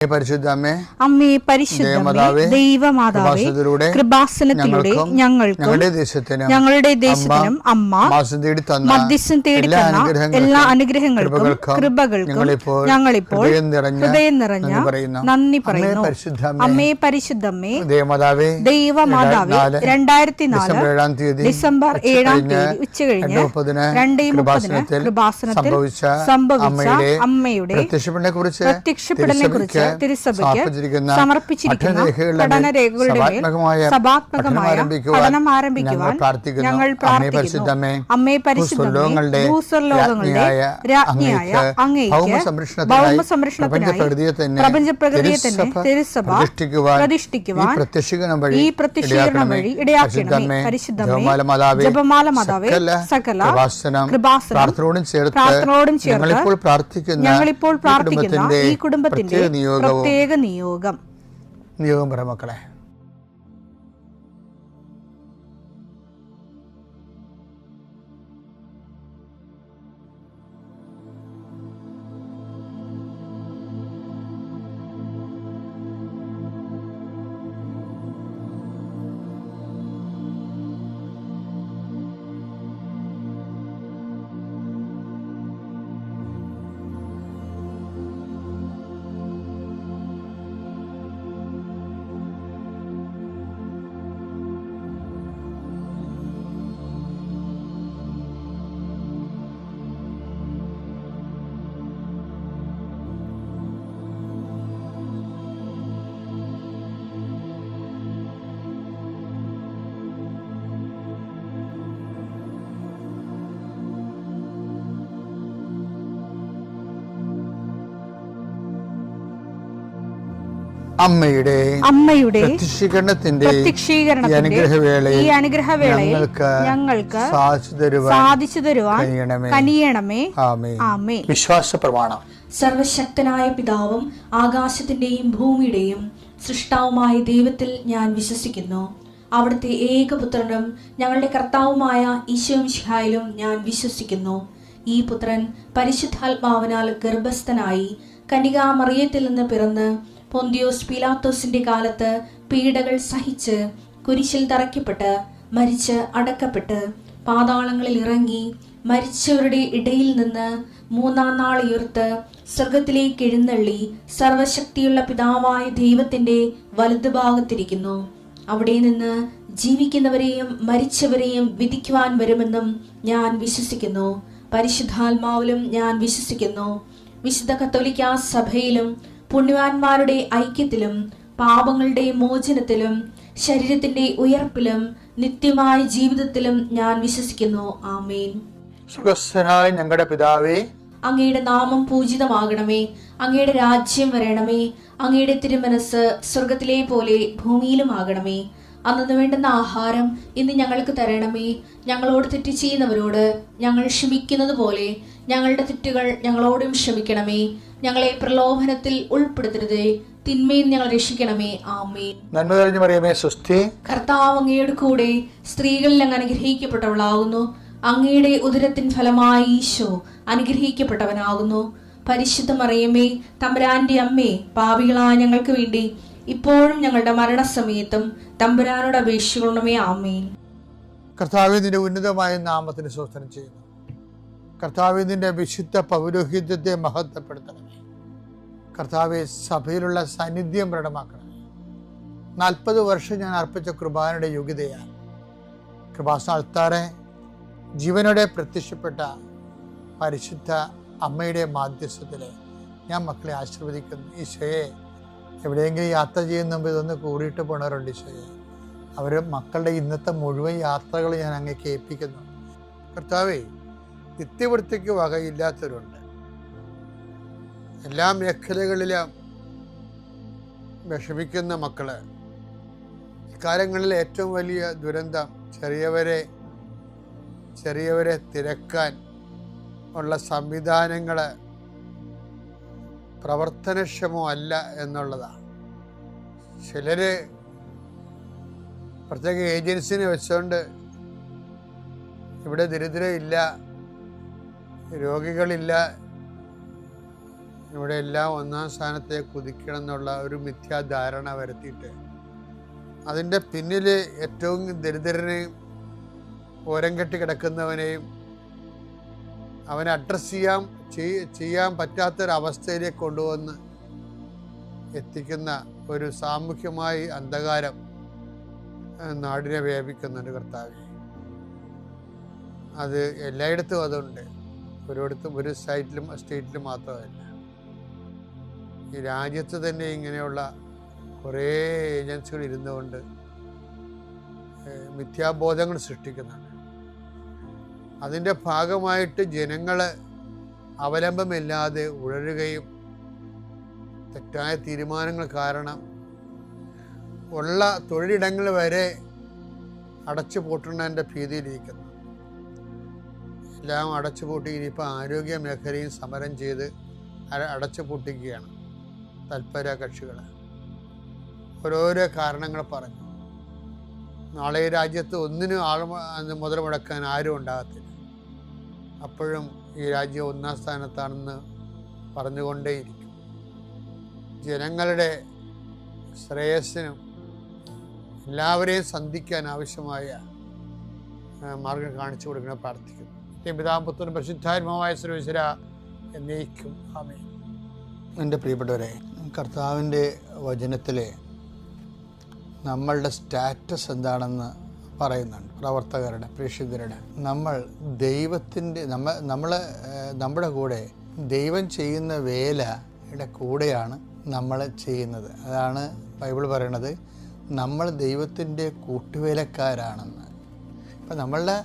പരിശുദ്ധമേ, അമ്മേ പരിശുദ്ധമേ, ദൈവമാതാവേ, കൃപാസനത്തിലൂടെ ഞങ്ങളുടെ ദേശത്തിനും അമ്മ മധ്യസ്ഥം തേടി തന്ന എല്ലാ അനുഗ്രഹങ്ങൾക്കും കൃപകൾക്കും ഞങ്ങളിപ്പോൾ ഹൃദയം നിറഞ്ഞ നന്ദി പറയുന്നു. അമ്മേ പരിശുദ്ധമേ, ദൈവമാതാവേ, 2004 ഡിസംബർ 7 ഉച്ചകഴിഞ്ഞ് 2:30 കൃപാസനത്തിൽ സംഭവിച്ച അമ്മയുടെ പ്രത്യക്ഷപ്പെടലിനെ കുറിച്ച് തിരുസഭയ്ക്ക് സമർപ്പിച്ചിരിക്കുന്ന പഠനരേഖകളുടെ സഭാത്മകമായ പഠനം ആരംഭിക്കുവാൻ ഞങ്ങൾ പ്രാർത്ഥിക്കുന്നു. അമ്മേ പരിശുദ്ധമേ, ഭൂസ്വർലോകങ്ങളുടെ രാജ്ഞിയായ അങ്ങേയ്ക്ക് ഭൗമസംരക്ഷണത്തിനായി പ്രപഞ്ചപ്രകൃതിയെ തന്നെ തിരുസഭ പ്രതിഷ്ഠിക്കുവാൻ ഈ പ്രത്യക്ഷീകരണം വഴി ഇടയാക്കണമേ. പരിശുദ്ധമേ, ജപമാല മാതാവേ, സകല കൃപാസനം പ്രാർത്ഥനയോടും ചേർത്ത് ഞങ്ങളിപ്പോൾ പ്രാർത്ഥിക്കുന്ന ഈ കുടുംബത്തിന്റെ പ്രത്യേക നിയോഗം മക്കളെ. അമ്മയുടെ പ്രത്യക്ഷീകരണത്തിന്റെ ഈ അനുഗ്രഹവേളയിൽ ഞങ്ങൾക്ക് സാധിച്ചു തരുവാൻ കനിയണമേ. ആമേൻ. വിശ്വാസ പ്രമാണം. സർവശക്തനായ പിതാവും ആകാശത്തിന്റെയും ഭൂമിയുടെയും സൃഷ്ടാവുമായ ദൈവത്തിൽ ഞാൻ വിശ്വസിക്കുന്നു. അവിടുത്തെ ഏകപുത്രനും ഞങ്ങളുടെ കർത്താവുമായ ഈശോമിശിഹായിലും ഞാൻ വിശ്വസിക്കുന്നു. ഈ പുത്രൻ പരിശുദ്ധാത്മാവിനാൽ ഗർഭസ്ഥനായി കന്യകാമറിയത്തിൽ നിന്ന് പിറന്ന് പൊന്തിയോസ് പീലാത്തോസിന്റെ കാലത്ത് പീഡകൾ സഹിച്ച് കുരിശിൽ തറയ്ക്കപ്പെട്ട് മരിച്ച് അടക്കപ്പെട്ട് പാതാളങ്ങളിൽ ഇറങ്ങി മരിച്ചവരുടെ ഇടയിൽ നിന്ന് 3-ാം നാൾ ഉയർത്ത് സ്വർഗത്തിലേക്ക് എഴുന്നള്ളി സർവശക്തിയുള്ള പിതാവായ ദൈവത്തിന്റെ വലതുഭാഗത്തിരിക്കുന്നു. അവിടെ നിന്ന് ജീവിക്കുന്നവരെയും മരിച്ചവരെയും വിധിക്കുവാൻ വരുമെന്നും ഞാൻ വിശ്വസിക്കുന്നു. പരിശുദ്ധാത്മാവിലും ഞാൻ വിശ്വസിക്കുന്നു. വിശുദ്ധ കത്തോലിക്കാ സഭയിലും പുണ്യവാന്മാരുടെ ഐക്യത്തിലും പാപങ്ങളുടെ മോചനത്തിലും ശരീരത്തിന്റെ ഉയർപ്പിലും നിത്യമായ ജീവിതത്തിലും ഞാൻ വിശ്വസിക്കുന്നു. ആമേൻ. സുഖസ്ഥനായ ഞങ്ങളുടെ പിതാവേ, അങ്ങയുടെ നാമം പൂജിതമാകണമേ. അങ്ങയുടെ രാജ്യം വരണമേ. അങ്ങയുടെ തിരുമനസ് സ്വർഗത്തിലെ പോലെ ഭൂമിയിലും ആകണമേ. അന്നു വേണ്ടുന്ന ആഹാരം ഇന്ന് ഞങ്ങൾക്ക് തരണമേ. ഞങ്ങളോട് തെറ്റ് ചെയ്യുന്നവരോട് ഞങ്ങൾ ക്ഷമിക്കുന്നത് പോലെ ഞങ്ങളുടെ തെറ്റുകൾ ഞങ്ങളോടും ക്ഷമിക്കണമേ. ഞങ്ങളെ പ്രലോഭനത്തിൽ ഉൾപ്പെടുത്തരുതേ, തിന്മയിൽ ഞങ്ങൾ രക്ഷിക്കണമേ. ആമേൻ. നന്മ നിറഞ്ഞ മറിയമേ, സ്വസ്തി. കർത്താവ് അങ്ങയുടെ കൂടെ സ്ത്രീകളിൽ അങ്ങ് അനുഗ്രഹിക്കപ്പെട്ടവളാകുന്നു. അങ്ങയുടെ ഉദരത്തിൻ ഫലമായി ഈശോ അനുഗ്രഹിക്കപ്പെട്ടവനാകുന്നു. പരിശുദ്ധ മറിയമേ, തമ്പുരാന്റെ അമ്മേ, പാപികളായ ഞങ്ങൾക്ക് വേണ്ടി ഇപ്പോഴും ഞങ്ങളുടെ മരണസമയത്തും തമ്പുരാനോട് അപേക്ഷിക്കണമേ. ആമേൻ. കർത്താവേ, നിന്റെ ഉന്നതമായ നാമത്തിന് സ്തോത്രം ചെയ്യുന്നു. കർത്താവേ, നിന്റെ വിശുദ്ധ പൗരോഹിത്യത്തെ മഹത്വപ്പെടുത്തണമേ. കർത്താവെ, സഭയിലുള്ള സാന്നിധ്യം പ്രകടമാക്കണമേ. 40 വർഷം ഞാൻ അർപ്പിച്ച കൃപാനയുടെ യോഗ്യതയാണ്. കൃപാസ്ഥാനത്താറെ ജീവനോടെ പ്രത്യക്ഷപ്പെട്ട പരിശുദ്ധ അമ്മയുടെ മാധ്യസ്ഥത്തിൽ ഞാൻ മക്കളെ ആശീർവദിക്കുന്നു. ഈശോയെ, എവിടെയെങ്കിലും യാത്ര ചെയ്യുന്ന മുമ്പ് ഇതൊന്ന് കൂടിയിട്ട് പോണവരുണ്ട്. ഈശോയെ, അവർ മക്കളുടെ ഇന്നത്തെ മുഴുവൻ യാത്രകൾ ഞാൻ അങ്ങേക്ക് ഏൽപ്പിക്കുന്നു. കർത്താവേ, നിത്യവൃത്തിക്ക് വകയില്ലാത്തവരുണ്ട്. എല്ലാ മേഖലകളിലും വിഷമിക്കുന്ന മക്കള്. ഇക്കാലങ്ങളിൽ ഏറ്റവും വലിയ ദുരന്തം ചെറിയവരെ തിരക്കാൻ ഉള്ള സംവിധാനങ്ങൾ പ്രവർത്തനക്ഷമമല്ല എന്നുള്ളതാണ്. ചിലര് പ്രത്യേക ഏജൻസിനെ വെച്ചുകൊണ്ട് ഇവിടെ ദരിദ്രരില്ല, രോഗികളില്ല ഇവിടെ എല്ലാം ഒന്നാം സ്ഥാനത്തെ കുതിക്കണം എന്നുള്ള ഒരു മിഥ്യാധാരണ വരുത്തിയിട്ട് അതിൻ്റെ പിന്നിൽ ഏറ്റവും ദരിദ്രനെയും ഓരം കെട്ടി കിടക്കുന്നവനെയും അവനെ അഡ്രസ്സ് ചെയ്യാൻ പറ്റാത്തൊരവസ്ഥയിലേക്ക് കൊണ്ടുവന്ന് എത്തിക്കുന്ന ഒരു സാമൂഹ്യമായി അന്ധകാരം നാടിനെ വ്യാപിക്കുന്നുണ്ട് കർത്താവേ. അത് എല്ലായിടത്തും അതുണ്ട്, ഒരിടത്തും ഒരു സ്റ്റേറ്റിലും മാത്രമല്ല. ഈ രാജ്യത്ത് തന്നെ ഇങ്ങനെയുള്ള കുറേ ഏജൻസികൾ ഇരുന്നുകൊണ്ട് മിഥ്യാബോധങ്ങൾ സൃഷ്ടിക്കുന്നുണ്ട്. അതിൻ്റെ ഭാഗമായിട്ട് ജനങ്ങൾ അവലംബമില്ലാതെ ഉഴലുകയും തെറ്റായ തീരുമാനങ്ങൾ കാരണം ഉള്ള തൊഴിലിടങ്ങൾ വരെ അടച്ചു പൂട്ടുന്നതിൻ്റെ ഭീതിയിലിരിക്കുന്നു. എല്ലാം അടച്ചു പൂട്ടി ഇനിയിപ്പോൾ ആരോഗ്യ മേഖലയും സമരം ചെയ്ത് അടച്ചു പൂട്ടിക്കുകയാണ് തൽപര കക്ഷികൾ. ഓരോരോ കാരണങ്ങൾ പറഞ്ഞു. നാളെ ഈ രാജ്യത്ത് ഒന്നിനും മുതൽ മുടക്കാൻ ആരും ഉണ്ടാകത്തില്ല. അപ്പോഴും ഈ രാജ്യം ഒന്നാം സ്ഥാനത്താണെന്ന് പറഞ്ഞുകൊണ്ടേയിരിക്കും. ജനങ്ങളുടെ ശ്രേയസ്സിനും എല്ലാവരെയും സന്ധിക്കാൻ ആവശ്യമായ മാർഗം കാണിച്ചു കൊടുക്കണം പ്രാർത്ഥിക്കുന്നു. പിതാവും പുത്രനും പരിശുദ്ധാത്മാവായ സർവ്വേശ്വര എന്നേക്കും ആമേൻ. എൻ്റെ പ്രിയപ്പെട്ടവരെ, കർത്താവിൻ്റെ വചനത്തിലെ നമ്മളുടെ സ്റ്റാറ്റസ് എന്താണെന്ന് പറയുന്നുണ്ട്. പ്രവർത്തകരുടെ, പ്രേക്ഷിതരുടെ, നമ്മൾ ദൈവത്തിൻ്റെ നമ്മുടെ കൂടെ ദൈവം ചെയ്യുന്ന വേലയുടെ കൂടെയാണ് നമ്മൾ ചെയ്യുന്നത്. അതാണ് ബൈബിൾ പറയണത്, നമ്മൾ ദൈവത്തിൻ്റെ കൂട്ടുവേലക്കാരാണെന്ന്. ഇപ്പം നമ്മളുടെ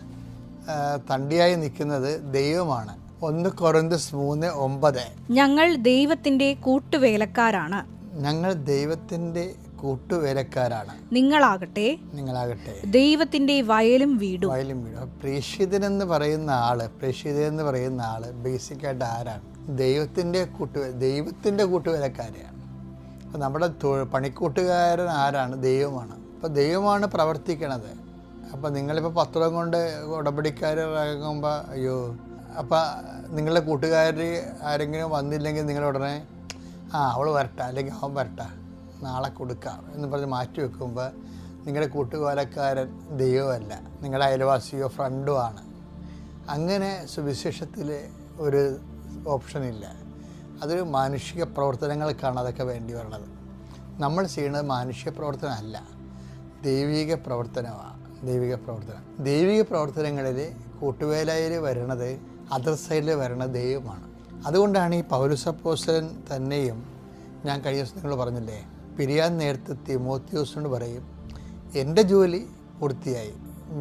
തണ്ടിയായി നിൽക്കുന്നത് ദൈവമാണ്. 1 കൊരിന്ത്യർ 3:9 ഞങ്ങൾ ദൈവത്തിൻ്റെ കൂട്ടുവേലക്കാരാണ്. ഞങ്ങൾ ദൈവത്തിൻ്റെ കൂട്ടുവേലക്കാരാണ്. നിങ്ങളാകട്ടെ ദൈവത്തിൻ്റെ വയലും വീടും. പ്രേക്ഷിതനെന്ന് പറയുന്ന ആള് ബേസിക്കായിട്ട് ആരാണ്? ദൈവത്തിൻ്റെ കൂട്ടുവേലക്കാരെയാണ്. അപ്പം നമ്മുടെ പണിക്കൂട്ടുകാരൻ ആരാണ്? ദൈവമാണ്. അപ്പം ദൈവമാണ് പ്രവർത്തിക്കണത്. അപ്പം നിങ്ങളിപ്പോൾ പത്രം കൊണ്ട് ഉടമ്പടിക്കാരാകുമ്പോൾ അയ്യോ, അപ്പം നിങ്ങളുടെ കൂട്ടുകാർ ആരെങ്കിലും വന്നില്ലെങ്കിൽ നിങ്ങളുടനെ അവൾ വരട്ടെ അല്ലെങ്കിൽ അവൻ വരട്ടെ, നാളെ കൊടുക്കാം എന്ന് പറഞ്ഞ് മാറ്റി വെക്കുമ്പോൾ നിങ്ങളുടെ കൂട്ടുകാരക്കാരൻ ദൈവമല്ല, നിങ്ങളുടെ അയൽവാസിയോ ഫ്രണ്ടോ ആണ്. അങ്ങനെ സുവിശേഷത്തിൽ ഒരു ഓപ്ഷനില്ല. അതൊരു മാനുഷിക പ്രവർത്തനങ്ങൾക്കാണ് അതൊക്കെ വേണ്ടി വരുന്നത്. നമ്മൾ ചെയ്യുന്നത് മാനുഷിക പ്രവർത്തനമല്ല, ദൈവിക പ്രവർത്തനമാണ്. ദൈവിക പ്രവർത്തനങ്ങളിൽ കൂട്ടുവേലയിൽ വരണത്, അതർ സൈഡിൽ വരണത് ദൈവമാണ്. അതുകൊണ്ടാണ് ഈ പൗലോസ് അപ്പോസ്തലൻ തന്നെയും, ഞാൻ കഴിഞ്ഞ ദിവസം നിങ്ങൾ പറഞ്ഞില്ലേ, പിരിയാൻ നേരത്ത് തിമോത്തിയോസിനോട് പറയും, എൻ്റെ ജോലി പൂർത്തിയായി,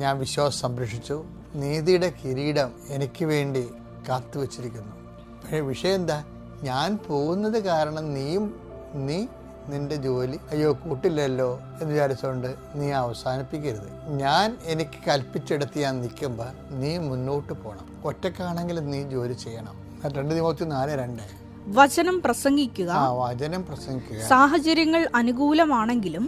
ഞാൻ വിശ്വാസം സംരക്ഷിച്ചു, നീതിയുടെ കിരീടം എനിക്ക് വേണ്ടി കാത്തു വച്ചിരിക്കുന്നു. പക്ഷേ വിഷയം എന്താ? ഞാൻ പോകുന്നത് കാരണം നീ നിൻ്റെ ജോലി അയ്യോ കൂട്ടില്ലല്ലോ എന്ന് വിചാരിച്ചുകൊണ്ട് നീ അവസാനിപ്പിക്കരുത്. എനിക്ക് കൽപ്പിച്ചെടുത്ത് ഞാൻ നിൽക്കുമ്പോൾ നീ മുന്നോട്ട് പോകണം. ഒറ്റക്കാണെങ്കിലും നീ ജോലി ചെയ്യണം. 2 തിമോത്തി 4:2 വചനം പ്രസംഗിക്കുക. സാഹചര്യങ്ങൾ അനുകൂലമാണെങ്കിലും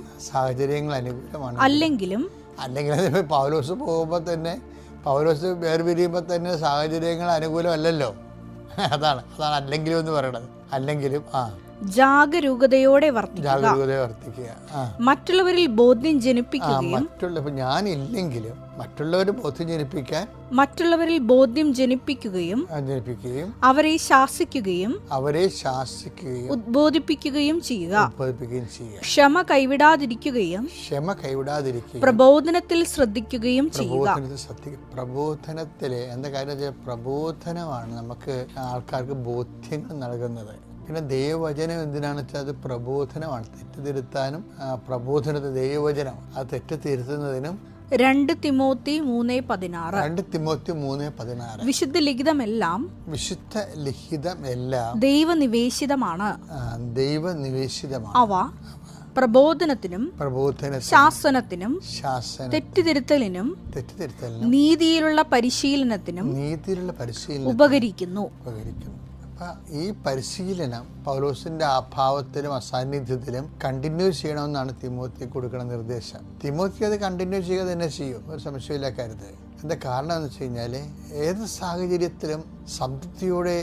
അല്ലെങ്കിൽ പൗലോസ് പോകുമ്പോൾ തന്നെ, പൗലോസ് വേർപിരിയുമ്പോൾ തന്നെ സാഹചര്യങ്ങൾ അനുകൂലമല്ലല്ലോ. അതാണ് അല്ലെങ്കിലും എന്ന് പറയണത്. അല്ലെങ്കിലും ജാഗരൂകതയോടെ വർത്തിക്കുക. മറ്റുള്ളവരിൽ ബോധ്യം ജനിപ്പിക്കുകയും മറ്റുള്ളവരിൽ ബോധ്യം ജനിപ്പിക്കുകയും അവരെ ശാസിക്കുകയും ഉദ്ബോധിപ്പിക്കുകയും ചെയ്യുക. ക്ഷമ കൈവിടാതിരിക്കുകയും പ്രബോധനത്തിൽ ശ്രദ്ധിക്കുകയും ചെയ്യുക. പ്രബോധനത്തില് എന്താ കാര്യം? പ്രബോധനമാണ് നമുക്ക് ആൾക്കാർക്ക് ബോധ്യങ്ങൾ നൽകുന്നത്. പിന്നെ ദൈവവചനം എന്തിനാണെന്ന് വെച്ചാൽ അത് പ്രബോധനമാണ്. തെറ്റുതിരുത്താനും പ്രബോധനത്തെ ദൈവവചനം അത് തെറ്റുതിരുത്തുന്നതിനും. 2 തിമോത്തി 3:16 വിശുദ്ധ ലിഖിതമെല്ലാം ദൈവനിവേശിതമാണ്. അവ പ്രബോധനത്തിനും ശാസനത്തിനും തെറ്റുതിരുത്തലിനും നീതിയിലുള്ള പരിശീലനത്തിനും ഉപകരിക്കുന്നു. ഈ പരിശീലനം പൗലോസിന്റെ അഭാവത്തിലും അസാന്നിധ്യത്തിലും കണ്ടിന്യൂ ചെയ്യണമെന്നാണ് തിമോത്തിക്ക് കൊടുക്കുന്ന നിർദ്ദേശം. തിമോത്തി അത് കണ്ടിന്യൂ ചെയ്യുക തന്നെ ചെയ്യും, ഒരു സംശയമില്ല കാര്യത്തിൽ. എന്താ കാരണം എന്ന് വെച്ച് കഴിഞ്ഞാൽ ഏത് സാഹചര്യത്തിലും സംതൃപ്തിയോടെ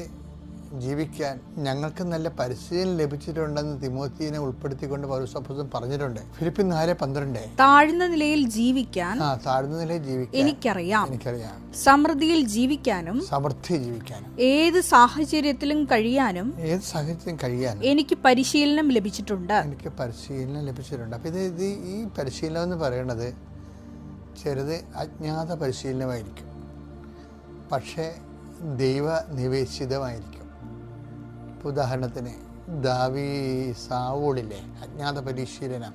ജീവിക്കാൻ ഞങ്ങൾക്ക് നല്ല പരിശീലനം ലഭിച്ചിട്ടുണ്ടെന്ന് തിമോത്തിനെ ഉൾപ്പെടുത്തിക്കൊണ്ട് പൗലോസ് അപ്പോസ്തലൻ പറഞ്ഞിട്ടുണ്ട്. ഫിലിപ്പിയർ 4:12 താഴ്ന്ന നിലയിൽ ജീവിക്കാൻ താഴ്ന്ന നിലയിൽ ജീവിക്കാൻ എനിക്കറിയാം. സമൃദ്ധിയിൽ ജീവിക്കാനും ഏത് സാഹചര്യത്തിലും കഴിയാനും എനിക്ക് പരിശീലനം ലഭിച്ചിട്ടുണ്ട്. അപ്പൊ ഇത് ഈ പരിശീലനം എന്ന് പറയുന്നത് ചെറുത് അജ്ഞാത പരിശീലനമായിരിക്കും, പക്ഷേ ദൈവ നിവേശിതമായിരിക്കും. ഉദാഹരണത്തിന് സാവൂളിലെ അജ്ഞാത പരിശീലനം,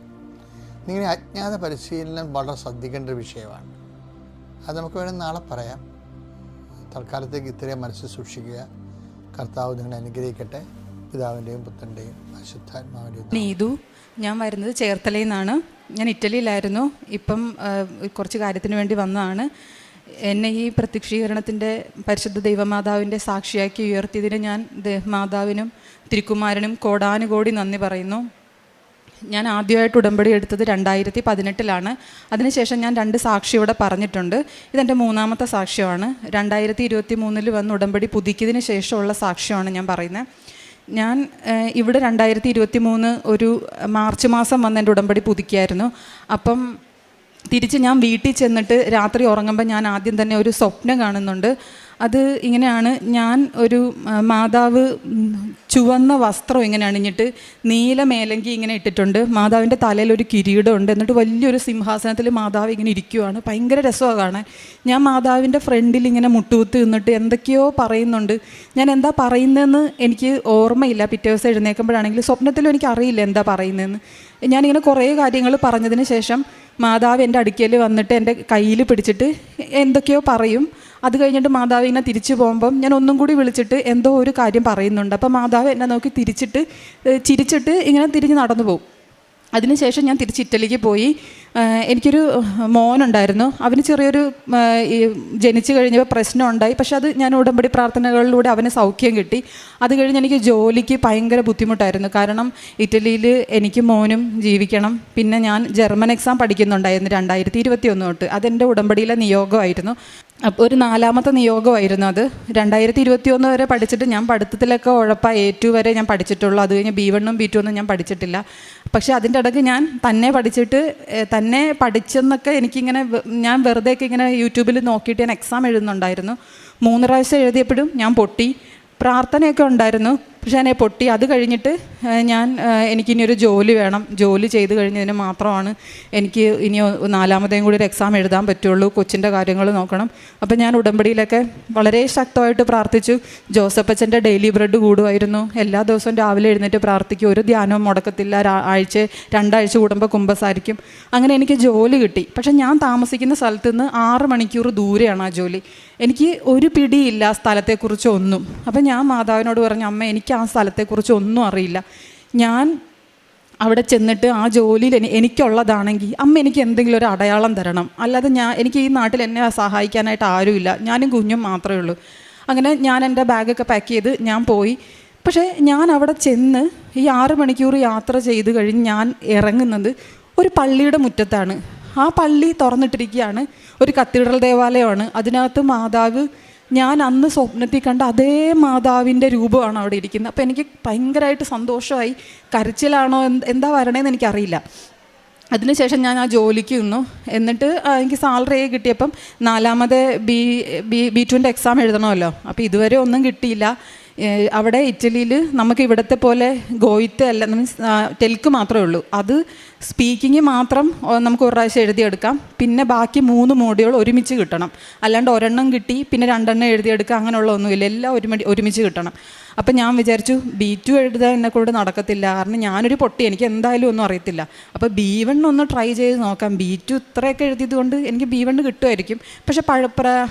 ഇങ്ങനെ അജ്ഞാത പരിശീലനം വളരെ ശ്രദ്ധിക്കേണ്ട ഒരു വിഷയമാണ്. അത് നമുക്ക് വേണമെങ്കിൽ നാളെ പറയാം. തൽക്കാലത്തേക്ക് ഇത്രയും മനസ്സിൽ സൂക്ഷിക്കുക. കർത്താവ് നിങ്ങളെ അനുഗ്രഹിക്കട്ടെ. പിതാവിൻ്റെയും പുത്രൻ്റെയും പരിശുദ്ധാത്മാവിൻ്റെയും. നീതു, ഞാൻ വരുന്നത് ചേർത്തലയിൽ നിന്നാണ്. ഞാൻ ഇറ്റലിയിലായിരുന്നു. ഇപ്പം കുറച്ച് കാര്യത്തിന് വേണ്ടി വന്നതാണ്. എന്നെ ഈ പ്രത്യക്ഷീകരണത്തിൻ്റെ പരിശുദ്ധ ദൈവമാതാവിൻ്റെ സാക്ഷിയാക്കി ഉയർത്തിയതിന് ഞാൻ മാതാവിനും തിരുക്കുമാരനും കോടാനുകോടി നന്ദി പറയുന്നു. ഞാൻ ആദ്യമായിട്ട് ഉടമ്പടി എടുത്തത് 2018 അതിനുശേഷം ഞാൻ 2 സാക്ഷി ഇവിടെ പറഞ്ഞിട്ടുണ്ട്. ഇതെൻ്റെ 3ാമത്തെ സാക്ഷ്യമാണ്. 2023 വന്ന് ഉടമ്പടി പുതുക്കിയതിന് ശേഷമുള്ള സാക്ഷ്യമാണ് ഞാൻ പറയുന്നത്. ഞാൻ ഇവിടെ 2023 ഒരു മാർച്ച് മാസം വന്ന് എൻ്റെ ഉടമ്പടി പുതുക്കിയായിരുന്നു. അപ്പം തിരിച്ച് ഞാൻ വീട്ടിൽ ചെന്നിട്ട് രാത്രി ഉറങ്ങുമ്പോൾ ഞാൻ ആദ്യം തന്നെ ഒരു സ്വപ്നം കാണുന്നുണ്ട്. അത് ഇങ്ങനെയാണ്, ഞാൻ ഒരു മാതാവ് ചുവന്ന വസ്ത്രം ഇങ്ങനെ അണിഞ്ഞിട്ട് നീല മേലങ്കി ഇങ്ങനെ ഇട്ടിട്ടുണ്ട്. മാതാവിൻ്റെ തലയിൽ ഒരു കിരീടമുണ്ട്. എന്നിട്ട് വലിയൊരു സിംഹാസനത്തിൽ മാതാവ് ഇങ്ങനെ ഇരിക്കുവാണ്. ഭയങ്കര രസമാണ് കാണാൻ. ഞാൻ മാതാവിൻ്റെ ഫ്രണ്ടിൽ ഇങ്ങനെ മുട്ടുകുത്ത് നിന്നിട്ട് എന്തൊക്കെയോ പറയുന്നുണ്ട്. ഞാൻ എന്താ പറയുന്നതെന്ന് എനിക്ക് ഓർമ്മയില്ല. പിറ്റേ ദിവസം എഴുന്നേൽക്കുമ്പോഴാണെങ്കിൽ സ്വപ്നത്തിലും എനിക്കറിയില്ല എന്താ പറയുന്നതെന്ന്. ഞാനിങ്ങനെ കുറേ കാര്യങ്ങൾ പറഞ്ഞതിന് ശേഷം മാതാവ് എൻ്റെ അടുക്കൽ വന്നിട്ട് എൻ്റെ കയ്യിൽ പിടിച്ചിട്ട് എന്തൊക്കെയോ പറയും. അത് കഴിഞ്ഞിട്ട് മാതാവ് ഇങ്ങനെ തിരിച്ചു പോകുമ്പം ഞാൻ ഒന്നും കൂടി വിളിച്ചിട്ട് എന്തോ ഒരു കാര്യം പറയുന്നുണ്ട്. അപ്പോൾ മാതാവ് എന്നെ നോക്കി ചിരിച്ചിട്ട് ഇങ്ങനെ തിരിഞ്ഞ് നടന്നു പോകും. അതിനുശേഷം ഞാൻ തിരിച്ച് ഇറ്റലിക്ക് പോയി. എനിക്കൊരു മോനുണ്ടായിരുന്നു. അവന് ചെറിയൊരു ജനിച്ചു കഴിഞ്ഞപ്പോൾ പ്രശ്നം ഉണ്ടായി. പക്ഷെ അത് ഞാൻ ഉടമ്പടി പ്രാർത്ഥനകളിലൂടെ അവന് സൗഖ്യം കിട്ടി. അത് കഴിഞ്ഞ് എനിക്ക് ജോലിക്ക് ഭയങ്കര ബുദ്ധിമുട്ടായിരുന്നു. കാരണം ഇറ്റലിയിൽ എനിക്ക് മോനും ജീവിക്കണം. പിന്നെ ഞാൻ ജർമ്മൻ എക്സാം പഠിക്കുന്നുണ്ടായിരുന്നു 2021 തൊട്ട്. അതെൻ്റെ ഉടമ്പടിയിലെ നിയോഗമായിരുന്നു. അപ്പോൾ ഒരു 4ാമത്തെ നിയോഗമായിരുന്നു അത്. 2021 വരെ പഠിച്ചിട്ട് ഞാൻ പഠിത്തത്തിലൊക്കെ ഉഴപ്പാണ്. A2 വരെ ഞാൻ പഠിച്ചിട്ടുള്ളൂ. അത് കഴിഞ്ഞ് B1 B2 ഞാൻ പഠിച്ചിട്ടില്ല. പക്ഷേ അതിൻ്റെ ഇടയ്ക്ക് ഞാൻ തന്നെ പഠിച്ചെന്നൊക്കെ എനിക്കിങ്ങനെ ഞാൻ വെറുതെയൊക്കെ ഇങ്ങനെ യൂട്യൂബിൽ നോക്കിയിട്ട് ഞാൻ എക്സാം എഴുതുന്നുണ്ടായിരുന്നു. 3 പ്രാവശ്യം എഴുതിയപ്പോഴും ഞാൻ പൊട്ടി. പ്രാർത്ഥനയൊക്കെ ഉണ്ടായിരുന്നു, പക്ഷേ ഞാൻ പൊട്ടി. അത് കഴിഞ്ഞിട്ട് എനിക്കിനിയൊരു ജോലി വേണം. ജോലി ചെയ്ത് കഴിഞ്ഞതിന് മാത്രമാണ് എനിക്ക് ഇനി 4ാമതേയും കൂടി ഒരു എക്സാം എഴുതാൻ പറ്റുള്ളൂ. കൊച്ചിൻ്റെ കാര്യങ്ങൾ നോക്കണം. അപ്പം ഞാൻ ഉടമ്പടിയിലൊക്കെ വളരെ ശക്തമായിട്ട് പ്രാർത്ഥിച്ചു. ജോസഫച്ചൻ്റെ ഡെയിലി ബ്രെഡ് കൂടുമായിരുന്നു. എല്ലാ ദിവസവും രാവിലെ എഴുന്നേറ്റ് പ്രാർത്ഥിക്കും. ഒരു ധ്യാനവും മുടക്കത്തില്ല. 2 ആഴ്ച കൂടുമ്പോൾ കുമ്പസാരിക്കും. അങ്ങനെ എനിക്ക് ജോലി കിട്ടി. പക്ഷേ ഞാൻ താമസിക്കുന്ന സ്ഥലത്ത് നിന്ന് 6 മണിക്കൂർ ദൂരെയാണ് ആ ജോലി. എനിക്ക് ഒരു പിടിയില്ല സ്ഥലത്തെക്കുറിച്ച് ഒന്നും. അപ്പം ഞാൻ മാതാവിനോട് പറഞ്ഞു, അമ്മ എനിക്ക് ആ സ്ഥലത്തെക്കുറിച്ച് ഒന്നും അറിയില്ല. ഞാൻ അവിടെ ചെന്നിട്ട് ആ ജോലിയിൽ എനിക്കുള്ളതാണെങ്കിൽ അമ്മ എനിക്ക് എന്തെങ്കിലും ഒരു അടയാളം തരണം. അല്ലാതെ എനിക്ക് ഈ നാട്ടിൽ എന്നെ സഹായിക്കാനായിട്ട് ആരുമില്ല. ഞാനും കുഞ്ഞും മാത്രമേ ഉള്ളൂ. അങ്ങനെ ഞാൻ എൻ്റെ ബാഗൊക്കെ പാക്ക് ചെയ്ത് ഞാൻ പോയി. പക്ഷേ ഞാൻ അവിടെ ചെന്ന് ഈ 6 മണിക്കൂർ യാത്ര ചെയ്ത് കഴിഞ്ഞ് ഞാൻ ഇറങ്ങുന്നത് ഒരു പള്ളിയുടെ മുറ്റത്താണ്. ആ പള്ളി തുറന്നിട്ടിരിക്കുകയാണ്. ഒരു കത്തീഡ്രൽ ദേവാലയമാണ്. അതിനകത്ത് മാതാവ്, ഞാൻ അന്ന് സ്വപ്നത്തിൽ കണ്ട അതേ മാതാവിൻ്റെ രൂപമാണ് അവിടെ ഇരിക്കുന്നത്. അപ്പോൾ എനിക്ക് ഭയങ്കരമായിട്ട് സന്തോഷമായി. കരച്ചിലാണോ എന്താ വരണേന്ന് എനിക്കറിയില്ല. അതിനുശേഷം ഞാൻ ആ ജോലിക്ക് നിന്നു. എന്നിട്ട് എനിക്ക് സാലറി കിട്ടിയപ്പം 4ാമത് B2 എക്സാം എഴുതണമല്ലോ. അപ്പോൾ ഇതുവരെ ഒന്നും കിട്ടിയില്ല. അവിടെ ഇറ്റലിയിൽ നമുക്ക് ഇവിടുത്തെ പോലെ ഗോയിത്തെ അല്ല, മീൻസ് ടെൽക്ക് മാത്രമേ ഉള്ളൂ. അത് സ്പീക്കിങ് മാത്രം നമുക്ക് ഒരു പ്രാവശ്യം എഴുതിയെടുക്കാം. പിന്നെ ബാക്കി 3 മോഡ്യൂൾ ഒരുമിച്ച് കിട്ടണം. അല്ലാണ്ട് ഒരെണ്ണം കിട്ടി പിന്നെ 2 എണ്ണം എഴുതിയെടുക്കുക അങ്ങനെയുള്ള ഒന്നുമില്ല. എല്ലാം ഒരുമിച്ച് കിട്ടണം. അപ്പം ഞാൻ വിചാരിച്ചു B2 എഴുതാൻ എന്നെക്കൊണ്ട് നടക്കത്തില്ല. കാരണം ഞാനൊരു പൊട്ടി, എനിക്ക് എന്തായാലും ഒന്നും അറിയത്തില്ല. അപ്പോൾ B1 ഒന്ന് ട്രൈ ചെയ്ത് നോക്കാം. B2 ഇത്രയൊക്കെ എഴുതിയത് കൊണ്ട് എനിക്ക് B1 കിട്ടുമായിരിക്കും. പക്ഷെ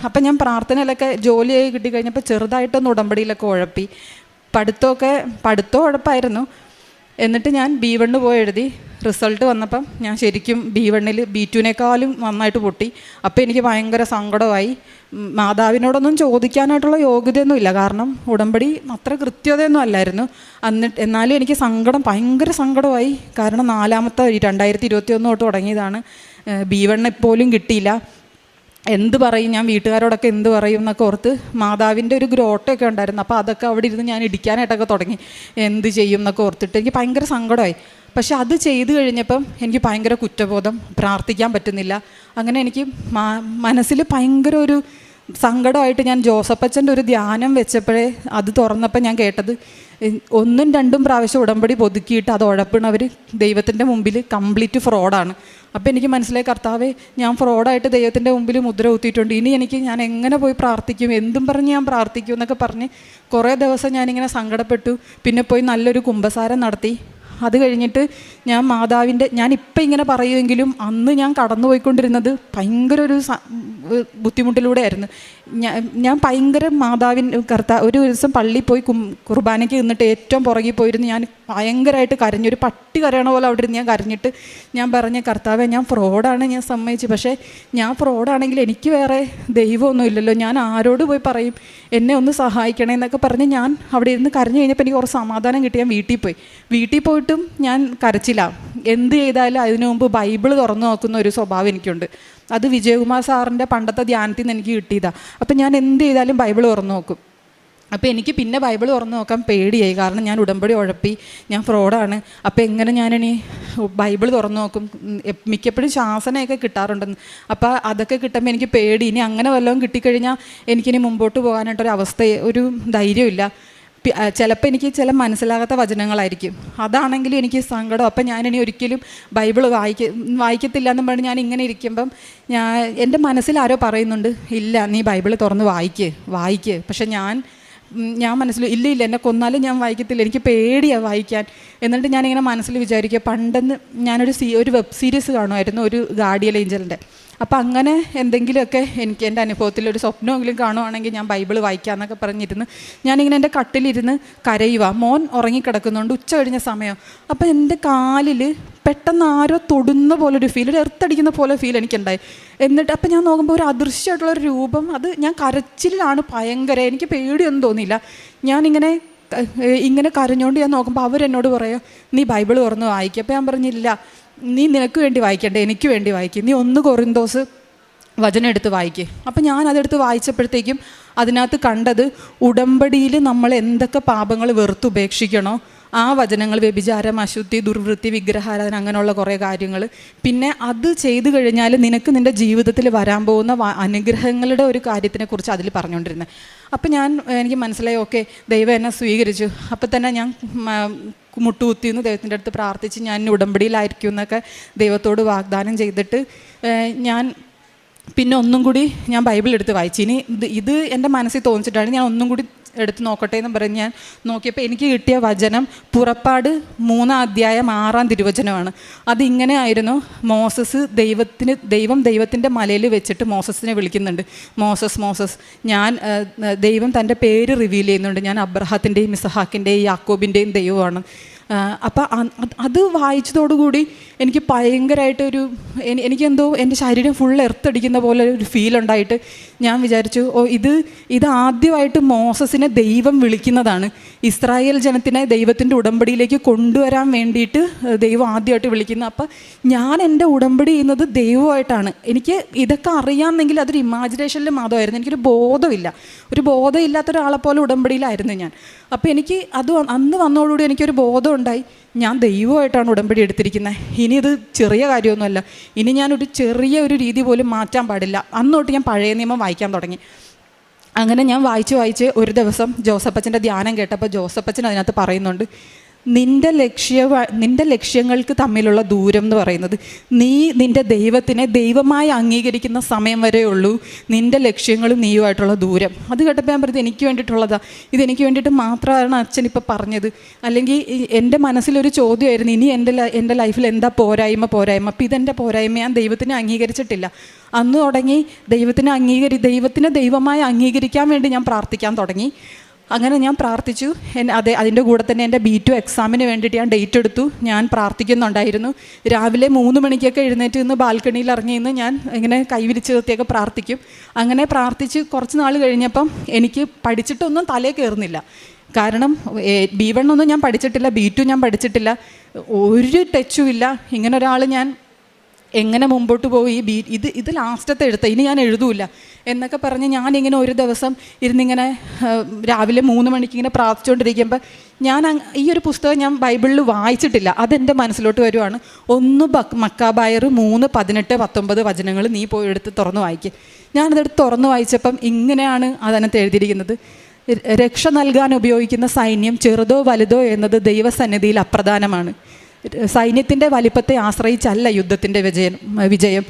അപ്പം ഞാൻ പ്രാർത്ഥനയിലൊക്കെ ജോലിയായി കിട്ടിക്കഴിഞ്ഞപ്പോൾ ചെറുതായിട്ടൊന്ന് ഉടമ്പടിയിലൊക്കെ ഉഴപ്പി. പഠിത്തം ഉഴപ്പായിരുന്നു. എന്നിട്ട് ഞാൻ B1 പോയി എഴുതി. റിസൾട്ട് വന്നപ്പം ഞാൻ ശരിക്കും B1 B2 നന്നായിട്ട് പൊട്ടി. അപ്പോൾ എനിക്ക് ഭയങ്കര സങ്കടമായി. മാതാവിനോടൊന്നും ചോദിക്കാനായിട്ടുള്ള യോഗ്യതയൊന്നുമില്ല. കാരണം ഉടമ്പടി അത്ര കൃത്യതയൊന്നും അല്ലായിരുന്നു. എന്നാലും എനിക്ക് ഭയങ്കര സങ്കടമായി. കാരണം 4ാമത്തെ 2021 തൊട്ട് തുടങ്ങിയതാണ്. B1 പോലും കിട്ടിയില്ല. എന്ത് പറയും, ഞാൻ വീട്ടുകാരോടൊക്കെ എന്ത് പറയും എന്നൊക്കെ ഓർത്ത് മാതാവിൻ്റെ ഒരു ഗ്രോട്ടൊക്കെ ഉണ്ടായിരുന്നു. അപ്പോൾ അതൊക്കെ അവിടെ ഇരുന്ന് ഞാൻ ഇടിക്കാനായിട്ടൊക്കെ തുടങ്ങി. എന്ത് ചെയ്യും എന്നൊക്കെ ഓർത്തിട്ട് എനിക്ക് ഭയങ്കര സങ്കടമായി. പക്ഷെ അത് ചെയ്തു കഴിഞ്ഞപ്പം എനിക്ക് ഭയങ്കര കുറ്റബോധം, പ്രാർത്ഥിക്കാൻ പറ്റുന്നില്ല. അങ്ങനെ എനിക്ക് മനസ്സിൽ ഭയങ്കര ഒരു സങ്കടമായിട്ട് ഞാൻ ജോസപ്പച്ചൻ്റെ ഒരു ധ്യാനം വെച്ചപ്പോഴേ അത് തുറന്നപ്പോൾ ഞാൻ കേട്ടത് 1ഉം 2ഉം പ്രാവശ്യം ഉടമ്പടി പുതുക്കിയിട്ട് അത് ഉഴപ്പണവർ ദൈവത്തിൻ്റെ മുമ്പിൽ കംപ്ലീറ്റ് ഫ്രോഡാണ്. അപ്പോൾ എനിക്ക് മനസ്സിലായി, കർത്താവേ ഞാൻ ഫ്രോഡായിട്ട് ദൈവത്തിൻ്റെ മുമ്പിൽ മുദ്ര കുത്തിയിട്ടുണ്ട്. ഇനി ഞാൻ എങ്ങനെ പോയി പ്രാർത്ഥിക്കും, എന്തും പറഞ്ഞ് ഞാൻ പ്രാർത്ഥിക്കും എന്നൊക്കെ പറഞ്ഞ് കുറേ ദിവസം ഞാനിങ്ങനെ സങ്കടപ്പെട്ടു. പിന്നെ പോയി നല്ലൊരു കുമ്പസാരം നടത്തി. അത് കഴിഞ്ഞിട്ട് ഞാൻ മാതാവിൻ്റെ, ഞാനിപ്പോൾ ഇങ്ങനെ പറയുമെങ്കിലും അന്ന് ഞാൻ കടന്നുപോയിക്കൊണ്ടിരുന്നത് ഭയങ്കര ഒരു ബുദ്ധിമുട്ടിലൂടെ ആയിരുന്നു. ഞാൻ ഭയങ്കര ഒരു ദിവസം പള്ളിയിൽ പോയി കുർബാനയ്ക്ക് നിന്നിട്ട് ഏറ്റവും പുറകിൽ പോയിരുന്നു ഞാൻ ഭയങ്കരമായിട്ട് കരഞ്ഞു. ഒരു പട്ടി കരയണ പോലെ അവിടെ ഇരുന്ന് ഞാൻ കരഞ്ഞിട്ട് ഞാൻ പറഞ്ഞ, കർത്താവേ ഞാൻ ഫ്രോഡാണ്, ഞാൻ സമ്മതിച്ചു. പക്ഷേ ഞാൻ ഫ്രോഡാണെങ്കിൽ എനിക്ക് വേറെ ദൈവമൊന്നും ഇല്ലല്ലോ, ഞാൻ ആരോട് പോയി പറയും, എന്നെ ഒന്ന് സഹായിക്കണേ എന്നൊക്കെ പറഞ്ഞ് ഞാൻ അവിടെ ഇരുന്ന് കരഞ്ഞു കഴിഞ്ഞപ്പോൾ എനിക്ക് കുറച്ച് സമാധാനം കിട്ടി. ഞാൻ വീട്ടിൽ പോയിട്ടും ഞാൻ കരച്ചില്ല. എന്ത് ചെയ്താലും അതിനു മുമ്പ് ബൈബിൾ തുറന്നു നോക്കുന്ന ഒരു സ്വഭാവം എനിക്കുണ്ട്. അത് വിജയകുമാർ സാറിൻ്റെ പണ്ടത്തെ ധ്യാനത്തിൽ നിന്ന് എനിക്ക് കിട്ടിയതാണ്. അപ്പം ഞാൻ എന്ത് ചെയ്താലും ബൈബിൾ തുറന്നു നോക്കും. അപ്പോൾ എനിക്ക് പിന്നെ ബൈബിൾ തുറന്ന് നോക്കാൻ പേടിയായി. കാരണം ഞാൻ ഉടമ്പടി ഉഴപ്പി, ഞാൻ ഫ്രോഡാണ്. അപ്പോൾ എങ്ങനെ ഞാനിനി ബൈബിൾ തുറന്നു നോക്കും? മിക്കപ്പോഴും ശാസനയൊക്കെ കിട്ടാറുണ്ടെന്ന്. അപ്പോൾ അതൊക്കെ കിട്ടുമ്പോൾ എനിക്ക് പേടി, ഇനി അങ്ങനെ വല്ലതും കിട്ടിക്കഴിഞ്ഞാൽ എനിക്കിനി മുമ്പോട്ട് പോകാനായിട്ടൊരവസ്ഥ, ഒരു ധൈര്യമില്ല. ചിലപ്പോൾ എനിക്ക് ചില മനസ്സിലാകാത്ത വചനങ്ങളായിരിക്കും, അതാണെങ്കിലും എനിക്ക് സങ്കടം. അപ്പം ഞാനിനി ഒരിക്കലും ബൈബിൾ വായിക്കത്തില്ല എന്നും പറഞ്ഞ് ഞാൻ ഇങ്ങനെ ഇരിക്കുമ്പം എൻ്റെ മനസ്സിൽ ആരോ പറയുന്നുണ്ട്, ഇല്ല നീ ബൈബിൾ തുറന്ന് വായിക്ക്. പക്ഷെ ഞാൻ മനസ്സിൽ ഇല്ല എന്നെ കൊന്നാലും ഞാൻ വായിക്കത്തില്ല, എനിക്ക് പേടിയാണ് വായിക്കാൻ. എന്നിട്ട് ഞാനിങ്ങനെ മനസ്സിൽ വിചാരിക്കുക, പണ്ടെന്ന് ഞാനൊരു വെബ് സീരീസ് കാണുമായിരുന്നു, ഒരു ഗാർഡിയൻ ഏഞ്ചലിൻ്റെ. അപ്പോൾ അങ്ങനെ എന്തെങ്കിലുമൊക്കെ എനിക്ക് എൻ്റെ അനുഭവത്തിൽ ഒരു സ്വപ്നമെങ്കിലും കാണുവാണെങ്കിൽ ഞാൻ ബൈബിൾ വായിക്കാമെന്നൊക്കെ പറഞ്ഞിരുന്ന് ഞാനിങ്ങനെ എൻ്റെ കട്ടിലിരുന്ന് കരയുക. മോൻ ഉറങ്ങിക്കിടക്കുന്നുണ്ട്, ഉച്ച കഴിഞ്ഞ സമയം. അപ്പോൾ എൻ്റെ കാലിൽ പെട്ടെന്ന് ആരോ തൊടുന്ന പോലൊരു ഫീൽ, ഒരു എർത്തടിക്കുന്ന പോലെ ഫീൽ എനിക്കുണ്ടായി. എന്നിട്ട് അപ്പം ഞാൻ നോക്കുമ്പോൾ ഒരു അദൃശ്യമായിട്ടുള്ളൊരു രൂപം, അത് ഞാൻ കരച്ചിലാണ് ഭയങ്കര, എനിക്ക് പേടിയൊന്നും തോന്നിയില്ല. ഇങ്ങനെ കരഞ്ഞുകൊണ്ട് ഞാൻ നോക്കുമ്പോൾ അവരെന്നോട് പറയുക, നീ ബൈബിൾ തുറന്ന് വായിക്കുക. അപ്പോൾ ഞാൻ പറഞ്ഞില്ല, നീ നിനക്ക് വേണ്ടി വായിക്കണ്ടേ, എനിക്ക് വേണ്ടി വായിക്കും, നീ 1 കൊറിന്തോസ് വചനം എടുത്ത് വായിക്കുക. അപ്പം ഞാൻ അതെടുത്ത് വായിച്ചപ്പോഴത്തേക്കും അതിനകത്ത് കണ്ടത്, ഉടമ്പടിയിൽ നമ്മൾ എന്തൊക്കെ പാപങ്ങൾ വെറുത്തുപേക്ഷിക്കണോ ആ വചനങ്ങൾ, വ്യഭിചാരം, അശുദ്ധി, ദുർവൃത്തി, വിഗ്രഹാരാധന, അങ്ങനെയുള്ള കുറേ കാര്യങ്ങൾ. പിന്നെ അത് ചെയ്തു കഴിഞ്ഞാൽ നിനക്ക് നിൻ്റെ ജീവിതത്തിൽ വരാൻ പോകുന്ന അനുഗ്രഹങ്ങളുടെ ഒരു കാര്യത്തിനെക്കുറിച്ച് അതിൽ പറഞ്ഞുകൊണ്ടിരുന്നത്. അപ്പം എനിക്ക് മനസ്സിലായി, ഓക്കെ ദൈവം എന്നെ സ്വീകരിച്ചു. അപ്പം തന്നെ ഞാൻ മുട്ടുകുത്തിന്ന് ദൈവത്തിൻ്റെ അടുത്ത് പ്രാർത്ഥിച്ച് ഞാൻ ഉടമ്പടിയിലായിരിക്കും എന്നൊക്കെ ദൈവത്തോട് വാഗ്ദാനം ചെയ്തിട്ട് ഞാൻ പിന്നെ ഒന്നും കൂടി ഞാൻ ബൈബിൾ എടുത്ത് വായിച്ചു. ഇനി ഇത് എൻ്റെ മനസ്സിൽ തോന്നിച്ചിട്ടാണ് ഞാൻ ഒന്നും കൂടി എടുത്ത് നോക്കട്ടെ എന്ന് പറഞ്ഞ് ഞാൻ നോക്കിയപ്പോൾ എനിക്ക് കിട്ടിയ വചനം പുറപ്പാട് 3-ാം അധ്യായം 6-ാം തിരുവചനമാണ്. അതിങ്ങനെ ആയിരുന്നു, ദൈവം ദൈവത്തിൻ്റെ മലയിൽ വെച്ചിട്ട് മോസസിനെ വിളിക്കുന്നുണ്ട്, മോസസ്. ദൈവം തൻ്റെ പേര് റിവീൽ ചെയ്യുന്നുണ്ട്, ഞാൻ അബ്രഹാത്തിൻ്റെയും ഇസഹാക്കിൻ്റെയും യാക്കോബിൻ്റെയും ദൈവമാണ്. അപ്പം അത് വായിച്ചതോടുകൂടി എനിക്ക് ഭയങ്കരമായിട്ടൊരു എനിക്കെന്തോ എൻ്റെ ശരീരം ഫുൾ എർത്തടിക്കുന്ന പോലെ ഒരു ഫീൽ ഉണ്ടായിട്ട് ഞാൻ വിചാരിച്ചു, ഇത് ആദ്യമായിട്ട് മോസസിനെ ദൈവം വിളിക്കുന്നതാണ്. ഇസ്രായേൽ ജനത്തിനെ ദൈവത്തിൻ്റെ ഉടമ്പടിയിലേക്ക് കൊണ്ടുവരാൻ വേണ്ടിയിട്ട് ദൈവം ആദ്യമായിട്ട് വിളിക്കുന്നത്. അപ്പം ഞാൻ എൻ്റെ ഉടമ്പടി ചെയ്യുന്നത് ദൈവമായിട്ടാണ്. എനിക്ക് ഇതൊക്കെ അറിയാമെന്നെങ്കിൽ അതൊരു ഇമാജിനേഷനിൽ മാത്രമായിരുന്നു, എനിക്കൊരു ബോധമില്ല. ഒരു ബോധമില്ലാത്ത ഒരാളെ പോലെ ഉടമ്പടിയിലായിരുന്നു ഞാൻ. അപ്പോൾ എനിക്ക് അന്ന് വന്നതോടുകൂടി എനിക്കൊരു ബോധം ഉണ്ടായി, ഞാൻ ദൈവമായിട്ടാണ് ഉടമ്പടി എടുത്തിരിക്കുന്നത്. ഇനി ഇത് ചെറിയ കാര്യമൊന്നുമല്ല, ഇനി ഞാനൊരു ചെറിയ ഒരു രീതി പോലും മാറ്റാൻ പാടില്ല. അന്നോട്ട് ഞാൻ പഴയ നിയമം വായിക്കാൻ തുടങ്ങി. അങ്ങനെ ഞാൻ വായിച്ച് ഒരു ദിവസം ജോസപ്പച്ചൻ്റെ ധ്യാനം കേട്ടപ്പോൾ ജോസപ്പച്ചൻ അതിനകത്ത് പറയുന്നുണ്ട്, നിൻ്റെ ലക്ഷ്യങ്ങൾക്ക് തമ്മിലുള്ള ദൂരം എന്ന് പറയുന്നത് നിൻ്റെ ദൈവത്തിനെ ദൈവമായി അംഗീകരിക്കുന്ന സമയം വരെ ഉള്ളൂ നിൻ്റെ ലക്ഷ്യങ്ങളും നീയുമായിട്ടുള്ള ദൂരം. അത് കേട്ടപ്പോൾ ഞാൻ പറഞ്ഞത് എനിക്ക് വേണ്ടിയിട്ടുള്ളതാണ്, ഇതെനിക്ക് വേണ്ടിയിട്ട് മാത്രമാണ് അച്ഛൻ ഇപ്പോൾ പറഞ്ഞത്. അല്ലെങ്കിൽ എൻ്റെ മനസ്സിലൊരു ചോദ്യമായിരുന്നു, ഇനി എൻ്റെ ലൈഫിൽ എന്താ പോരായ്മ. അപ്പോൾ ഇതെൻ്റെ പോരായ്മ, ഞാൻ ദൈവത്തിനെ അംഗീകരിച്ചിട്ടില്ല. അന്ന് തുടങ്ങി ദൈവത്തിനെ ദൈവമായി അംഗീകരിക്കാൻ വേണ്ടി ഞാൻ പ്രാർത്ഥിക്കാൻ തുടങ്ങി. അങ്ങനെ ഞാൻ പ്രാർത്ഥിച്ചു. അതിൻ്റെ കൂടെ തന്നെ എൻ്റെ B2 എക്സാമിന് വേണ്ടിയിട്ട് ഞാൻ ഡേറ്റ് എടുത്തു. ഞാൻ പ്രാർത്ഥിക്കുന്നുണ്ടായിരുന്നു. രാവിലെ 3 മണിക്കൊക്കെ എഴുന്നേറ്റ് നിന്ന് ബാൽക്കണിയിൽ ഇറങ്ങി നിന്ന് ഞാൻ ഇങ്ങനെ കൈവിരിച്ച് നിർത്തിയൊക്കെ പ്രാർത്ഥിക്കും. അങ്ങനെ പ്രാർത്ഥിച്ച് കുറച്ച് നാൾ കഴിഞ്ഞപ്പം എനിക്ക് പഠിച്ചിട്ടൊന്നും തലേ കയറുന്നില്ല. കാരണം B1 ഒന്നും ഞാൻ പഠിച്ചിട്ടില്ല, B2 ഞാൻ പഠിച്ചിട്ടില്ല, ഒരു ടച്ചും ഇല്ല. ഇങ്ങനെ ഒരാൾ ഞാൻ എങ്ങനെ മുമ്പോട്ട് പോയി ഇത് ലാസ്റ്റത്തെ എഴുത്ത, ഇനി ഞാൻ എഴുതൂല എന്നൊക്കെ പറഞ്ഞ് ഞാനിങ്ങനെ ഒരു ദിവസം ഇരുന്നിങ്ങനെ രാവിലെ 3 മണിക്ക് ഇങ്ങനെ പ്രാർത്ഥിച്ചുകൊണ്ടിരിക്കുമ്പോൾ ഞാൻ ഈ ഒരു പുസ്തകം ഞാൻ ബൈബിളിൽ വായിച്ചിട്ടില്ല, അതെൻ്റെ മനസ്സിലോട്ട് വരുവാണ്. 1 മക്കാബായർ 3:18-19 വചനങ്ങൾ നീ പോയി എടുത്ത് തുറന്നു വായിക്കുക. ഞാനതെടുത്ത് തുറന്നു വായിച്ചപ്പം ഇങ്ങനെയാണ് അതിനകത്ത് എഴുതിയിരിക്കുന്നത്: രക്ഷ നൽകാൻ ഉപയോഗിക്കുന്ന സൈന്യം ചെറുതോ വലുതോ എന്നത് ദൈവസന്നിധിയിൽ അപ്രധാനമാണ്. സൈന്യത്തിൻ്റെ വലിപ്പത്തെ ആശ്രയിച്ചല്ല യുദ്ധത്തിൻ്റെ വിജയം,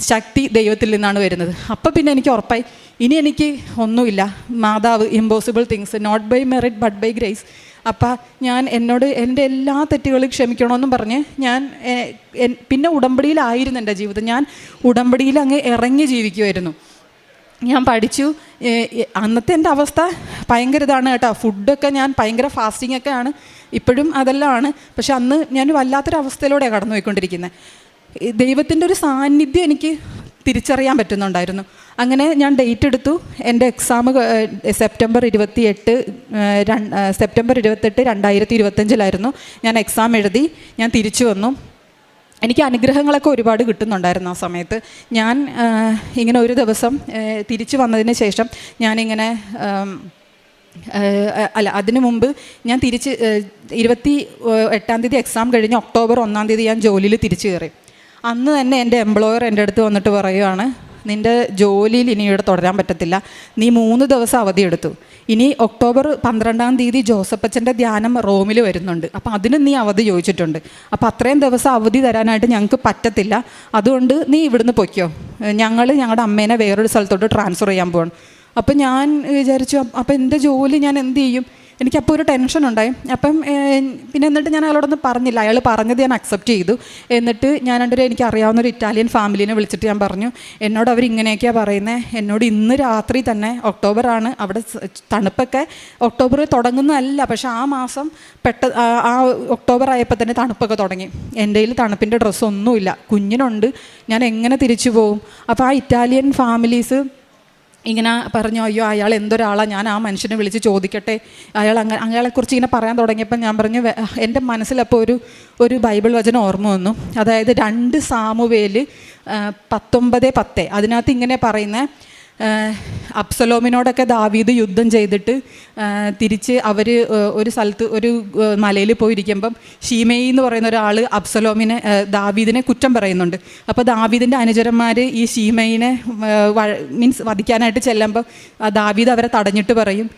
ശക്തി ദൈവത്തിൽ നിന്നാണ് വരുന്നത്. അപ്പം പിന്നെ എനിക്ക് ഉറപ്പായി ഇനി എനിക്ക് ഒന്നുമില്ല, മാതാവ്, impossible things, not by merit but by grace. അപ്പം ഞാൻ എന്നോട് എൻ്റെ എല്ലാ തെറ്റുകളും ക്ഷമിക്കണമെന്നും പറഞ്ഞ് ഞാൻ പിന്നെ ഉടമ്പടിയിലായിരുന്നു എൻ്റെ ജീവിതം. ഞാൻ ഉടമ്പടിയിൽ അങ്ങ് ഇറങ്ങി ജീവിക്കുമായിരുന്നു. ഞാൻ പഠിച്ചു. അന്നത്തെ എൻ്റെ അവസ്ഥ ഭയങ്കര ഇതാണ് കേട്ടോ. ഫുഡൊക്കെ ഞാൻ ഭയങ്കര ഫാസ്റ്റിംഗ് ഒക്കെയാണ്, ഇപ്പോഴും അതെല്ലാം ആണ്. പക്ഷെ അന്ന് ഞാൻ വല്ലാത്തൊരവസ്ഥയിലൂടെയാണ് കടന്നു പോയിക്കൊണ്ടിരിക്കുന്നത്. ദൈവത്തിൻ്റെ ഒരു സാന്നിധ്യം എനിക്ക് തിരിച്ചറിയാൻ പറ്റുന്നുണ്ടായിരുന്നു. അങ്ങനെ ഞാൻ ഡേറ്റ് എടുത്തു. എൻ്റെ എക്സാം സെപ്റ്റംബർ 28, 2025 ഞാൻ എക്സാം എഴുതി. ഞാൻ തിരിച്ചു വന്നു. എനിക്ക് അനുഗ്രഹങ്ങളൊക്കെ ഒരുപാട് കിട്ടുന്നുണ്ടായിരുന്നു ആ സമയത്ത്. ഞാൻ ഇങ്ങനെ ഒരു ദിവസം തിരിച്ചു വന്നതിന് ശേഷം ഞാനിങ്ങനെ അതിനു മുമ്പ് ഞാൻ തിരിച്ച് 28-ാം തീയതി എക്സാം കഴിഞ്ഞ് ഒക്ടോബർ 1-ാം തീയതി ഞാൻ ജോലിയിൽ തിരിച്ചു കയറി. അന്ന് തന്നെ എൻ്റെ എംപ്ലോയർ എൻ്റെ അടുത്ത് വന്നിട്ട് പറയുകയാണ്, നിൻ്റെ ജോലിയിൽ ഇനി ഇവിടെ തുടരാൻ പറ്റത്തില്ല, നീ 3 ദിവസം അവധി എടുത്തു. ഇനി ഒക്ടോബർ 12-ാം തീയതി ജോസഫച്ചൻ്റെ ധ്യാനം റോമിൽ വരുന്നുണ്ട്, അപ്പോൾ അതിന് നീ അവധി ചോദിച്ചിട്ടുണ്ട്. അപ്പോൾ അത്രയും ദിവസം അവധി തരാനായിട്ട് ഞങ്ങൾക്ക് പറ്റത്തില്ല, അതുകൊണ്ട് നീ ഇവിടുന്ന് പൊയ്ക്കോ, ഞങ്ങളുടെ അമ്മേനെ വേറൊരു സ്ഥലത്തോട്ട് ട്രാൻസ്ഫർ ചെയ്യാൻ പോകണം. അപ്പം ഞാൻ വിചാരിച്ചു, അപ്പം എൻ്റെ ജോലി ഞാൻ എന്ത് ചെയ്യും? എനിക്കപ്പോൾ ഒരു ടെൻഷൻ ഉണ്ടായി. അപ്പം പിന്നെ എന്നിട്ട് ഞാൻ അയാളോടൊന്നും പറഞ്ഞില്ല. അയാൾ പറഞ്ഞത് ഞാൻ അക്സെപ്റ്റ് ചെയ്തു. എന്നിട്ട് ഞാൻ എനിക്ക് അറിയാവുന്നൊരു ഇറ്റാലിയൻ ഫാമിലിനെ വിളിച്ചിട്ട് ഞാൻ പറഞ്ഞു, എന്നോട് അവരിങ്ങനെയൊക്കെയാണ് പറയുന്നത്, എന്നോട് ഇന്ന് രാത്രി തന്നെ, ഒക്ടോബറാണ്, അവിടെ തണുപ്പൊക്കെ ഒക്ടോബറിൽ തുടങ്ങുന്നതല്ല, പക്ഷേ ആ മാസം ആ ഒക്ടോബർ ആയപ്പോൾ തന്നെ തണുപ്പൊക്കെ തുടങ്ങി. എൻ്റെ കയ്യിൽ തണുപ്പിൻ്റെ ഡ്രസ്സൊന്നുമില്ല, കുഞ്ഞിനുണ്ട്, ഞാൻ എങ്ങനെ തിരിച്ചു പോകും? അപ്പോൾ ആ ഇറ്റാലിയൻ ഫാമിലീസ് ഇങ്ങനെ പറഞ്ഞു, അയ്യോ അയാൾ എന്തൊരാളാണ്, ഞാൻ ആ മനുഷ്യനെ വിളിച്ച് ചോദിക്കട്ടെ. അയാളെക്കുറിച്ച് ഇങ്ങനെ പറയാൻ തുടങ്ങിയപ്പോൾ ഞാൻ പറഞ്ഞു, എൻ്റെ മനസ്സിലപ്പോൾ ഒരു ബൈബിൾ വചനം ഓർമ്മ വന്നു. അതായത് 2 സാമുവേൽ 19:10 അതിനകത്ത് ഇങ്ങനെ പറയുന്നത്, അബ്സലോമിനോടൊക്കെ ദാവീദ് യുദ്ധം ചെയ്തിട്ട് തിരിച്ച് അവർ ഒരു സ്ഥലത്ത് ഒരു മലയിൽ പോയിരിക്കുമ്പം ഷീമയി എന്ന് പറയുന്ന ഒരാൾ ദാവീദിനെ കുറ്റം പറയുന്നുണ്ട്. അപ്പോൾ ദാവീദിൻ്റെ അനുചരന്മാർ ഈ ഷീമയിനെ വധിക്കാനായിട്ട് ചെല്ലുമ്പോൾ ദാവീദ് അവരെ തടഞ്ഞിട്ട് പറയും,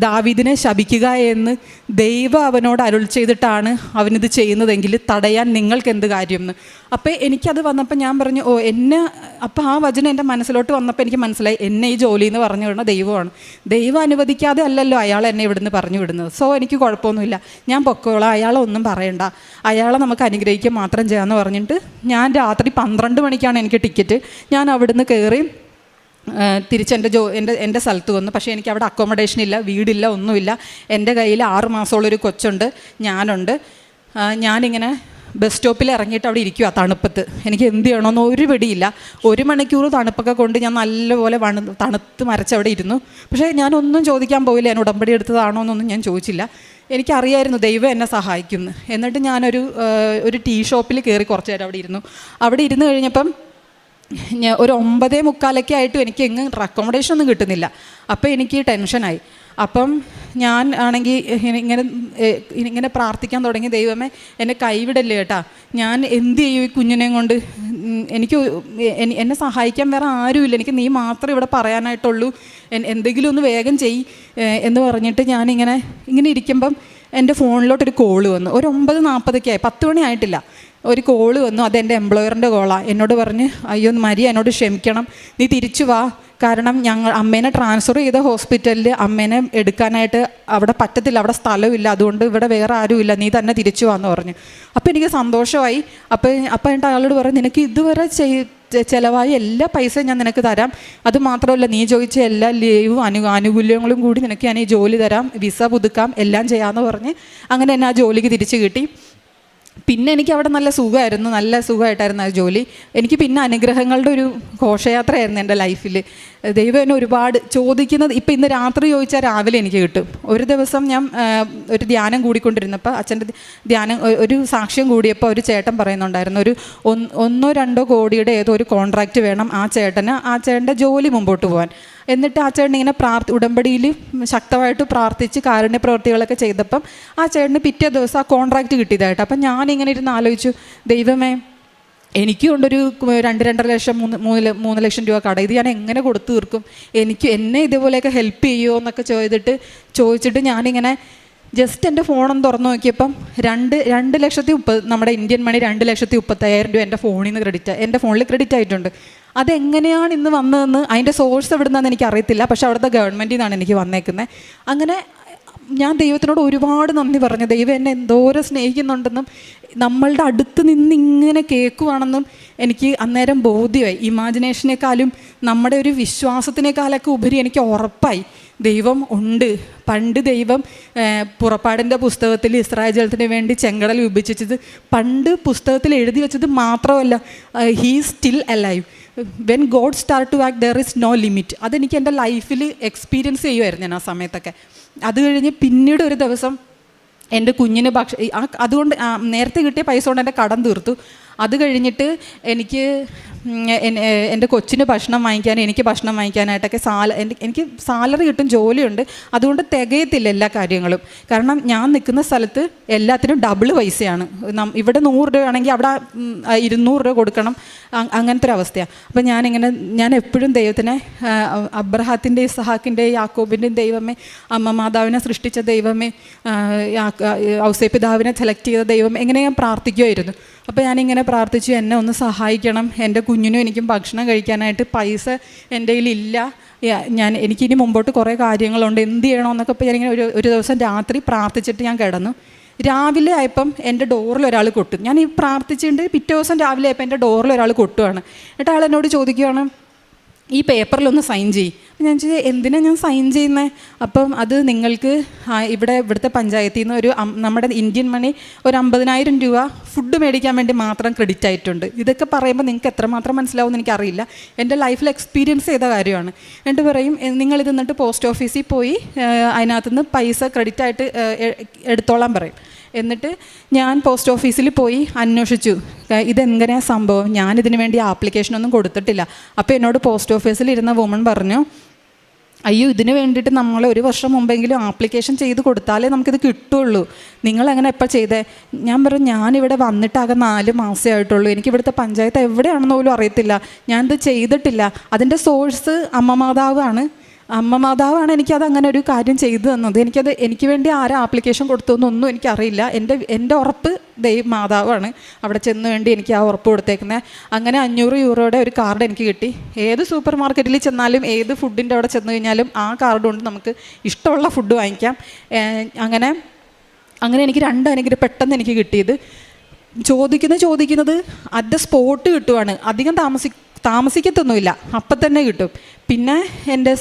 ദാവീദിനെ ശപിക്കുക എന്ന് ദൈവം അവനോട് അരുൾ ചെയ്തിട്ടാണ് അവനിത് ചെയ്യുന്നതെങ്കിൽ തടയാൻ നിങ്ങൾക്ക് എന്ത് കാര്യം എന്ന്. അപ്പോൾ എനിക്കത് വന്നപ്പോൾ ഞാൻ പറഞ്ഞു, അപ്പോൾ ആ വചനം എൻ്റെ മനസ്സിലോട്ട് വന്നപ്പോൾ എനിക്ക് മനസ്സിലായി, എന്നെ ഈ ജോലി എന്ന് പറഞ്ഞു വിടുന്ന ദൈവമാണ്. ദൈവം അനുവദിക്കാതെ അല്ലല്ലോ അയാൾ എന്നെ ഇവിടുന്ന് പറഞ്ഞു വിടുന്നത്. സോ എനിക്ക് കുഴപ്പമൊന്നുമില്ല, ഞാൻ പൊക്കോളാം, അയാളെ ഒന്നും പറയണ്ട, അയാളെ നമുക്ക് അനുഗ്രഹിക്കുക മാത്രം ചെയ്യാമെന്ന് പറഞ്ഞിട്ട് ഞാൻ രാത്രി 12 മണിക്കാണ് എനിക്ക് ടിക്കറ്റ്. ഞാൻ അവിടുന്ന് കയറി തിരിച്ച് എൻ്റെ സ്ഥലത്ത് വന്നു. പക്ഷേ എനിക്ക് അവിടെ അക്കോമഡേഷൻ ഇല്ല, വീടില്ല, ഒന്നുമില്ല. എൻ്റെ കയ്യിൽ 6 മാസമുള്ളൊരു കൊച്ചുണ്ട്, ഞാനുണ്ട്. ഞാനിങ്ങനെ ബസ് സ്റ്റോപ്പിൽ ഇറങ്ങിയിട്ട് അവിടെ ഇരിക്കുക തണുപ്പത്ത്. എനിക്ക് എന്ത് ചെയ്യണമെന്ന് ഒരു പിടിയില്ല. 1 മണിക്കൂർ തണുപ്പൊക്കെ കൊണ്ട് ഞാൻ നല്ലപോലെ തണുത്ത് മരച്ചവിടെ ഇരുന്നു. പക്ഷേ ഞാനൊന്നും ചോദിക്കാൻ പോയില്ല, ഞാൻ ഉടമ്പടി എടുത്തതാണോ എന്നൊന്നും ഞാൻ ചോദിച്ചില്ല. എനിക്കറിയായിരുന്നു ദൈവം എന്നെ സഹായിക്കുമെന്ന്. എന്നിട്ട് ഞാനൊരു ടീ ഷോപ്പിൽ കയറി കുറച്ച് നേരം അവിടെ ഇരുന്നു. അവിടെ ഇരുന്ന് കഴിഞ്ഞപ്പം ഒരു 9:45 ആയിട്ടും എനിക്ക് എങ്ങും അക്കോമഡേഷൻ ഒന്നും കിട്ടുന്നില്ല. അപ്പോൾ എനിക്ക് ടെൻഷനായി. അപ്പം ഞാൻ ആണെങ്കിൽ ഇങ്ങനെ പ്രാർത്ഥിക്കാൻ തുടങ്ങി, ദൈവമേ എന്നെ കൈവിടല്ലേ കേട്ടാ, ഞാൻ എന്ത് ചെയ്യും ഈ കുഞ്ഞിനെയും കൊണ്ട്? എന്നെ സഹായിക്കാൻ വേറെ ആരുമില്ല, എനിക്ക് നീ മാത്രമേ ഇവിടെ പറയാനായിട്ടുള്ളൂ, എന്തെങ്കിലും ഒന്ന് വേഗം ചെയ്യ് എന്ന് പറഞ്ഞിട്ട് ഞാനിങ്ങനെ ഇരിക്കുമ്പം എൻ്റെ ഫോണിലോട്ടൊരു കോള് വന്നു. ഒരു 9:40 ആയി, 10 മണി ആയിട്ടില്ല. ഒരു കോള് വന്നു. അതെൻ്റെ എംപ്ലോയറിൻ്റെ കോളാണ്. എന്നോട് പറഞ്ഞ്, അയ്യോ മരിയ എന്നോട് ക്ഷമിക്കണം, നീ തിരിച്ചു വാ, കാരണം അമ്മേനെ ട്രാൻസ്ഫർ ചെയ്ത ഹോസ്പിറ്റലിൽ അമ്മേനെ എടുക്കാനായിട്ട് അവിടെ പറ്റത്തില്ല, അവിടെ സ്ഥലമില്ല, അതുകൊണ്ട് ഇവിടെ വേറെ ആരുമില്ല, നീ തന്നെ തിരിച്ചു വാന്ന് പറഞ്ഞു. അപ്പോൾ എനിക്ക് സന്തോഷമായി. അപ്പോൾ എന്നിട്ട് അയാളോട് പറഞ്ഞു, നിനക്ക് ഇതുവരെ ചിലവായി എല്ലാ പൈസയും ഞാൻ നിനക്ക് തരാം, അത് മാത്രമല്ല നീ ചോദിച്ച എല്ലാ ലീവും ആനുകൂല്യങ്ങളും കൂടി നിനക്ക് ഞാൻ ഈ ജോലി തരാം, വിസ പുതുക്കാം, എല്ലാം ചെയ്യാമെന്ന് പറഞ്ഞ് അങ്ങനെ എന്നെ ആ ജോലിക്ക് തിരിച്ചു കിട്ടി. പിന്നെ എനിക്ക് അവിടെ നല്ല സുഖമായിട്ടായിരുന്നു ആ ജോലി. എനിക്ക് പിന്നെ അനുഗ്രഹങ്ങളുടെ ഒരു ഘോഷയാത്രയായിരുന്നു എൻ്റെ ലൈഫിൽ. ദൈവം എന്നെ ഒരുപാട് ചോദിക്കുന്നത്, ഇപ്പം ഇന്ന് രാത്രി ചോദിച്ചാൽ രാവിലെ എനിക്ക് കിട്ടും. ഒരു ദിവസം ഞാൻ ഒരു ധ്യാനം കൂടിക്കൊണ്ടിരുന്നപ്പോൾ അച്ഛൻ്റെ ധ്യാനം ഒരു സാക്ഷ്യം കൂടിയപ്പോൾ ഒരു ചേട്ടൻ പറയുന്നുണ്ടായിരുന്നു, ഒരു 1-2 കോടിയുടെ ഏതോ ഒരു കോൺട്രാക്റ്റ് വേണം ആ ചേട്ടൻ്റെ ജോലി മുമ്പോട്ട് പോകാൻ. എന്നിട്ട് ആ ചേട്ടൻ ഇങ്ങനെ ഉടമ്പടിയിൽ ശക്തമായിട്ട് പ്രാർത്ഥിച്ച് കാരുണ്യ പ്രവൃത്തികളൊക്കെ ചെയ്തപ്പം ആ ചേട്ടന് പിറ്റേ ദിവസം ആ കോൺട്രാക്റ്റ് കിട്ടിയതായിട്ട്. അപ്പം ഞാനിങ്ങനെ ഇരുന്ന് ആലോചിച്ചു, ദൈവമേ എനിക്കും ഉണ്ടൊരു 2-2.5 ലക്ഷം 3 ലക്ഷം രൂപ കട, ഇത് ഞാൻ എങ്ങനെ കൊടുത്തു തീർക്കും, എന്നെ ഇതുപോലെയൊക്കെ ഹെൽപ്പ് ചെയ്യുമോ എന്നൊക്കെ ചോദിച്ചിട്ട് ഞാനിങ്ങനെ ജസ്റ്റ് എൻ്റെ ഫോണൊന്ന് തുറന്നു നോക്കിയപ്പം 2,30,000 നമ്മുടെ ഇന്ത്യൻ മണി 2,35,000 രൂപ എൻ്റെ ഫോണിൽ ക്രെഡിറ്റ് ആയിട്ടുണ്ട്. അതെങ്ങനെയാണ് ഇന്ന് വന്നതെന്ന്, അതിൻ്റെ സോഴ്സ് എവിടെ നിന്നാണെന്ന് എനിക്ക് അറിയത്തില്ല. പക്ഷേ അവിടുത്തെ ഗവൺമെൻറ്റിൽ നിന്നാണ് എനിക്ക് വന്നേക്കുന്നത്. അങ്ങനെ ഞാൻ ദൈവത്തിനോട് ഒരുപാട് നന്ദി പറഞ്ഞു. ദൈവം എന്നെ എന്തോരം സ്നേഹിക്കുന്നുണ്ടെന്നും നമ്മളുടെ അടുത്ത് നിന്ന് ഇങ്ങനെ കേൾക്കുവാണെന്നും എനിക്ക് അന്നേരം ബോധ്യമായി. ഇമാജിനേഷനേക്കാളും നമ്മുടെ ഒരു വിശ്വാസത്തിനേക്കാളൊക്കെ ഉപരി എനിക്ക് ഉറപ്പായി ദൈവം ഉണ്ട്. പണ്ട് ദൈവം പുറപ്പാടിൻ്റെ പുസ്തകത്തിൽ ഇസ്രായേൽ ജനത്തിന് വേണ്ടി ചെങ്കടൽ വിഭജിച്ചത് പണ്ട് പുസ്തകത്തിൽ എഴുതി വെച്ചത് മാത്രമല്ല, he still alive. When God start to act there is no limit. അതെനിക്ക് എൻ്റെ ലൈഫിൽ എക്സ്പീരിയൻസ് ചെയ്യുമായിരുന്നു ഞാൻ ആ സമയത്തൊക്കെ. അത് കഴിഞ്ഞ് പിന്നീട് ഒരു ദിവസം എൻ്റെ കുഞ്ഞിന് അതുകൊണ്ട് നേരത്തെ കിട്ടിയ പൈസ കൊണ്ട് എൻ്റെ കടം തീർത്തു. അത് കഴിഞ്ഞിട്ട് എനിക്ക് എൻ്റെ കൊച്ചിന് ഭക്ഷണം വാങ്ങിക്കാനും എനിക്ക് ഭക്ഷണം വാങ്ങിക്കാനായിട്ടൊക്കെ എനിക്ക് സാലറി കിട്ടും, ജോലിയുണ്ട്. അതുകൊണ്ട് തികയത്തില്ല എല്ലാ കാര്യങ്ങളും. കാരണം ഞാൻ നിൽക്കുന്ന സ്ഥലത്ത് എല്ലാത്തിനും ഡബിൾ പൈസയാണ്. ഇവിടെ 100 രൂപയാണെങ്കിൽ അവിടെ 200 രൂപ കൊടുക്കണം. അങ്ങനത്തെ ഒരു അവസ്ഥയാണ്. അപ്പം ഞാൻ എപ്പോഴും ദൈവത്തിനെ, അബ്രഹാത്തിൻ്റെ, ഇസഹാക്കിൻ്റെ, യാക്കോബിൻ്റെയും ദൈവമേ, അമ്മ മാതാവിനെ സൃഷ്ടിച്ച ദൈവമേ, ഔസേപ്പ് പിതാവിനെ സെലക്ട് ചെയ്ത ദൈവമേ, എങ്ങനെ ഞാൻ പ്രാർത്ഥിക്കുമായിരുന്നു. അപ്പോൾ ഞാനിങ്ങനെ പ്രാർത്ഥിച്ചു, എന്നെ ഒന്ന് സഹായിക്കണം, എൻ്റെ കുഞ്ഞിനും എനിക്കും ഭക്ഷണം കഴിക്കാനായിട്ട് പൈസ എൻ്റെ കയ്യിലില്ല, എനിക്കിനി മുമ്പോട്ട് കുറേ കാര്യങ്ങളുണ്ട്, എന്ത് ചെയ്യണമെന്നൊക്കെ. ഇപ്പോൾ ഞാനിങ്ങനെ ഒരു ദിവസം രാത്രി പ്രാർത്ഥിച്ചിട്ട് ഞാൻ കിടന്നു. രാവിലെ ആയപ്പം എൻ്റെ ഡോറിൽ ഒരാൾ കൊട്ടും. ഞാൻ ഈ പ്രാർത്ഥിച്ചിട്ടുണ്ട്, പിറ്റേ ദിവസം രാവിലെ ആയപ്പോൾ എൻ്റെ ഡോറിൽ ഒരാൾ കൊട്ടുവാണ്. എന്നിട്ട് ആൾ എന്നോട് ചോദിക്കുകയാണ്, ഈ പേപ്പറിലൊന്ന് സൈൻ ചെയ്യും. ഞാൻ ചോദിച്ചാൽ എന്തിനാണ് ഞാൻ സൈൻ ചെയ്യുന്നത്? അപ്പം അത് നിങ്ങൾക്ക് ഇവിടുത്തെ പഞ്ചായത്തിൽ നിന്ന് നമ്മുടെ ഇന്ത്യൻ മണി ഒരു 50,000 രൂപ ഫുഡ് മേടിക്കാൻ വേണ്ടി മാത്രം ക്രെഡിറ്റ് ആയിട്ടുണ്ട്. ഇതൊക്കെ പറയുമ്പോൾ നിങ്ങൾക്ക് എത്രമാത്രം മനസ്സിലാവുമെന്ന് എനിക്കറിയില്ല. എൻ്റെ ലൈഫിൽ എക്സ്പീരിയൻസ് ചെയ്ത കാര്യമാണ്. എന്നിട്ട് പറയും, നിങ്ങളിത് എന്നിട്ട് പോസ്റ്റ് ഓഫീസിൽ പോയി അതിനകത്തുനിന്ന് പൈസ ക്രെഡിറ്റ് ആയിട്ട് എടുത്തോളാൻ പറയും. എന്നിട്ട് ഞാൻ പോസ്റ്റ് ഓഫീസിൽ പോയി അന്വേഷിച്ചു, ഇതെങ്ങനെയാണ് സംഭവം, ഞാനിതിന് വേണ്ടി ആപ്ലിക്കേഷനൊന്നും കൊടുത്തിട്ടില്ല. അപ്പോൾ എന്നോട് പോസ്റ്റ് ഓഫീസിൽ ഇരുന്ന വുമൺ പറഞ്ഞു, അയ്യോ ഇതിന് വേണ്ടിയിട്ട് നമ്മൾ 1 വർഷം മുമ്പെങ്കിലും ആപ്ലിക്കേഷൻ ചെയ്ത് കൊടുത്താലേ നമുക്കിത് കിട്ടുള്ളൂ, നിങ്ങളെങ്ങനെ എപ്പോൾ ചെയ്തേ? ഞാൻ പറഞ്ഞു, ഞാനിവിടെ വന്നിട്ടാകെ 4 മാസമേ ആയിട്ടുള്ളൂ, എനിക്കിവിടുത്തെ പഞ്ചായത്ത് എവിടെയാണെന്ന് പോലും അറിയത്തില്ല, ഞാനിത് ചെയ്തിട്ടില്ല. അതിൻ്റെ സോഴ്സ് അമ്മ മാതാവാണ് എനിക്കത് അങ്ങനെ ഒരു കാര്യം ചെയ്തു തന്നത്. എനിക്ക് വേണ്ടി ആരും ആപ്ലിക്കേഷൻ കൊടുത്തതെന്നൊന്നും എനിക്കറിയില്ല. എൻ്റെ ഉറപ്പ് മാതാവാണ് അവിടെ ചെന്ന് വേണ്ടി എനിക്ക് ആ ഉറപ്പ് കൊടുത്തേക്കുന്നത്. അങ്ങനെ 500 യൂറോയുടെ ഒരു കാർഡ് എനിക്ക് കിട്ടി. ഏത് സൂപ്പർ മാർക്കറ്റിൽ ചെന്നാലും ഏത് ഫുഡിൻ്റെ അവിടെ ചെന്ന് കഴിഞ്ഞാലും ആ കാർഡ് കൊണ്ട് നമുക്ക് ഇഷ്ടമുള്ള ഫുഡ് വാങ്ങിക്കാം. അങ്ങനെ എനിക്ക് 2 അനുഗ്രഹം പെട്ടെന്ന് എനിക്ക് കിട്ടിയത്. ചോദിക്കുന്നത് അറ്റ് ദ സ്പോട്ട് കിട്ടുവാണ്, അധികം താമസിക്കത്തൊന്നുമില്ല, അപ്പം തന്നെ കിട്ടും. പിന്നെ എൻ്റെ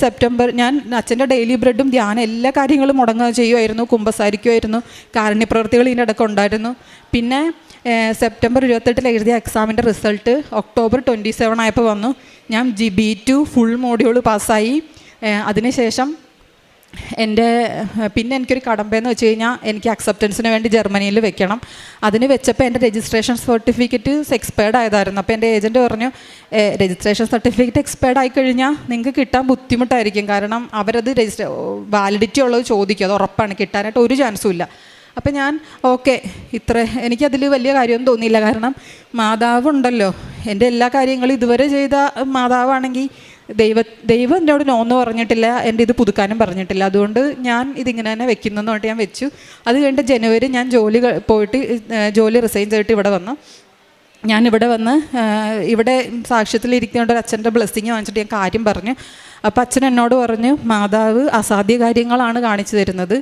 ഞാൻ അച്ഛൻ്റെ ഡെയിലി ബ്രെഡും ധ്യാനം എല്ലാ കാര്യങ്ങളും മുടങ്ങുക ചെയ്യുമായിരുന്നു, കുമ്പസാരിക്കുമായിരുന്നു, കാരുണ്യപ്രവൃത്തികൾ ഇതിൻ്റെ ഇടയ്ക്ക് ഉണ്ടായിരുന്നു. പിന്നെ സെപ്റ്റംബർ 28 എഴുതിയ എക്സാമിൻ്റെ റിസൾട്ട് ഒക്ടോബർ 27 ആയപ്പോൾ വന്നു. ഞാൻ B2 ഫുൾ മോഡ്യൂൾ പാസ്സായി. അതിനുശേഷം പിന്നെ എനിക്കൊരു കടമ്പയെന്ന് വെച്ച് കഴിഞ്ഞാൽ എനിക്ക് അക്സെപ്റ്റൻസിന് വേണ്ടി ജർമ്മനിയിൽ വെക്കണം. അതിന് വെച്ചപ്പോൾ എൻ്റെ രജിസ്ട്രേഷൻ സർട്ടിഫിക്കറ്റ് എക്സ്പയർഡ് ആയതായിരുന്നു. അപ്പോൾ എൻ്റെ ഏജൻറ്റ് പറഞ്ഞു, രജിസ്ട്രേഷൻ സർട്ടിഫിക്കറ്റ് എക്സ്പയർഡ് ആയിക്കഴിഞ്ഞാൽ നിങ്ങൾക്ക് കിട്ടാൻ ബുദ്ധിമുട്ടായിരിക്കും, കാരണം അവരത് വാലിഡിറ്റി ഉള്ളത് ചോദിക്കും, അത് ഉറപ്പാണ്, കിട്ടാനായിട്ട് ഒരു ചാൻസും ഇല്ല. അപ്പം ഞാൻ എനിക്കതിൽ വലിയ കാര്യമൊന്നും തോന്നിയില്ല, കാരണം മാതാവുണ്ടല്ലോ, എൻ്റെ എല്ലാ കാര്യങ്ങളും ഇതുവരെ ചെയ്ത മാതാവാണെങ്കിൽ ദൈവം എന്നോട് നോന്ന് പറഞ്ഞിട്ടില്ല, എൻ്റെ ഇത് പുതുക്കാനും പറഞ്ഞിട്ടില്ല, അതുകൊണ്ട് ഞാൻ ഇതിങ്ങനെ തന്നെ വെക്കുന്നതെന്ന് പറഞ്ഞിട്ട് ഞാൻ വെച്ചു. അത് കഴിഞ്ഞിട്ട് ജനുവരി ഞാൻ ജോലി റിസൈൻ ചെയ്തിട്ട് ഇവിടെ വന്നു. ഞാനിവിടെ വന്ന് ഇവിടെ സാക്ഷ്യത്തിലിരിക്കേണ്ട ഒരു അച്ഛൻ്റെ ബ്ലെസ്സിങ് വാങ്ങിച്ചിട്ട് ഞാൻ കാര്യം പറഞ്ഞു. അപ്പോൾ അച്ഛൻ എന്നോട് പറഞ്ഞു, മാതാവ് അസാധ്യ കാര്യങ്ങളാണ് കാണിച്ചു തരുന്നത്,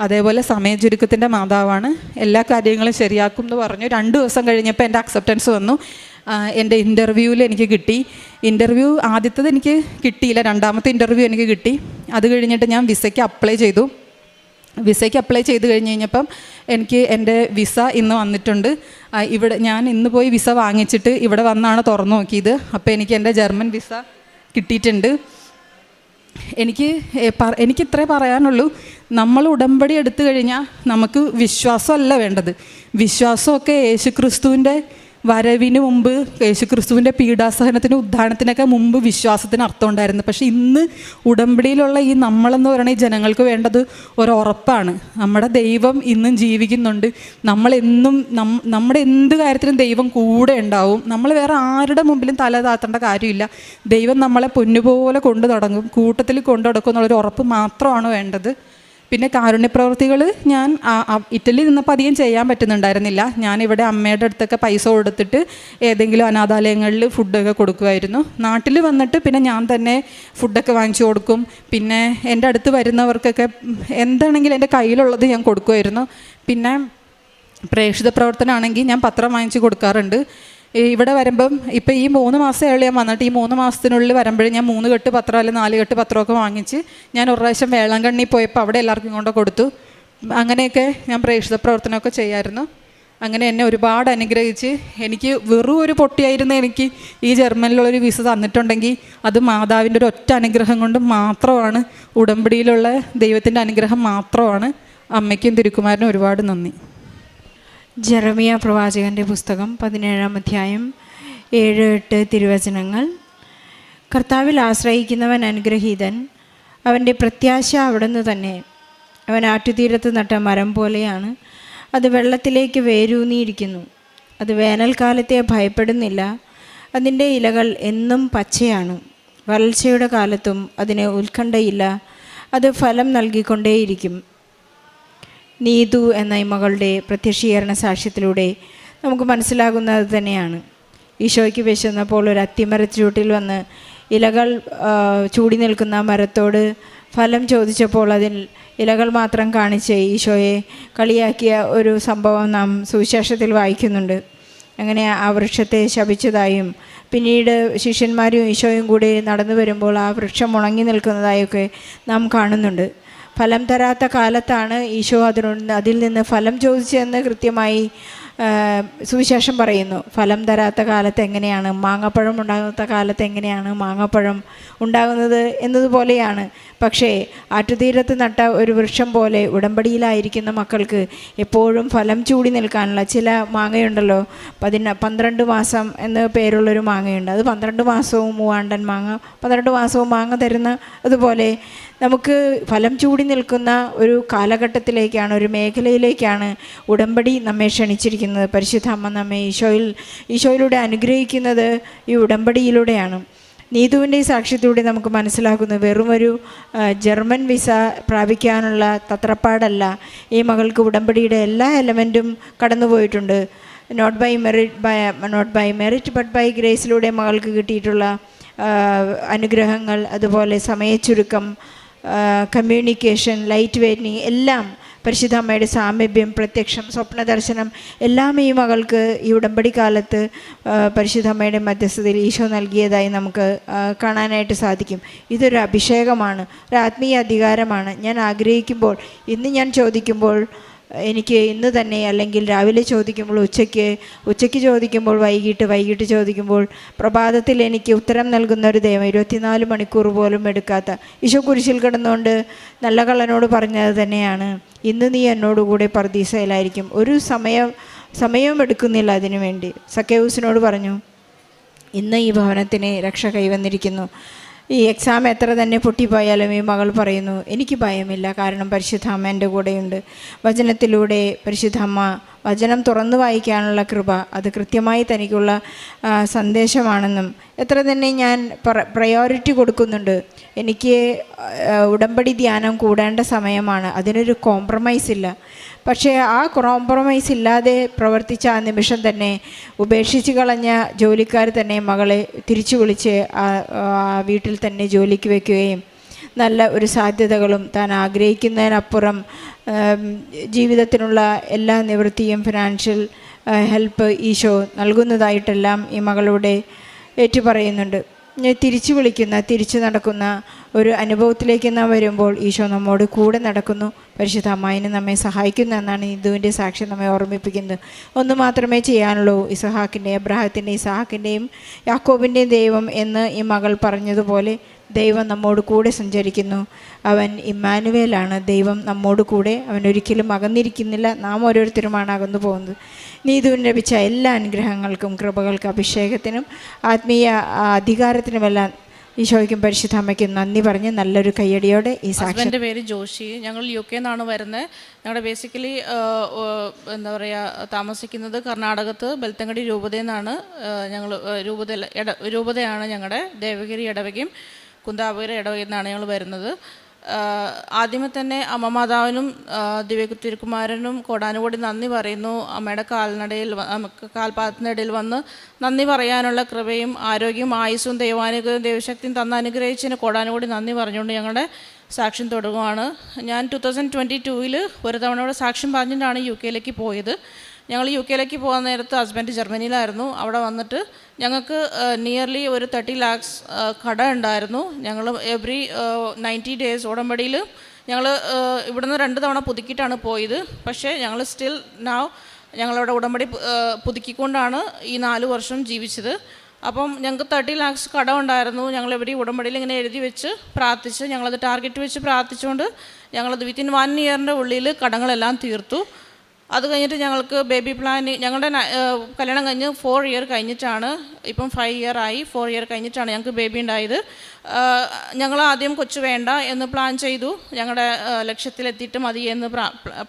അതേപോലെ സമയ ചുരുക്കത്തിൻ്റെ മാതാവാണ്, എല്ലാ കാര്യങ്ങളും ശരിയാക്കും എന്ന് പറഞ്ഞു. 2 ദിവസം കഴിഞ്ഞപ്പോൾ എൻ്റെ അക്സെപ്റ്റൻസ് വന്നു. എൻ്റെ ഇൻ്റർവ്യൂവിൽ എനിക്ക് കിട്ടി. ആദ്യത്തേത് എനിക്ക് കിട്ടിയില്ല, 2ാമത്തെ ഇൻ്റർവ്യൂ എനിക്ക് കിട്ടി. അത് കഴിഞ്ഞിട്ട് ഞാൻ വിസയ്ക്ക് അപ്ലൈ ചെയ്തു. വിസയ്ക്ക് അപ്ലൈ ചെയ്ത് കഴിഞ്ഞ് കഴിഞ്ഞപ്പം എനിക്ക് എൻ്റെ വിസ ഇന്ന് വന്നിട്ടുണ്ട്. ഇവിടെ ഞാൻ ഇന്ന് പോയി വിസ വാങ്ങിച്ചിട്ട് ഇവിടെ വന്നാണ് തുറന്നു നോക്കിയത്. അപ്പോൾ എനിക്ക് എൻ്റെ ജർമ്മൻ വിസ കിട്ടിയിട്ടുണ്ട്. എനിക്ക് ഇത്രേ പറയാനുള്ളൂ. നമ്മൾ ഉടമ്പടി എടുത്തു കഴിഞ്ഞാൽ നമുക്ക് വിശ്വാസമല്ല വേണ്ടത്. വിശ്വാസമൊക്കെ യേശുക്രിസ്തുവിൻ്റെ വരവിന് മുമ്പ്, യേശുക്രിസ്തുവിൻ്റെ പീഡാസഹനത്തിനും ഉദ്ധാനത്തിനൊക്കെ മുമ്പ് വിശ്വാസത്തിന് അർത്ഥം ഉണ്ടായിരുന്നു. പക്ഷേ ഇന്ന് ഉടമ്പടിയിലുള്ള ഈ നമ്മളെന്ന് പറയുന്ന ഈ ജനങ്ങൾക്ക് വേണ്ടത് ഒരുറപ്പാണ്. നമ്മുടെ ദൈവം ഇന്നും ജീവിക്കുന്നുണ്ട്. നമ്മളെന്നും നമ്മുടെ എന്ത് കാര്യത്തിലും ദൈവം കൂടെ ഉണ്ടാവും. നമ്മൾ വേറെ ആരുടെ മുമ്പിലും തല താത്തേണ്ട കാര്യമില്ല. ദൈവം നമ്മളെ പൊന്നുപോലെ കൊണ്ടു തുടങ്ങും, കൂട്ടത്തിൽ കൊണ്ടു നടക്കും എന്നുള്ളൊരു ഉറപ്പ് മാത്രമാണ് വേണ്ടത്. പിന്നെ കാരുണ്യപ്രവർത്തികൾ ഞാൻ ഇറ്റലിയിൽ നിന്നപ്പോൾ അധികം ചെയ്യാൻ പറ്റുന്നുണ്ടായിരുന്നില്ല. ഞാനിവിടെ അമ്മയുടെ അടുത്തൊക്കെ പൈസ കൊടുത്തിട്ട് ഏതെങ്കിലും അനാഥാലയങ്ങളിൽ ഫുഡൊക്കെ കൊടുക്കുമായിരുന്നു. നാട്ടിൽ വന്നിട്ട് പിന്നെ ഞാൻ തന്നെ ഫുഡൊക്കെ വാങ്ങിച്ചു കൊടുക്കും. പിന്നെ എൻ്റെ അടുത്ത് വരുന്നവർക്കൊക്കെ എന്താണെങ്കിലും എൻ്റെ കയ്യിലുള്ളത് ഞാൻ കൊടുക്കുമായിരുന്നു. പിന്നെ പ്രേക്ഷിത പ്രവർത്തനമാണെങ്കിൽ ഞാൻ പത്രം വാങ്ങിച്ച് കൊടുക്കാറുണ്ട്. ഇവിടെ വരുമ്പം ഇപ്പം ഈ 3 മാസമേ ഞാൻ വന്നിട്ട് ഈ 3 മാസത്തിനുള്ളിൽ വരുമ്പോഴേ ഞാൻ 3 കെട്ട് പത്രം അല്ലെങ്കിൽ 4 കെട്ട് പത്രമൊക്കെ വാങ്ങിച്ച് ഞാൻ ഒരു പ്രാവശ്യം വേളാങ്കണ്ണി പോയപ്പോൾ അവിടെ എല്ലാവർക്കും കൊണ്ട് കൊടുത്തു. അങ്ങനെയൊക്കെ ഞാൻ പ്രേക്ഷിത പ്രവർത്തനമൊക്കെ ചെയ്യായിരുന്നു. അങ്ങനെ എന്നെ ഒരുപാട് അനുഗ്രഹിച്ച് എനിക്ക് വെറും ഒരു പൊട്ടിയായിരുന്നു എനിക്ക് ഈ ജർമ്മനിലുള്ളൊരു വിസ തന്നിട്ടുണ്ടെങ്കിൽ അത് മാതാവിൻ്റെ ഒരു ഒറ്റ അനുഗ്രഹം കൊണ്ട് മാത്രമാണ്. ഉടമ്പടിയിലുള്ള ദൈവത്തിൻ്റെ അനുഗ്രഹം മാത്രമാണ്. അമ്മയ്ക്കും തിരുക്കുമാരനും ഒരുപാട് നന്ദി. ജെറമിയ പ്രവാചകൻ്റെ പുസ്തകം 17-ാം അധ്യായം 7-8 തിരുവചനങ്ങൾ. കർത്താവിൽ ആശ്രയിക്കുന്നവൻ അനുഗ്രഹീതൻ, അവൻ്റെ പ്രത്യാശ അവിടുന്ന് തന്നെ. അവൻ ആറ്റുതീരത്ത് നട്ട മരം പോലെയാണ്, അത് വെള്ളത്തിലേക്ക് വേരൂന്നിയിരിക്കുന്നു. അത് വേനൽക്കാലത്തെ ഭയപ്പെടുന്നില്ല, അതിൻ്റെ ഇലകൾ എന്നും പച്ചയാണ്. വരൾച്ചയുടെ കാലത്തും അതിന് ഉത്കണ്ഠയില്ല, അത് ഫലം നൽകിക്കൊണ്ടേയിരിക്കും. നീതു എന്ന ഈ മകളുടെ പ്രത്യക്ഷീകരണ സാക്ഷ്യത്തിലൂടെ നമുക്ക് മനസ്സിലാകുന്നത് തന്നെയാണ്. ഈശോയ്ക്ക് വിശന്നപ്പോൾ ഒരു അത്തിമരച്ചൂട്ടിൽ വന്ന് ഇലകൾ ചൂടി നിൽക്കുന്ന മരത്തോട് ഫലം ചോദിച്ചപ്പോൾ അതിൽ ഇലകൾ മാത്രം കാണിച്ച് ഈശോയെ കളിയാക്കിയ ഒരു സംഭവം നാം സുവിശേഷത്തിൽ വായിക്കുന്നുണ്ട്. അങ്ങനെ ആ വൃക്ഷത്തെ ശപിച്ചതായും പിന്നീട് ശിഷ്യന്മാരും ഈശോയും കൂടി നടന്നു വരുമ്പോൾ ആ വൃക്ഷം ഉണങ്ങി നിൽക്കുന്നതായൊക്കെ നാം കാണുന്നുണ്ട്. ഫലം തരാത്ത കാലത്താണ് ഈശോ അതിൽ നിന്ന് ഫലം ചോദിച്ചതെന്ന് കൃത്യമായി സുവിശേഷം പറയുന്നു. ഫലം തരാത്ത കാലത്ത് എങ്ങനെയാണ് മാങ്ങപ്പഴം ഉണ്ടാകാത്ത കാലത്ത് എങ്ങനെയാണ് മാങ്ങപ്പഴം ഉണ്ടാകുന്നത് എന്നതുപോലെയാണ്. പക്ഷേ ആറ്റുതീരത്ത് നട്ട ഒരു വൃക്ഷം പോലെ ഉടമ്പടിയിലായിരിക്കുന്ന മക്കൾക്ക് എപ്പോഴും ഫലം ചൂടി നിൽക്കാനുള്ള ചില മാങ്ങയുണ്ടല്ലോ. 12 മാസം എന്ന് പേരുള്ളൊരു മാങ്ങയുണ്ട്. അത് 12 മാസവും മൂവാണ്ടൻ മാങ്ങ 12 മാസവും മാങ്ങ തരുന്ന അതുപോലെ നമുക്ക് ഫലം ചൂടി നിൽക്കുന്ന ഒരു കാലഘട്ടത്തിലേക്കാണ്, ഒരു മേഖലയിലേക്കാണ് ഉടമ്പടി നമ്മെ ക്ഷണിച്ചിരിക്കുന്നത്. പരിശുദ്ധ അമ്മ നമ്മെ ഈശോയിലൂടെ അനുഗ്രഹിക്കുന്നത് ഈ ഉടമ്പടിയിലൂടെയാണ്. നീതുവിൻ്റെ ഈ സാക്ഷ്യത്തിലൂടെ നമുക്ക് മനസ്സിലാക്കുന്നത് വെറുമൊരു ജർമ്മൻ വിസ പ്രാപിക്കാനുള്ള തത്രപ്പാടല്ല. ഈ മകൾക്ക് ഉടമ്പടിയുടെ എല്ലാ എലമെൻറ്റും കടന്നുപോയിട്ടുണ്ട്. Not by merit but by ഗ്രേസിലൂടെ മകൾക്ക് കിട്ടിയിട്ടുള്ള അനുഗ്രഹങ്ങൾ, അതുപോലെ സമയച്ചുരുക്കം, കമ്മ്യൂണിക്കേഷൻ, ലൈറ്റ് വെയ്റ്റിംഗ് എല്ലാം, പരിശുദ്ധ അമ്മയുടെ സാമീപ്യം, പ്രത്യക്ഷം, സ്വപ്നദർശനം എല്ലാം ഈ മകൾക്ക് ഈ ഉടമ്പടി കാലത്ത് പരിശുദ്ധ അമ്മയുടെ മധ്യസ്ഥതയിൽ ഈശോ നൽകിയതായി നമുക്ക് കാണാനായിട്ട് സാധിക്കും. ഇതൊരു അഭിഷേകമാണ്, ഒരു ആത്മീയ അധികാരമാണ്. ഞാൻ ആഗ്രഹിക്കുമ്പോൾ, ഇന്ന് ഞാൻ ചോദിക്കുമ്പോൾ എനിക്ക് ഇന്ന് തന്നെ, അല്ലെങ്കിൽ രാവിലെ ചോദിക്കുമ്പോൾ ഉച്ചയ്ക്ക് ചോദിക്കുമ്പോൾ വൈകിട്ട് ചോദിക്കുമ്പോൾ പ്രഭാതത്തിൽ എനിക്ക് ഉത്തരം നൽകുന്ന ഒരു ദൈവം, 24 മണിക്കൂർ പോലും എടുക്കാത്ത ഈശോ കുരിശിൽ കിടന്നുകൊണ്ട് നല്ല കള്ളനോട് പറഞ്ഞത് തന്നെയാണ്, ഇന്ന് നീ എന്നോടുകൂടെ പർദീസയിലായിരിക്കും. ഒരു സമയവും എടുക്കുന്നില്ല അതിനു വേണ്ടി. സക്കേവൂസിനോട് പറഞ്ഞു, ഇന്ന് ഈ ഭവനത്തിന് രക്ഷ കൈവന്നിരിക്കുന്നു. ഈ എക്സാം എത്ര തന്നെ പൊട്ടിപ്പോയാലും ഈ മകൾ പറയുന്നു, എനിക്ക് ഭയമില്ല, കാരണം പരിശുദ്ധ അമ്മ എൻ്റെ കൂടെയുണ്ട്. വചനത്തിലൂടെ പരിശുദ്ധ അമ്മ വചനം തുറന്നു വായിക്കാനുള്ള കൃപ, അത് കൃത്യമായി തനിക്കുള്ള സന്ദേശമാണെന്നും എത്ര തന്നെ ഞാൻ പ്രയോറിറ്റി കൊടുക്കുന്നുണ്ട്. എനിക്ക് ഉടമ്പടി ധ്യാനം കൂടേണ്ട സമയമാണ്, അതിനൊരു കോംപ്രമൈസ് ഇല്ല. പക്ഷേ ആ കോംപ്രമൈസ് ഇല്ലാതെ പ്രവർത്തിച്ച ആ നിമിഷം തന്നെ ഉപേക്ഷിച്ച് കളഞ്ഞ ജോലിക്കാർ തന്നെ മകളെ തിരിച്ചു വിളിച്ച് വീട്ടിൽ തന്നെ ജോലിക്ക് വയ്ക്കുകയും നല്ല ഒരു സാധ്യതകളും താൻ ആഗ്രഹിക്കുന്നതിനപ്പുറം ജീവിതത്തിനുള്ള എല്ലാ നിവൃത്തിയും ഫിനാൻഷ്യൽ ഹെൽപ്പ് ഈശോ നൽകുന്നതായിട്ടെല്ലാം ഈ മകളോട് ഏറ്റുപറയുന്നുണ്ട്. തിരിച്ചു വിളിക്കുന്ന, തിരിച്ചു നടക്കുന്ന ഒരു അനുഭവത്തിലേക്ക് നാം വരുമ്പോൾ ഈശോ നമ്മോട് കൂടെ നടക്കുന്നു. പരിശുദ്ധ അമ്മായിനെ നമ്മെ സഹായിക്കുന്നു എന്നാണ് ഇതുവിൻ്റെ സാക്ഷ്യം നമ്മെ ഓർമ്മിപ്പിക്കുന്നത്. ഒന്ന് മാത്രമേ ചെയ്യാനുള്ളൂ, ഇസഹാക്കിൻ്റെയും അബ്രഹാത്തിൻ്റെയും ഇസഹാക്കിൻ്റെയും യാക്കോബിൻ്റെയും ദൈവം എന്ന് ഈ മകൾ പറഞ്ഞതുപോലെ ദൈവം നമ്മോട് കൂടെ സഞ്ചരിക്കുന്നു. അവൻ ഇമ്മാനുവേലാണ്, ദൈവം നമ്മോട് കൂടെ. അവൻ ഒരിക്കലും അകന്നിരിക്കുന്നില്ല, നാം ഓരോരുത്തരുമാണ് അകന്നു പോകുന്നത്. നീതുവിന് ലഭിച്ച എല്ലാ അനുഗ്രഹങ്ങൾക്കും കൃപകൾക്കും അഭിഷേകത്തിനും ആത്മീയ അധികാരത്തിനുമെല്ലാം ഈശോയ്ക്കും പരിശുദ്ധ അമ്മയ്ക്കും നന്ദി പറഞ്ഞ് നല്ലൊരു കയ്യടിയോടെ ഈ സാക്ഷ്യം. എൻ്റെ പേര് ജോഷി. ഞങ്ങൾ UK നിന്നാണ് വരുന്നത്. ഞങ്ങളുടെ ബേസിക്കലി എന്താ പറയുക, താമസിക്കുന്നത് കർണാടകത്ത് ബെൽത്തങ്കടി രൂപതയിൽ നിന്നാണ്. ഞങ്ങൾ രൂപതയാണ് ഞങ്ങളുടെ. ദേവഗിരി ഇടവകയും കുന്താപുര ഇടവകയിൽ നിന്നാണ് ഞങ്ങൾ വരുന്നത്. ആദ്യമേ തന്നെ അമ്മ മാതാവിനും ദിവ്യതിരുക്കുമാരനും കോടാനുകൂടി നന്ദി പറയുന്നു. അമ്മയുടെ കാൽപാദത്തിനിടയിൽ വന്ന് നന്ദി പറയാനുള്ള കൃപയും ആരോഗ്യവും ആയുസ്സും ദൈവാനുഗ്രഹവും ദൈവശക്തിയും തന്ന അനുഗ്രഹിച്ചതിന് കോടാനുകൂടി നന്ദി പറഞ്ഞുകൊണ്ട് ഞങ്ങളുടെ സാക്ഷ്യം തുടങ്ങുകയാണ്. ഞാൻ 2022 ഒരു തവണ സാക്ഷ്യം പറഞ്ഞിട്ടാണ് UK പോയത്. ഞങ്ങൾ UK പോകാൻ നേരത്ത് ഹസ്ബൻഡ് ജർമ്മനിയിലായിരുന്നു. അവിടെ വന്നിട്ട് ഞങ്ങൾക്ക് നിയർലി ഒരു 30 lakhs കട ഉണ്ടായിരുന്നു. ഞങ്ങൾ എവറി 90 days ഉടമ്പടിയിൽ ഞങ്ങൾ ഇവിടുന്ന് 2 തവണ പുതുക്കിയിട്ടാണ് പോയത്. പക്ഷേ ഞങ്ങൾ സ്റ്റിൽ ഞങ്ങളവിടെ ഉടമ്പടി പുതുക്കിക്കൊണ്ടാണ് ഈ 4 വർഷം ജീവിച്ചത്. അപ്പം ഞങ്ങൾക്ക് 30 lakhs കട ഉണ്ടായിരുന്നു. ഞങ്ങൾ എവരി ഉടമ്പടിയിൽ ഇങ്ങനെ എഴുതി വെച്ച് പ്രാർത്ഥിച്ച്, ഞങ്ങളത് ടാർഗറ്റ് വെച്ച് പ്രാർത്ഥിച്ചുകൊണ്ട് ഞങ്ങളത് വിത്തിൻ 1 yearൻ്റെ ഉള്ളിൽ കടങ്ങളെല്ലാം തീർത്തു. അത് കഴിഞ്ഞിട്ട് ഞങ്ങൾക്ക് ബേബി പ്ലാൻ, ഞങ്ങളുടെ കല്യാണം കഴിഞ്ഞ് 4 year കഴിഞ്ഞിട്ടാണ്, ഇപ്പം 5 year ആയി. 4 year കഴിഞ്ഞിട്ടാണ് ഞങ്ങൾക്ക് ബേബി ഉണ്ടായത്. ഞങ്ങൾ ആദ്യം കൊച്ചു വേണ്ട എന്ന് പ്ലാൻ ചെയ്തു. ഞങ്ങളുടെ ലക്ഷ്യത്തിലെത്തിയിട്ട് മതി എന്ന്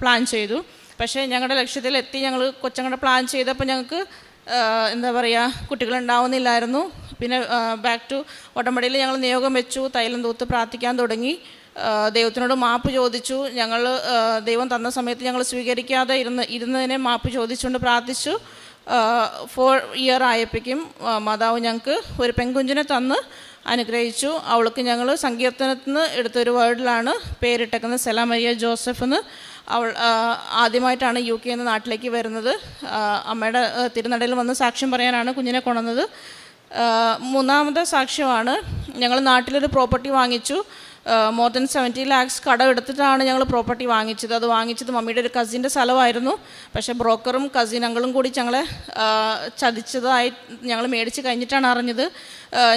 പ്ലാൻ ചെയ്തു. പക്ഷേ ഞങ്ങളുടെ ലക്ഷ്യത്തിലെത്തി. ഞങ്ങൾ കൊച്ചങ്ങളുടെ പ്ലാൻ ചെയ്തപ്പോൾ ഞങ്ങൾക്ക് എന്താ പറയുക, കുട്ടികളുണ്ടാവുന്നില്ലായിരുന്നു. പിന്നെ ബാക്ക് ടു ഉടമ്പടിയിൽ ഞങ്ങൾ നിയോഗം വെച്ചു, തൈലം തൂത്ത് പ്രാർത്ഥിക്കാൻ തുടങ്ങി. ദൈവത്തിനോട് മാപ്പ് ചോദിച്ചു. ഞങ്ങൾ ദൈവം തന്ന സമയത്ത് ഞങ്ങൾ സ്വീകരിക്കാതെ ഇരുന്നതിനെ മാപ്പ് ചോദിച്ചുകൊണ്ട് പ്രാർത്ഥിച്ചു. 4 year ആയപ്പോഴേക്കും മാതാവ് ഞങ്ങൾക്ക് ഒരു പെൺകുഞ്ഞിനെ തന്ന് അനുഗ്രഹിച്ചു. അവൾക്ക് ഞങ്ങൾ സങ്കീർത്തനത്തിൽ നിന്ന് എടുത്തൊരു വേർഡിലാണ് പേരിട്ടേക്കുന്നത്, സെല മരിയ ജോസഫ് എന്ന്. അവൾ ആദ്യമായിട്ടാണ് UK നാട്ടിലേക്ക് വരുന്നത്. അമ്മയുടെ തിരുനടയിൽ വന്ന് സാക്ഷ്യം പറയാനാണ് കുഞ്ഞിനെ കൊണ്ടുവന്നത്. 3ാമത്തെ സാക്ഷ്യമാണ്, ഞങ്ങൾ നാട്ടിലൊരു പ്രോപ്പർട്ടി വാങ്ങിച്ചു. more than 70 lakhs കടം എടുത്തിട്ടാണ് ഞങ്ങൾ പ്രോപ്പർട്ടി വാങ്ങിച്ചത്. അത് വാങ്ങിച്ചത് മമ്മിയുടെ ഒരു കസിൻ്റെ സ്ഥലമായിരുന്നു. പക്ഷേ ബ്രോക്കറും കസിൻ അങ്കിളും കൂടി ഞങ്ങളെ ചതിച്ചതായി ഞങ്ങൾ മേടിച്ച് കഴിഞ്ഞിട്ടാണ് അറിഞ്ഞത്.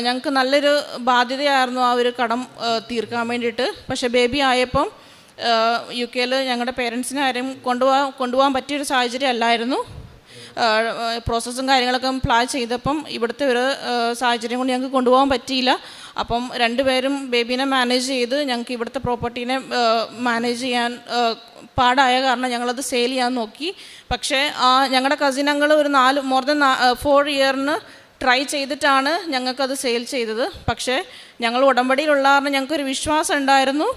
ഞങ്ങൾക്ക് നല്ലൊരു ബാധ്യതയായിരുന്നു ആ ഒരു കടം തീർക്കാൻ വേണ്ടിയിട്ട്. പക്ഷേ ബേബി ആയപ്പം UK ഞങ്ങളുടെ പേരൻസിനെ ആരെയും കൊണ്ടുപോകാൻ പറ്റിയൊരു സാഹചര്യം അല്ലായിരുന്നു. പ്രോസസ്സും കാര്യങ്ങളൊക്കെ പ്ലാൻ ചെയ്തപ്പം ഇവിടുത്തെ ഒരു സാഹചര്യം കൊണ്ട് ഞങ്ങൾക്ക് കൊണ്ടുപോകാൻ പറ്റിയില്ല. അപ്പം 2 പേരും ബേബീനെ മാനേജ് ചെയ്ത് ഞങ്ങൾക്ക് ഇവിടുത്തെ പ്രോപ്പർട്ടീനെ മാനേജ് ചെയ്യാൻ പാടായ കാരണം ഞങ്ങളത് സെയിൽ ചെയ്യാൻ നോക്കി. പക്ഷേ ഞങ്ങളുടെ കസിൻ അങ്കിൾ ഒരു more than 4 year ട്രൈ ചെയ്തിട്ടാണ് ഞങ്ങൾക്കത് സെയിൽ ചെയ്തത്. പക്ഷേ ഞങ്ങൾ ഉടമ്പടിയിലുള്ള കാരണം ഞങ്ങൾക്കൊരു വിശ്വാസം ഉണ്ടായിരുന്നു,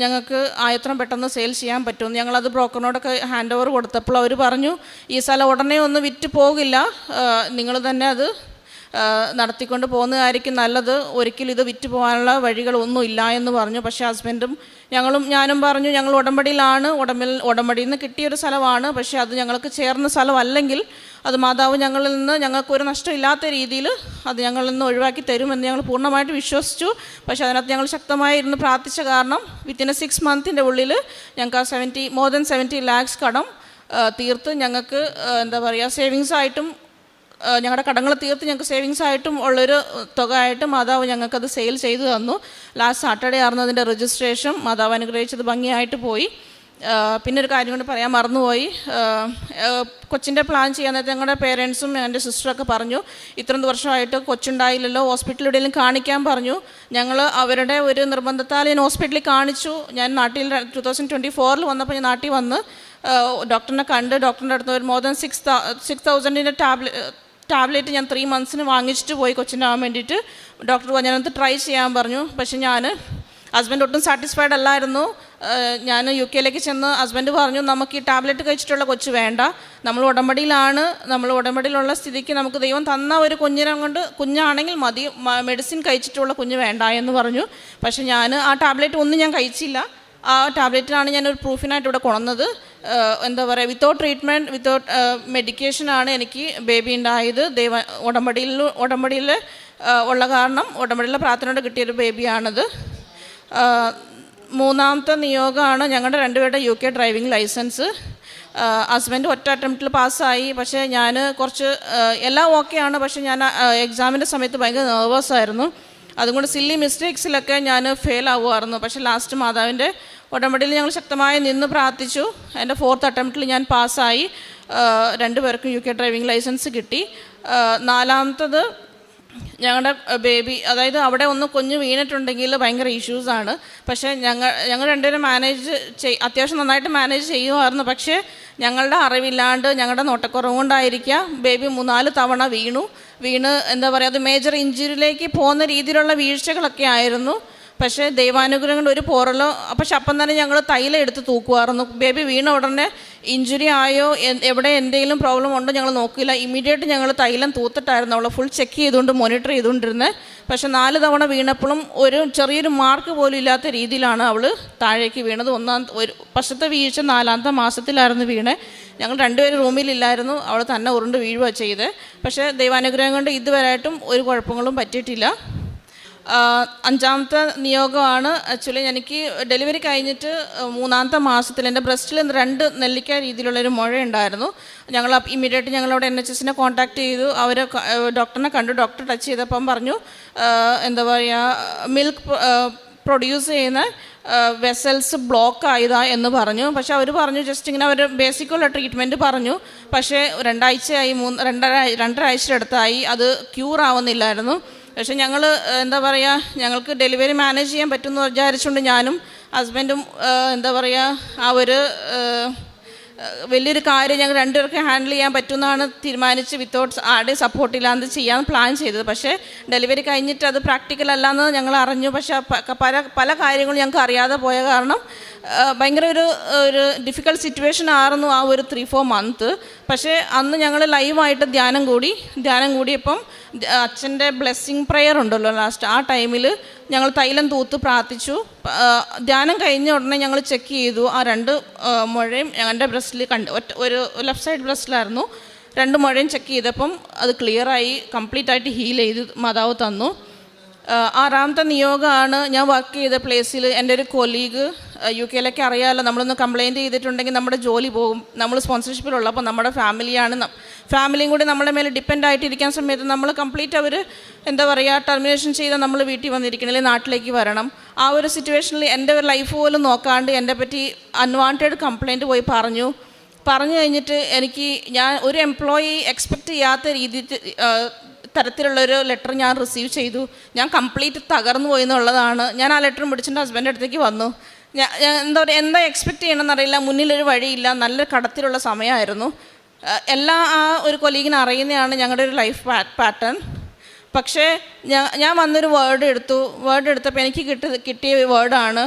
ഞങ്ങൾക്ക് എത്രയും പെട്ടെന്ന് സെയിൽ ചെയ്യാൻ പറ്റുമെന്ന്. ഞങ്ങളത് ബ്രോക്കറിനോടൊക്കെ ഹാൻഡ് ഓവർ കൊടുത്തപ്പോൾ അവർ പറഞ്ഞു, ഈ സ്ഥലം ഉടനെ ഒന്നും വിറ്റ് പോകില്ല, നിങ്ങൾ തന്നെ അത് നടത്തിക്കൊണ്ട് പോകുന്നതായിരിക്കും നല്ലത്, ഒരിക്കലും ഇത് വിറ്റ് പോകാനുള്ള വഴികളൊന്നും ഇല്ല എന്ന് പറഞ്ഞു. പക്ഷേ ഹസ്ബൻഡും ഞാനും പറഞ്ഞു, ഞങ്ങൾ ഉടമ്പടിയിലാണ്, ഉടമ്പടിയിൽ നിന്ന് കിട്ടിയൊരു സ്ഥലമാണ്, പക്ഷേ അത് ഞങ്ങൾക്ക് ചേർന്ന സ്ഥലമല്ലെങ്കിൽ അത് മാതാവ് ഞങ്ങളിൽ നിന്ന് ഞങ്ങൾക്കൊരു നഷ്ടമില്ലാത്ത രീതിയിൽ അത് ഞങ്ങളിൽ നിന്ന് ഒഴിവാക്കി തരുമെന്ന് ഞങ്ങൾ പൂർണ്ണമായിട്ട് വിശ്വസിച്ചു. പക്ഷേ അതിനകത്ത് ഞങ്ങൾ ശക്തമായി ഇരുന്ന് പ്രാർത്ഥിച്ച കാരണം വിത്തിൻ 6 months ഉള്ളിൽ ഞങ്ങൾക്ക് more than 70 lakhs കടം തീർത്ത് ഞങ്ങൾക്ക് എന്താ പറയുക, സേവിങ്സായിട്ടും ഞങ്ങളുടെ കടങ്ങൾ തീർത്ത് ഞങ്ങൾക്ക് സേവിങ്സ് ആയിട്ടും ഉള്ളൊരു തുക ആയിട്ട് മാതാവ് ഞങ്ങൾക്കത് സെയിൽ ചെയ്തു തന്നു. ലാസ്റ്റ് സാറ്റർഡേ ആയിരുന്നു അതിൻ്റെ രജിസ്ട്രേഷൻ. മാതാവ് അനുഗ്രഹിച്ചത് ഭംഗിയായിട്ട് പോയി. പിന്നെ ഒരു കാര്യം കൊണ്ട് പറയാൻ മറന്നുപോയി, കൊച്ചിൻ്റെ പ്ലാൻ ചെയ്യാൻ നേരത്തെ ഞങ്ങളുടെ പേരൻസും എൻ്റെ സിസ്റ്ററൊക്കെ പറഞ്ഞു, ഇത്രയും വർഷമായിട്ട് കൊച്ചുണ്ടായില്ലല്ലോ, ഹോസ്പിറ്റലിൽ എവിടെയെങ്കിലും കാണിക്കാൻ പറഞ്ഞു. ഞങ്ങൾ അവരുടെ ഒരു നിർബന്ധത്താൽ ഞാൻ ഹോസ്പിറ്റലിൽ കാണിച്ചു. ഞാൻ നാട്ടിൽ 2024 വന്നപ്പോൾ ഞാൻ നാട്ടിൽ വന്ന് ഡോക്ടറിനെ കണ്ട് ഡോക്ടറിൻ്റെ അടുത്ത് ഒരു more than 6,000 ടാബ്ലറ്റ് ഞാൻ 3 months വാങ്ങിച്ചിട്ട് പോയി കൊച്ചിൻ്റെ ആവാൻ വേണ്ടിയിട്ട്. ഡോക്ടർ ഞാനത് ട്രൈ ചെയ്യാൻ പറഞ്ഞു. പക്ഷേ ഹസ്ബൻഡ് ഒട്ടും സാറ്റിസ്ഫൈഡ് അല്ലായിരുന്നു. ഞാൻ UK ചെന്ന് ഹസ്ബൻഡ് പറഞ്ഞു, നമുക്ക് ഈ ടാബ്ലറ്റ് കഴിച്ചിട്ടുള്ള കൊച്ചു വേണ്ട, നമ്മൾ ഉടമ്പടിയിലുള്ള സ്ഥിതിക്ക് നമുക്ക് ദൈവം തന്ന ഒരു കുഞ്ഞാണെങ്കിൽ മതി, മെഡിസിൻ കഴിച്ചിട്ടുള്ള കുഞ്ഞ് വേണ്ട എന്ന് പറഞ്ഞു. പക്ഷേ ആ ടാബ്ലറ്റ് ഒന്നും ഞാൻ കഴിച്ചില്ല. ആ ടാബ്ലറ്റിനാണ് ഞാനൊരു പ്രൂഫിനായിട്ട് ഇവിടെ കൊണ്ടുവന്നത്. എന്താ പറയുക, വിത്തൗട്ട് ട്രീറ്റ്മെൻറ്റ്, വിത്തൗട്ട് മെഡിക്കേഷനാണ് എനിക്ക് ബേബി ഉണ്ടായത്. ഉടമ്പടിയിൽ ഉള്ള കാരണം, ഉടമ്പടിയിലെ പ്രാർത്ഥനയോട് കിട്ടിയൊരു ബേബിയാണിത്. മൂന്നാമത്തെ നിയോഗമാണ് ഞങ്ങളുടെ രണ്ടുപേരുടെ UK ഡ്രൈവിംഗ് ലൈസൻസ്. ഹസ്ബൻഡ് ഒറ്റ അറ്റംപ്റ്റിൽ പാസ്സായി. പക്ഷേ ഞാൻ കുറച്ച് എല്ലാം ഓക്കെയാണ്, പക്ഷേ ഞാൻ എക്സാമിൻ്റെ സമയത്ത് ഭയങ്കര നെർവസ് അതുകൊണ്ട് സില്ലി മിസ്റ്റേക്സിലൊക്കെ ഞാൻ ഫെയിൽ ആവുമായിരുന്നു. പക്ഷേ ലാസ്റ്റ് മാതാവിൻ്റെ ഉടമ്പടിയിൽ ഞങ്ങൾ ശക്തമായി നിന്ന് പ്രാർത്ഥിച്ചു. എൻ്റെ 4th അറ്റംപ്റ്റിൽ ഞാൻ പാസ്സായി. രണ്ടുപേർക്കും UK ഡ്രൈവിംഗ് ലൈസൻസ് കിട്ടി. നാലാമത്തത് ഞങ്ങളുടെ ബേബി, അതായത് അവിടെ ഒന്ന് കുഞ്ഞ് വീണിട്ടുണ്ടെങ്കിൽ ഭയങ്കര ഇഷ്യൂസാണ്. പക്ഷേ ഞങ്ങൾ രണ്ടുപേരും അത്യാവശ്യം നന്നായിട്ട് മാനേജ് ചെയ്യുമായിരുന്നു. പക്ഷേ ഞങ്ങളുടെ അറിവില്ലാണ്ട്, ഞങ്ങളുടെ നോട്ടക്കുറവ് കൊണ്ടായിരിക്കാം ബേബി 3-4 തവണ വീണ് എന്താ പറയുക, അത് മേജർ ഇഞ്ചുറിയിലേക്ക് പോകുന്ന രീതിയിലുള്ള വീഴ്ചകളൊക്കെ ആയിരുന്നു. പക്ഷേ ദൈവാനുഗ്രഹം കൊണ്ട് ഒരു പോറലോ, പക്ഷെ അപ്പം തന്നെ ഞങ്ങൾ തൈലം എടുത്ത് തൂക്കുമായിരുന്നു. ബേബി വീണ ഉടനെ ഇഞ്ചുറി ആയോ, എവിടെ എന്തെങ്കിലും പ്രോബ്ലം ഉണ്ടോ ഞങ്ങൾ നോക്കില്ല. ഇമ്മീഡിയറ്റ് ഞങ്ങൾ തൈലം തൂത്തിട്ടായിരുന്നു അവളെ ഫുൾ ചെക്ക് ചെയ്തുകൊണ്ട് മോണിറ്റർ ചെയ്തുകൊണ്ടിരുന്നത്. പക്ഷെ 4 തവണ വീണപ്പോഴും ഒരു ചെറിയൊരു മാർക്ക് പോലും ഇല്ലാത്ത രീതിയിലാണ് അവൾ താഴേക്ക് വീണത്. ഒരു വർഷത്തെ വീഴ്ച 4ാമത്തെ മാസത്തിലായിരുന്നു വീണേ. ഞങ്ങൾ രണ്ടുപേരും റൂമിലില്ലായിരുന്നു. അവൾ തന്നെ ഉരുണ്ട് വീഴുക ചെയ്ത്. പക്ഷേ ദൈവാനുഗ്രഹം കൊണ്ട് ഇതുവരെയായിട്ടും ഒരു കുഴപ്പങ്ങളും പറ്റിയിട്ടില്ല. 5ാമത്തെ നിയോഗമാണ് ആക്ച്വലി എനിക്ക് ഡെലിവറി കഴിഞ്ഞിട്ട് 3ാമത്തെ മാസത്തിൽ എൻ്റെ ബ്രസ്റ്റിൽ 2 നെല്ലിക്ക രീതിയിലുള്ളൊരു മുഴ ഉണ്ടായിരുന്നു. ഞങ്ങൾ ഇമ്മീഡിയറ്റ് ഞങ്ങളവിടെ NHSനെ കോൺടാക്ട് ചെയ്തു. അവർ ഡോക്ടറിനെ കണ്ടു. ഡോക്ടർ ടച്ച് ചെയ്തപ്പം പറഞ്ഞു എന്താ പറയുക, മിൽക്ക് പ്രൊഡ്യൂസ് ചെയ്യുന്ന വെസൽസ് ബ്ലോക്ക് ആയതാ എന്ന് പറഞ്ഞു. പക്ഷെ അവർ പറഞ്ഞു ജസ്റ്റ് ഇങ്ങനെ അവർ ബേസിക്കുള്ള ട്രീറ്റ്മെൻറ്റ് പറഞ്ഞു. പക്ഷേ 2 ആഴ്ചയായി, 2.5 ആഴ്ചയുടെ അടുത്തായി അത് ക്യൂർ ആവുന്നില്ലായിരുന്നു. പക്ഷെ ഞങ്ങൾ എന്താ പറയുക, ഞങ്ങൾക്ക് ഡെലിവറി മാനേജ് ചെയ്യാൻ പറ്റുമെന്ന് വിചാരിച്ചുകൊണ്ട് ഞാനും ഹസ്ബൻഡും എന്താ പറയുക, ആ ഒരു വലിയൊരു കാര്യം ഞങ്ങൾ രണ്ടുപേർക്ക് ഹാൻഡിൽ ചെയ്യാൻ പറ്റുമെന്നാണ് തീരുമാനിച്ച് വിത്തൗട്ട് ആരുടെയും സപ്പോർട്ടില്ലാണ്ട് ചെയ്യാൻ പ്ലാൻ ചെയ്തത്. പക്ഷേ ഡെലിവറി കഴിഞ്ഞിട്ട് അത് പ്രാക്ടിക്കൽ അല്ലാന്ന് ഞങ്ങൾ അറിഞ്ഞു. പക്ഷേ പല കാര്യങ്ങളും ഞങ്ങൾക്ക് അറിയാതെ പോയ കാരണം ഭയങ്കര ഒരു ഡിഫിക്കൽട്ട് സിറ്റുവേഷൻ ആയിരുന്നു ആ ഒരു 3-4 മന്ത്. പക്ഷേ അന്ന് ഞങ്ങൾ ലൈവായിട്ട് ധ്യാനം കൂടിയപ്പം അച്ഛൻ്റെ ബ്ലെസ്സിങ് പ്രെയർ ഉണ്ടല്ലോ ലാസ്റ്റ്, ആ ടൈമിൽ ഞങ്ങൾ തൈലം തൂത്ത് പ്രാർത്ഥിച്ചു. ധ്യാനം കഴിഞ്ഞ ഉടനെ ഞങ്ങൾ ചെക്ക് ചെയ്തു. ആ 2 മുഴയും ഞങ്ങളുടെ ബ്രസ്റ്റിൽ ഒരു ലെഫ്റ്റ് സൈഡ് ബ്രസ്റ്റിലായിരുന്നു. 2 മുഴയും ചെക്ക് ചെയ്തപ്പം അത് ക്ലിയറായി, കംപ്ലീറ്റായിട്ട് ഹീൽ ചെയ്ത് മാതാവ് തന്നു. 6ാമത്തെ നിയോഗമാണ് ഞാൻ വർക്ക് ചെയ്ത പ്ലേസിൽ എൻ്റെ ഒരു കൊലീഗ് UK അറിയാമല്ലോ, നമ്മളൊന്ന് കംപ്ലയിൻറ്റ് ചെയ്തിട്ടുണ്ടെങ്കിൽ നമ്മുടെ ജോലി പോകും. നമ്മൾ സ്പോൺസർഷിപ്പിലുള്ളപ്പോൾ നമ്മുടെ ഫാമിലിയും കൂടി നമ്മുടെ മേലെ ഡിപ്പെൻഡ് ആയിട്ടിരിക്കാൻ സമയത്ത് നമ്മൾ കംപ്ലീറ്റ് അവർ എന്താ പറയുക ടർമിനേഷൻ ചെയ്താൽ നമ്മൾ വീട്ടിൽ വന്നിരിക്കണം, അല്ലെങ്കിൽ നാട്ടിലേക്ക് വരണം. ആ ഒരു സിറ്റുവേഷനിൽ എൻ്റെ ഒരു ലൈഫ് പോലും നോക്കാണ്ട് എൻ്റെ പറ്റി അൺവാണ്ടഡ് കംപ്ലയിൻറ്റ് പോയി പറഞ്ഞു കഴിഞ്ഞിട്ട് ഞാൻ ഒരു എംപ്ലോയി എക്സ്പെക്റ്റ് ചെയ്യാത്ത തരത്തിലുള്ളൊരു ലെറ്റർ ഞാൻ റിസീവ് ചെയ്തു. ഞാൻ കംപ്ലീറ്റ് തകർന്നു പോയി എന്നുള്ളതാണ്. ഞാൻ ആ ലെറ്റർ പിടിച്ചിട്ട് ഹസ്ബൻഡ് അടുത്തേക്ക് വന്നു. എന്താ എക്സ്പെക്റ്റ് ചെയ്യണമെന്നറിയില്ല, മുന്നിലൊരു വഴിയില്ല, നല്ല കടത്തിലുള്ള സമയമായിരുന്നു. എല്ലാം ആ ഒരു കൊലീഗിന് അറിയുന്നതാണ് ഞങ്ങളുടെ ഒരു ലൈഫ് പാറ്റേൺ. പക്ഷേ ഞാൻ വന്നൊരു വേർഡ് എടുത്തപ്പോൾ എനിക്ക് കിട്ടിയ വേർഡാണ്,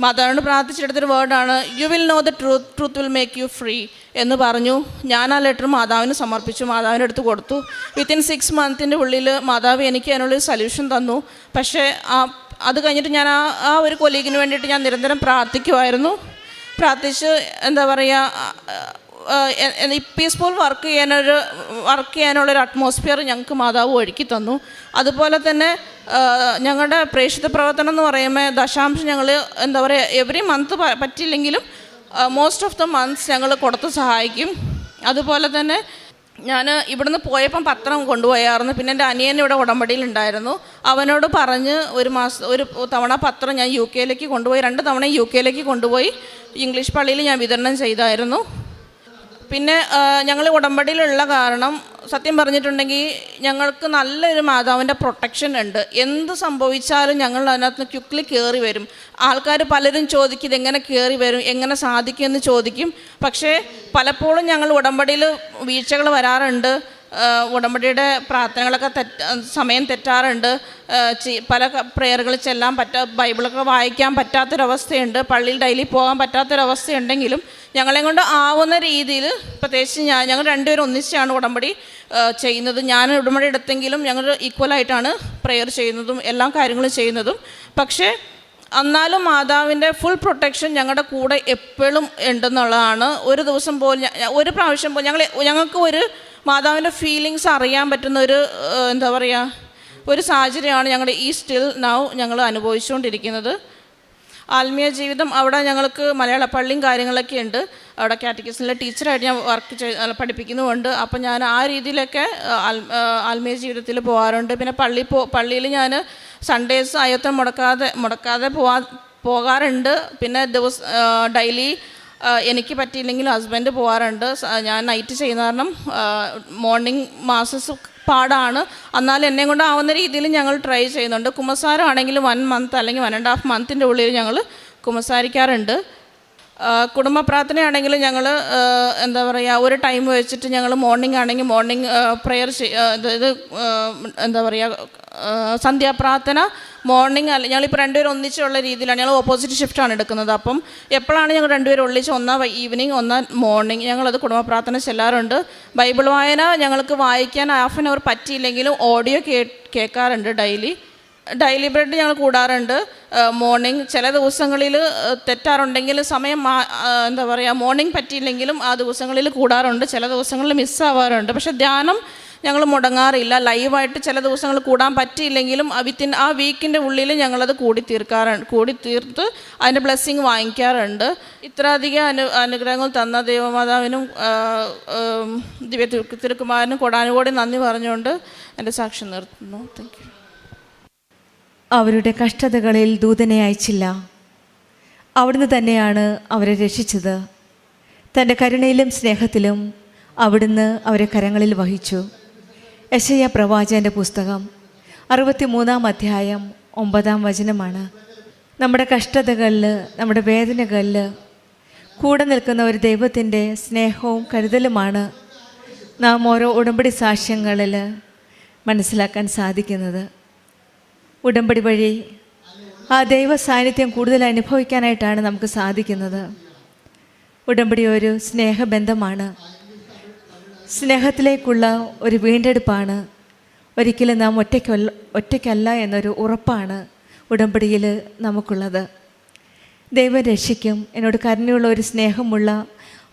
മാതാവിനോട് പ്രാർത്ഥിച്ചെടുത്തൊരു വേർഡാണ്, you will know the truth will make you free എന്ന് പറഞ്ഞു. ഞാൻ ആ ലെറ്റർ മാതാവിന് സമർപ്പിച്ചു, മാതാവിൻ്റെ അടുത്ത് കൊടുത്തു. വിത്തിൻ 6 മന്തിൻ്റെ ഉള്ളിൽ മാതാവ് എനിക്ക് അതിനുള്ളൊരു സൊല്യൂഷൻ തന്നു. പക്ഷേ അത് കഴിഞ്ഞിട്ട് ഞാൻ ആ ഒരു കൊലീഗിന് വേണ്ടിയിട്ട് ഞാൻ നിരന്തരം പ്രാർത്ഥിച്ച് എന്താ പറയുക, പീസ്ഫുൾ വർക്ക് ചെയ്യാനുള്ളൊരു അറ്റ്മോസ്ഫിയർ ഞങ്ങൾക്ക് മാതാവ് ഒരുക്കി തന്നു. അതുപോലെ തന്നെ ഞങ്ങളുടെ പ്രേക്ഷിത പ്രവർത്തനം എന്ന് പറയുമ്പോൾ ദശാംശം ഞങ്ങൾ എന്താ പറയുക എവറി മന്ത് പറ്റില്ലെങ്കിലും മോസ്റ്റ് ഓഫ് ദ മന്ത്സ് ഞങ്ങൾ കൊടുത്ത് സഹായിക്കും. അതുപോലെ തന്നെ ഞാൻ ഇവിടുന്ന് പോയപ്പം പത്രം കൊണ്ടുപോയായിരുന്നു. പിന്നെ എൻ്റെ അനിയൻ ഇവിടെ ഉടമ്പടിയിലുണ്ടായിരുന്നു. അവനോട് പറഞ്ഞ് ഒരു തവണ പത്രം ഞാൻ UK കൊണ്ടുപോയി, 2 തവണ UK കൊണ്ടുപോയി ഇംഗ്ലീഷ് പള്ളിയിൽ ഞാൻ വിതരണം ചെയ്തായിരുന്നു. പിന്നെ ഞങ്ങൾ ഉടമ്പടിയിലുള്ള കാരണം സത്യം പറഞ്ഞിട്ടുണ്ടെങ്കിൽ ഞങ്ങൾക്ക് നല്ലൊരു മാതാവിൻ്റെ പ്രൊട്ടക്ഷൻ ഉണ്ട്. എന്ത് സംഭവിച്ചാലും ഞങ്ങൾ അതിനകത്ത് ക്വിക്ക്ലി കയറി വരും. ആൾക്കാർ പലരും ചോദിക്കും ഇതെങ്ങനെ കയറി വരും, എങ്ങനെ സാധിക്കുമെന്ന് ചോദിക്കും. പക്ഷേ പലപ്പോഴും ഞങ്ങൾ ഉടമ്പടിയിൽ വീഴ്ചകൾ വരാറുണ്ട്. ഉടമ്പടിയുടെ പ്രാർത്ഥനകളൊക്കെ സമയം തെറ്റാറുണ്ട്. പല പ്രേയറുകൾ ചെല്ലാൻ ബൈബിളൊക്കെ വായിക്കാൻ പറ്റാത്തൊരവസ്ഥയുണ്ട്. പള്ളിയിൽ ഡെയിലി പോകാൻ പറ്റാത്തൊരവസ്ഥയുണ്ടെങ്കിലും ഞങ്ങളെ കൊണ്ട് ആവുന്ന രീതിയിൽ, പ്രത്യേകിച്ച് ഞങ്ങൾ രണ്ടുപേരും ഒന്നിച്ചാണ് ഉടമ്പടി ചെയ്യുന്നത്. ഞാൻ ഉടമ്പടി എടുത്തെങ്കിലും ഞങ്ങൾ ഈക്വലായിട്ടാണ് പ്രെയർ ചെയ്യുന്നതും എല്ലാ കാര്യങ്ങളും ചെയ്യുന്നതും. പക്ഷേ എന്നാലും മാതാവിൻ്റെ ഫുൾ പ്രൊട്ടക്ഷൻ ഞങ്ങളുടെ കൂടെ എപ്പോഴും ഉണ്ടെന്നുള്ളതാണ്. ഒരു ദിവസം പോലും ഒരു പ്രാവശ്യം പോലും ഞങ്ങൾക്ക് ഒരു മാതാവിൻ്റെ ഫീലിങ്സ് അറിയാൻ പറ്റുന്ന ഒരു എന്താ പറയുക ഒരു സാഹചര്യമാണ് ഞങ്ങളുടെ ഈ സ്റ്റിൽ നൗ ഞങ്ങൾ അനുഭവിച്ചുകൊണ്ടിരിക്കുന്നത്. ആത്മീയ ജീവിതം അവിടെ ഞങ്ങൾക്ക് മലയാള പള്ളിയും കാര്യങ്ങളൊക്കെ ഉണ്ട്. അവിടെ കാറ്റഗിസത്തിലെ ടീച്ചറായിട്ട് ഞാൻ പഠിപ്പിക്കുന്നുമുണ്ട്. അപ്പം ഞാൻ ആ രീതിയിലൊക്കെ ആത്മീയ ജീവിതത്തിൽ പോകാറുണ്ട്. പിന്നെ പള്ളിയിൽ ഞാൻ സൺഡേസ് അയ്യത്തം മുടക്കാതെ പോകാറുണ്ട്. പിന്നെ ഡെയിലി എനിക്ക് പറ്റിയില്ലെങ്കിൽ ഹസ്ബൻഡ് പോകാറുണ്ട്. ഞാൻ നൈറ്റ് ചെയ്യുന്ന കാരണം മോർണിംഗ് മാസസ് പാടാണ്. എന്നാലും എന്നെ കൊണ്ട് ആവുന്ന രീതിയിൽ ഞങ്ങൾ ട്രൈ ചെയ്യുന്നുണ്ട്. കുമ്പസാരം ആണെങ്കിൽ 1 മന്ത് അല്ലെങ്കിൽ 1.5 മന്തിൻ്റെ ഉള്ളിൽ ഞങ്ങൾ കുമ്പസാരിക്കാറുണ്ട്. കുടുംബ പ്രാർത്ഥനയാണെങ്കിൽ ഞങ്ങൾ എന്താ പറയുക ഒരു ടൈം വെച്ചിട്ട് ഞങ്ങൾ മോർണിംഗ് ആണെങ്കിൽ മോർണിംഗ് പ്രെയർ ഇത് എന്താ പറയുക സന്ധ്യാപ്രാർത്ഥന മോർണിംഗ് അല്ല ഞങ്ങളിപ്പോൾ രണ്ടുപേരും ഒന്നിച്ചുള്ള രീതിയിലാണ്. ഞങ്ങൾ ഓപ്പോസിറ്റ് ഷിഫ്റ്റാണ് എടുക്കുന്നത്. അപ്പം എപ്പോഴാണ് ഞങ്ങൾ രണ്ടുപേരും ഒന്നിച്ച് ഒന്നാ ഈവനിങ് ഒന്നാ മോർണിംഗ് ഞങ്ങളത് കുടുംബ പ്രാർത്ഥന ചെല്ലാറുണ്ട്. ബൈബിൾ വായന ഞങ്ങൾക്ക് വായിക്കാൻ ഹാഫ് ആൻ അവർ പറ്റിയില്ലെങ്കിലും ഓഡിയോ കേൾക്കാറുണ്ട്. ഡെയിലി ബ്രെഡ് ഞങ്ങൾ കൂടാറുണ്ട്. മോർണിംഗ് ചില ദിവസങ്ങളിൽ തെറ്റാറുണ്ടെങ്കിൽ സമയം എന്താ പറയുക മോർണിംഗ് പറ്റിയില്ലെങ്കിലും ആ ദിവസങ്ങളിൽ കൂടാറുണ്ട്. ചില ദിവസങ്ങളിൽ മിസ്സാവാറുണ്ട്. പക്ഷേ ധ്യാനം ഞങ്ങൾ മുടങ്ങാറില്ല. ലൈവായിട്ട് ചില ദിവസങ്ങൾ കൂടാൻ പറ്റിയില്ലെങ്കിലും ആ വീക്കിൻ്റെ ഉള്ളിൽ ഞങ്ങളത് കൂടി തീർത്ത് അതിൻ്റെ ബ്ലെസ്സിങ് വാങ്ങിക്കാറുണ്ട്. ഇത്രയധികം അനുഗ്രഹങ്ങൾ തന്ന ദൈവമാതാവിനും ദിവ്യ തിരുക്കുമാരനും കൊടാനുകൂടി നന്ദി പറഞ്ഞുകൊണ്ട് എൻ്റെ സാക്ഷ്യം നിർത്തുന്നു. Thank you. അവരുടെ കഷ്ടതകളിൽ ദൂതനെ അയച്ചില്ല. അവിടുന്ന് തന്നെയാണ് അവരെ രക്ഷിച്ചത്. തൻ്റെ കരുണയിലും സ്നേഹത്തിലും അവിടുന്ന് അവരെ കരങ്ങളിൽ വഹിച്ചു. യെശയ്യാ പ്രവാചകൻ്റെ പുസ്തകം 63-ാം അധ്യായം 9-ാം വചനമാണ്. നമ്മുടെ കഷ്ടതകളിൽ നമ്മുടെ വേദനകളിൽ കൂടെ നിൽക്കുന്ന ഒരു ദൈവത്തിൻ്റെ സ്നേഹവും കരുതലുമാണ് നാം ഓരോ ഉടമ്പടി സാക്ഷ്യങ്ങളിൽ മനസ്സിലാക്കാൻ സാധിക്കുന്നത്. ഉടമ്പടി വഴി ആ ദൈവ സാന്നിധ്യം കൂടുതൽ അനുഭവിക്കാനായിട്ടാണ് നമുക്ക് സാധിക്കുന്നത്. ഉടമ്പടി ഒരു സ്നേഹബന്ധമാണ്, സ്നേഹത്തിലേക്കുള്ള ഒരു വീണ്ടെടുപ്പാണ്. ഒരിക്കലും നാം ഒറ്റയ്ക്കല്ല എന്നൊരു ഉറപ്പാണ് ഉടമ്പടിയിൽ നമുക്കുള്ളത്. ദൈവം രക്ഷിക്കും. എന്നോട് കരുണയുള്ള ഒരു സ്നേഹമുള്ള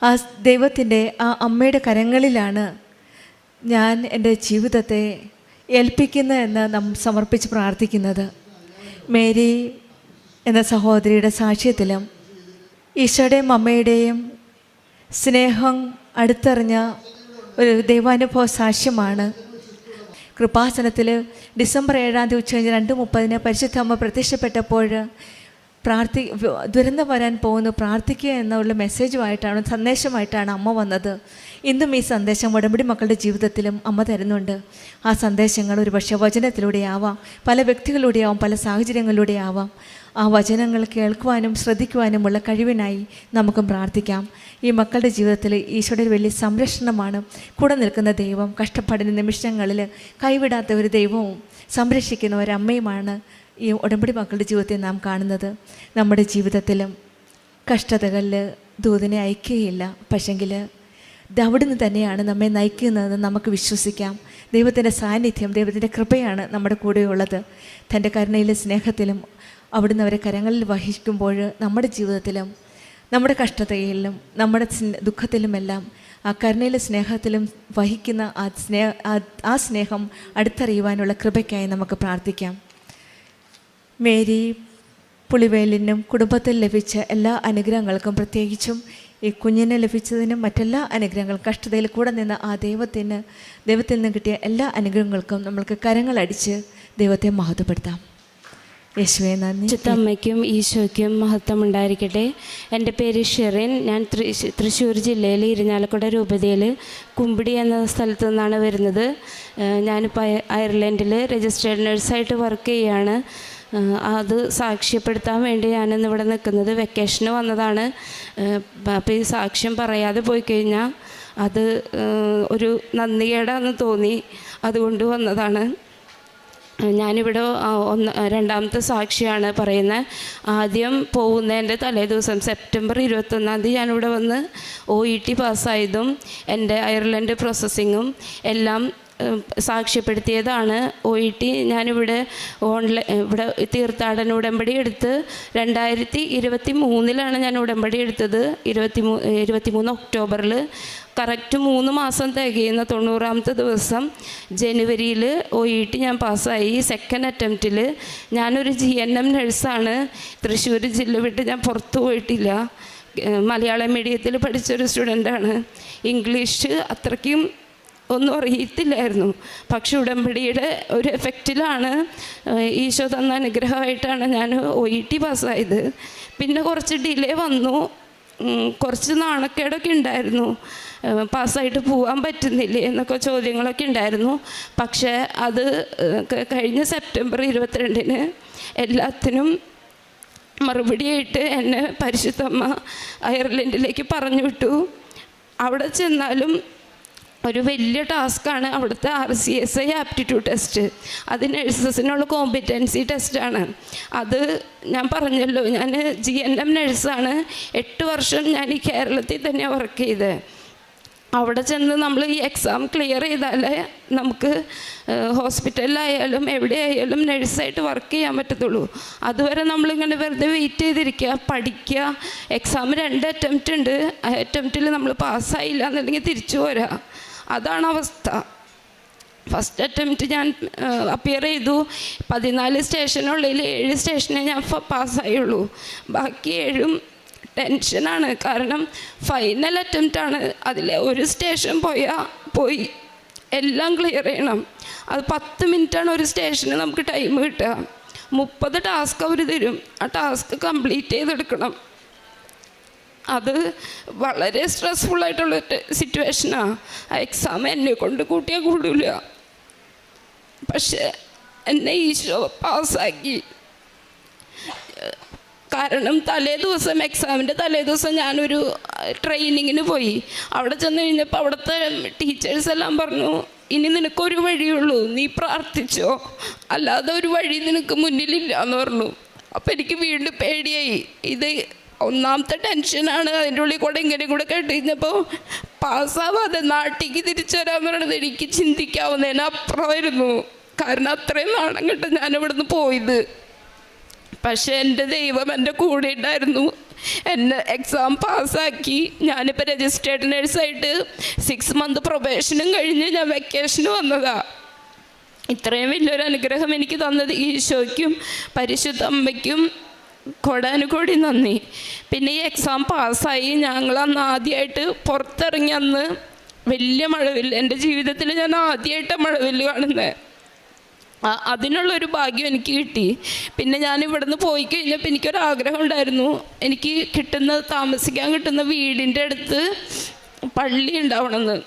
ആ ദൈവത്തിൻ്റെ ആ അമ്മയുടെ കരങ്ങളിലാണ് ഞാൻ എൻ്റെ ജീവിതത്തെ ഏൽപ്പിക്കുന്നത് എന്ന് നാം സമർപ്പിച്ച് പ്രാർത്ഥിക്കുന്നത്. മേരി എന്ന സഹോദരിയുടെ സാക്ഷ്യത്തിലും ഈശോയുടെയും അമ്മയുടെയും സ്നേഹം അടുത്തറിഞ്ഞ ഒരു ദൈവാനുഭവ സാക്ഷ്യമാണ്. കൃപാസനത്തിൽ ഡിസംബർ 7-ാം തീയതി ഉച്ചകഴിഞ്ഞ് 2:30 പരിശുദ്ധ അമ്മ പ്രത്യക്ഷപ്പെട്ടപ്പോൾ ദുരന്തം വരാൻ പോകുന്നു, പ്രാർത്ഥിക്കുക എന്നുള്ള മെസ്സേജുമായിട്ടാണ്, സന്ദേശമായിട്ടാണ് അമ്മ വന്നത്. ഇന്നും ഈ സന്ദേശം ഉടമ്പടി മക്കളുടെ ജീവിതത്തിലും അമ്മ തരുന്നുണ്ട്. ആ സന്ദേശങ്ങൾ ഒരു പക്ഷേ വചനത്തിലൂടെ ആവാം, പല വ്യക്തികളിലൂടെ ആവാം, പല സാഹചര്യങ്ങളിലൂടെ ആവാം. ആ വചനങ്ങൾ കേൾക്കുവാനും ശ്രദ്ധിക്കുവാനുമുള്ള കഴിവിനായി നമുക്കും പ്രാർത്ഥിക്കാം. ഈ മക്കളുടെ ജീവിതത്തിൽ ഈശോയുടെ വലിയ സംരക്ഷണമാണ്. കൂടെ നിൽക്കുന്ന ദൈവം, കഷ്ടപ്പാടിൻ്റെ നിമിഷങ്ങളിൽ കൈവിടാത്ത ഒരു ദൈവവും സംരക്ഷിക്കുന്ന ഒരമ്മയുമാണ് ഈ ഉടമ്പടി മക്കളുടെ ജീവിതത്തിൽ നാം കാണുന്നത്. നമ്മുടെ ജീവിതത്തിലും കഷ്ടതകളിൽ ദൂതനെ അയക്കുകയില്ല, പക്ഷെങ്കിൽ അവിടുന്ന് തന്നെയാണ് നമ്മെ നയിക്കുന്നതെന്ന് നമുക്ക് വിശ്വസിക്കാം. ദൈവത്തിൻ്റെ സാന്നിധ്യം, ദൈവത്തിൻ്റെ കൃപയാണ് നമ്മുടെ കൂടെയുള്ളത്. തൻ്റെ കരുണയിലും സ്നേഹത്തിലും അവിടുന്ന് അവരെ കരങ്ങളിൽ വഹിക്കുമ്പോൾ നമ്മുടെ ജീവിതത്തിലും നമ്മുടെ കഷ്ടതയിലും നമ്മുടെ ദുഃഖത്തിലുമെല്ലാം ആ കരുണയിലും സ്നേഹത്തിലും വഹിക്കുന്ന ആ സ്നേഹം അടുത്തറിയുവാനുള്ള കൃപയ്ക്കായി നമുക്ക് പ്രാർത്ഥിക്കാം. മേരി പുളിവേലിനും കുടുംബത്തിൽ ലഭിച്ച എല്ലാ അനുഗ്രഹങ്ങൾക്കും, പ്രത്യേകിച്ചും ഈ കുഞ്ഞിനെ ലഭിച്ചതിനും മറ്റെല്ലാ അനുഗ്രഹങ്ങളും, കഷ്ടതയിൽ കൂടെ നിന്ന് ആ ദൈവത്തിൽ നിന്ന് കിട്ടിയ എല്ലാ അനുഗ്രഹങ്ങൾക്കും നമ്മൾക്ക് കരങ്ങളടിച്ച് ദൈവത്തെ മഹത്വപ്പെടുത്താം. യേശുവേ നന്ദി. അമ്മയ്ക്കും ഈശോയ്ക്കും മഹത്വം ഉണ്ടായിരിക്കട്ടെ. എൻ്റെ പേര് ഷെറിൻ. ഞാൻ തൃശ്ശൂർ ജില്ലയിൽ ഇരിഞ്ഞാലക്കുട രൂപതയിൽ കുമ്പിടി എന്ന സ്ഥലത്തു നിന്നാണ് വരുന്നത്. ഞാനിപ്പോൾ അയർലൻഡിൽ രജിസ്റ്റേർഡ് നഴ്സായിട്ട് വർക്ക് ചെയ്യുകയാണ്. അത് സാക്ഷ്യപ്പെടുത്താൻ വേണ്ടി ഞാനിന്ന് ഇവിടെ നിൽക്കുന്നത്. വെക്കേഷന് വന്നതാണ്. അപ്പോൾ ഈ സാക്ഷ്യം പറയാതെ പോയി കഴിഞ്ഞാൽ അത് ഒരു നന്ദികേടാന്ന് തോന്നി, അതുകൊണ്ട് വന്നതാണ്. ഞാനിവിടെ രണ്ടാമത്തെ സാക്ഷിയാണ് പറയുന്നത്. ആദ്യം പോകുന്നതിൻ്റെ തലേ ദിവസം സെപ്റ്റംബർ 21-ാം തീയതി ഞാനിവിടെ വന്ന് OET പാസ്സായതും എൻ്റെ അയർലൻഡ് പ്രോസസ്സിങ്ങും എല്ലാം സാക്ഷ്യപ്പെടുത്തിയതാണ്. OET ഞാനിവിടെ ഇവിടെ തീർത്ഥാടന ഉടമ്പടി എടുത്ത് 2023 ഞാൻ ഉടമ്പടി എടുത്തത്. 23 ഒക്ടോബറിൽ കറക്റ്റ് 3 മാസം തികയുന്ന 90ാമത്തെ ദിവസം ജനുവരിയിൽ OET ഞാൻ പാസ്സായി. സെക്കൻഡ് അറ്റംപ്റ്റിൽ. ഞാനൊരു GNM നഴ്സാണ്. തൃശ്ശൂർ ജില്ല വിട്ട് ഞാൻ പുറത്തു പോയിട്ടില്ല. മലയാളം മീഡിയത്തിൽ പഠിച്ചൊരു സ്റ്റുഡൻ്റാണ്. ഇംഗ്ലീഷ് അത്രയ്ക്കും ഒന്നും അറിയത്തില്ലായിരുന്നു. പക്ഷെ ഉടമ്പടിയുടെ ഒരു എഫക്റ്റിലാണ്, ഈശോ തന്ന അനുഗ്രഹമായിട്ടാണ് ഞാൻ OET പാസ്സായത്. പിന്നെ കുറച്ച് ഡിലേ വന്നു, കുറച്ച് നാണക്കേടൊക്കെ ഉണ്ടായിരുന്നു. പാസ്സായിട്ട് പോകാൻ പറ്റുന്നില്ലേ എന്നൊക്കെ ചോദ്യങ്ങളൊക്കെ ഉണ്ടായിരുന്നു. പക്ഷേ അത് കഴിഞ്ഞ സെപ്റ്റംബർ 22 എല്ലാത്തിനും മറുപടിയായിട്ട് എന്നെ പരിശുദ്ധമ്മ അയർലൻഡിലേക്ക് പറഞ്ഞു വിട്ടു. അവിടെ ചെന്നാലും ഒരു വലിയ ടാസ്ക്കാണ് അവിടുത്തെ RCSI ആപ്റ്റിറ്റ്യൂഡ് ടെസ്റ്റ്. അത് നഴ്സസിനുള്ള കോമ്പിറ്റൻസി ടെസ്റ്റാണ്. അത് ഞാൻ പറഞ്ഞല്ലോ, ഞാൻ GNM നഴ്സാണ്. 8 വർഷം ഞാൻ ഈ കേരളത്തിൽ തന്നെ വർക്ക് ചെയ്ത്. അവിടെ ചെന്ന് നമ്മൾ ഈ എക്സാം ക്ലിയർ ചെയ്താലേ നമുക്ക് ഹോസ്പിറ്റലിലായാലും എവിടെയായാലും നഴ്സായിട്ട് വർക്ക് ചെയ്യാൻ പറ്റത്തുള്ളൂ. അതുവരെ നമ്മളിങ്ങനെ വെറുതെ വെയിറ്റ് ചെയ്തിരിക്കുക, പഠിക്കുക. എക്സാം 2 അറ്റംപ്റ്റ് ഉണ്ട്. ആ അറ്റംപ്റ്റിൽ നമ്മൾ പാസ്സായില്ല എന്നുണ്ടെങ്കിൽ തിരിച്ചു പോരാ. അതാണ് അവസ്ഥ. ഫസ്റ്റ് അറ്റംപ്റ്റ് ഞാൻ അപ്പിയർ ചെയ്തു. 14 സ്റ്റേഷനുള്ളിൽ 7 സ്റ്റേഷനെ ഞാൻ പാസ്സായുള്ളൂ. ബാക്കി 7 ടെൻഷനാണ്. കാരണം ഫൈനൽ അറ്റംപ്റ്റാണ്. അതിൽ ഒരു സ്റ്റേഷൻ പോയി എല്ലാം ക്ലിയർ ചെയ്യണം. അത് 10 മിനിറ്റാണ് ഒരു സ്റ്റേഷന് നമുക്ക് ടൈം കിട്ടുക. 30 ടാസ്ക് അവർ തരും. ആ ടാസ്ക് കംപ്ലീറ്റ് ചെയ്തെടുക്കണം. അത് വളരെ സ്ട്രെസ്ഫുള്ളായിട്ടുള്ള സിറ്റുവേഷനാണ്. ആ എക്സാം എന്നെ കൊണ്ട് കൂട്ടിയാൽ കൂടില്ല. പക്ഷേ എന്നെ ഈശോ പാസ്സാക്കി. കാരണം തലേദിവസം, എക്സാമിൻ്റെ തലേദിവസം ഞാനൊരു ട്രെയിനിങ്ങിന് പോയി. അവിടെ ചെന്ന് കഴിഞ്ഞപ്പോൾ അവിടുത്തെ ടീച്ചേഴ്സ് എല്ലാം പറഞ്ഞു, ഇനി നിനക്കൊരു വഴിയുള്ളൂ, നീ പ്രാർത്ഥിച്ചോ, അല്ലാതെ ഒരു വഴി നിനക്ക് മുന്നിലില്ല എന്ന് പറഞ്ഞു. അപ്പോൾ എനിക്ക് വീണ്ടും പേടിയായി. ഇത് ഒന്നാമത്തെ ടെൻഷനാണ്. അതിൻ്റെ ഉള്ളിൽ കൂടെ ഇങ്ങനെ കൂടെ കേട്ട് കഴിഞ്ഞപ്പോൾ പാസ്സാവാതെ നാട്ടിലേക്ക് തിരിച്ചു വരാൻ പറയുന്നത് എനിക്ക് ചിന്തിക്കാവുന്നതിനപ്പുറമായിരുന്നു. കാരണം അത്രയും നാണം കെട്ട് ഞാനിവിടുന്ന് പോയത്. പക്ഷേ എൻ്റെ ദൈവം എൻ്റെ കൂടെ ഉണ്ടായിരുന്നു. എന്നെ എക്സാം പാസ്സാക്കി. ഞാനിപ്പോൾ രജിസ്റ്റേർഡ് നേഴ്സായിട്ട് 6 മന്ത് പ്രൊബേഷനും കഴിഞ്ഞ് ഞാൻ വെക്കേഷന് വന്നതാണ്. ഇത്രയും വലിയൊരു അനുഗ്രഹം എനിക്ക് തന്നത് ഈശോയ്ക്കും പരിശുദ്ധ അമ്മയ്ക്കും കോടാനുകോടി നന്ദി. പിന്നെ ഈ എക്സാം പാസ്സായി. ഞങ്ങളന്ന് ആദ്യമായിട്ട് പുറത്തിറങ്ങി. അന്ന് വലിയ മഴവില്ല്, എൻ്റെ ജീവിതത്തിൽ ഞാൻ ആദ്യമായിട്ടാണ് മഴവില്ല് കാണുന്നത്. അതിനുള്ളൊരു ഭാഗ്യം എനിക്ക് കിട്ടി. പിന്നെ ഞാൻ ഇവിടുന്ന് പോയി കഴിഞ്ഞപ്പോൾ എനിക്കൊരാഗ്രഹം ഉണ്ടായിരുന്നു, എനിക്ക് താമസിക്കാൻ കിട്ടുന്ന വീടിൻ്റെ അടുത്ത് പള്ളി ഉണ്ടാവണമെന്ന്.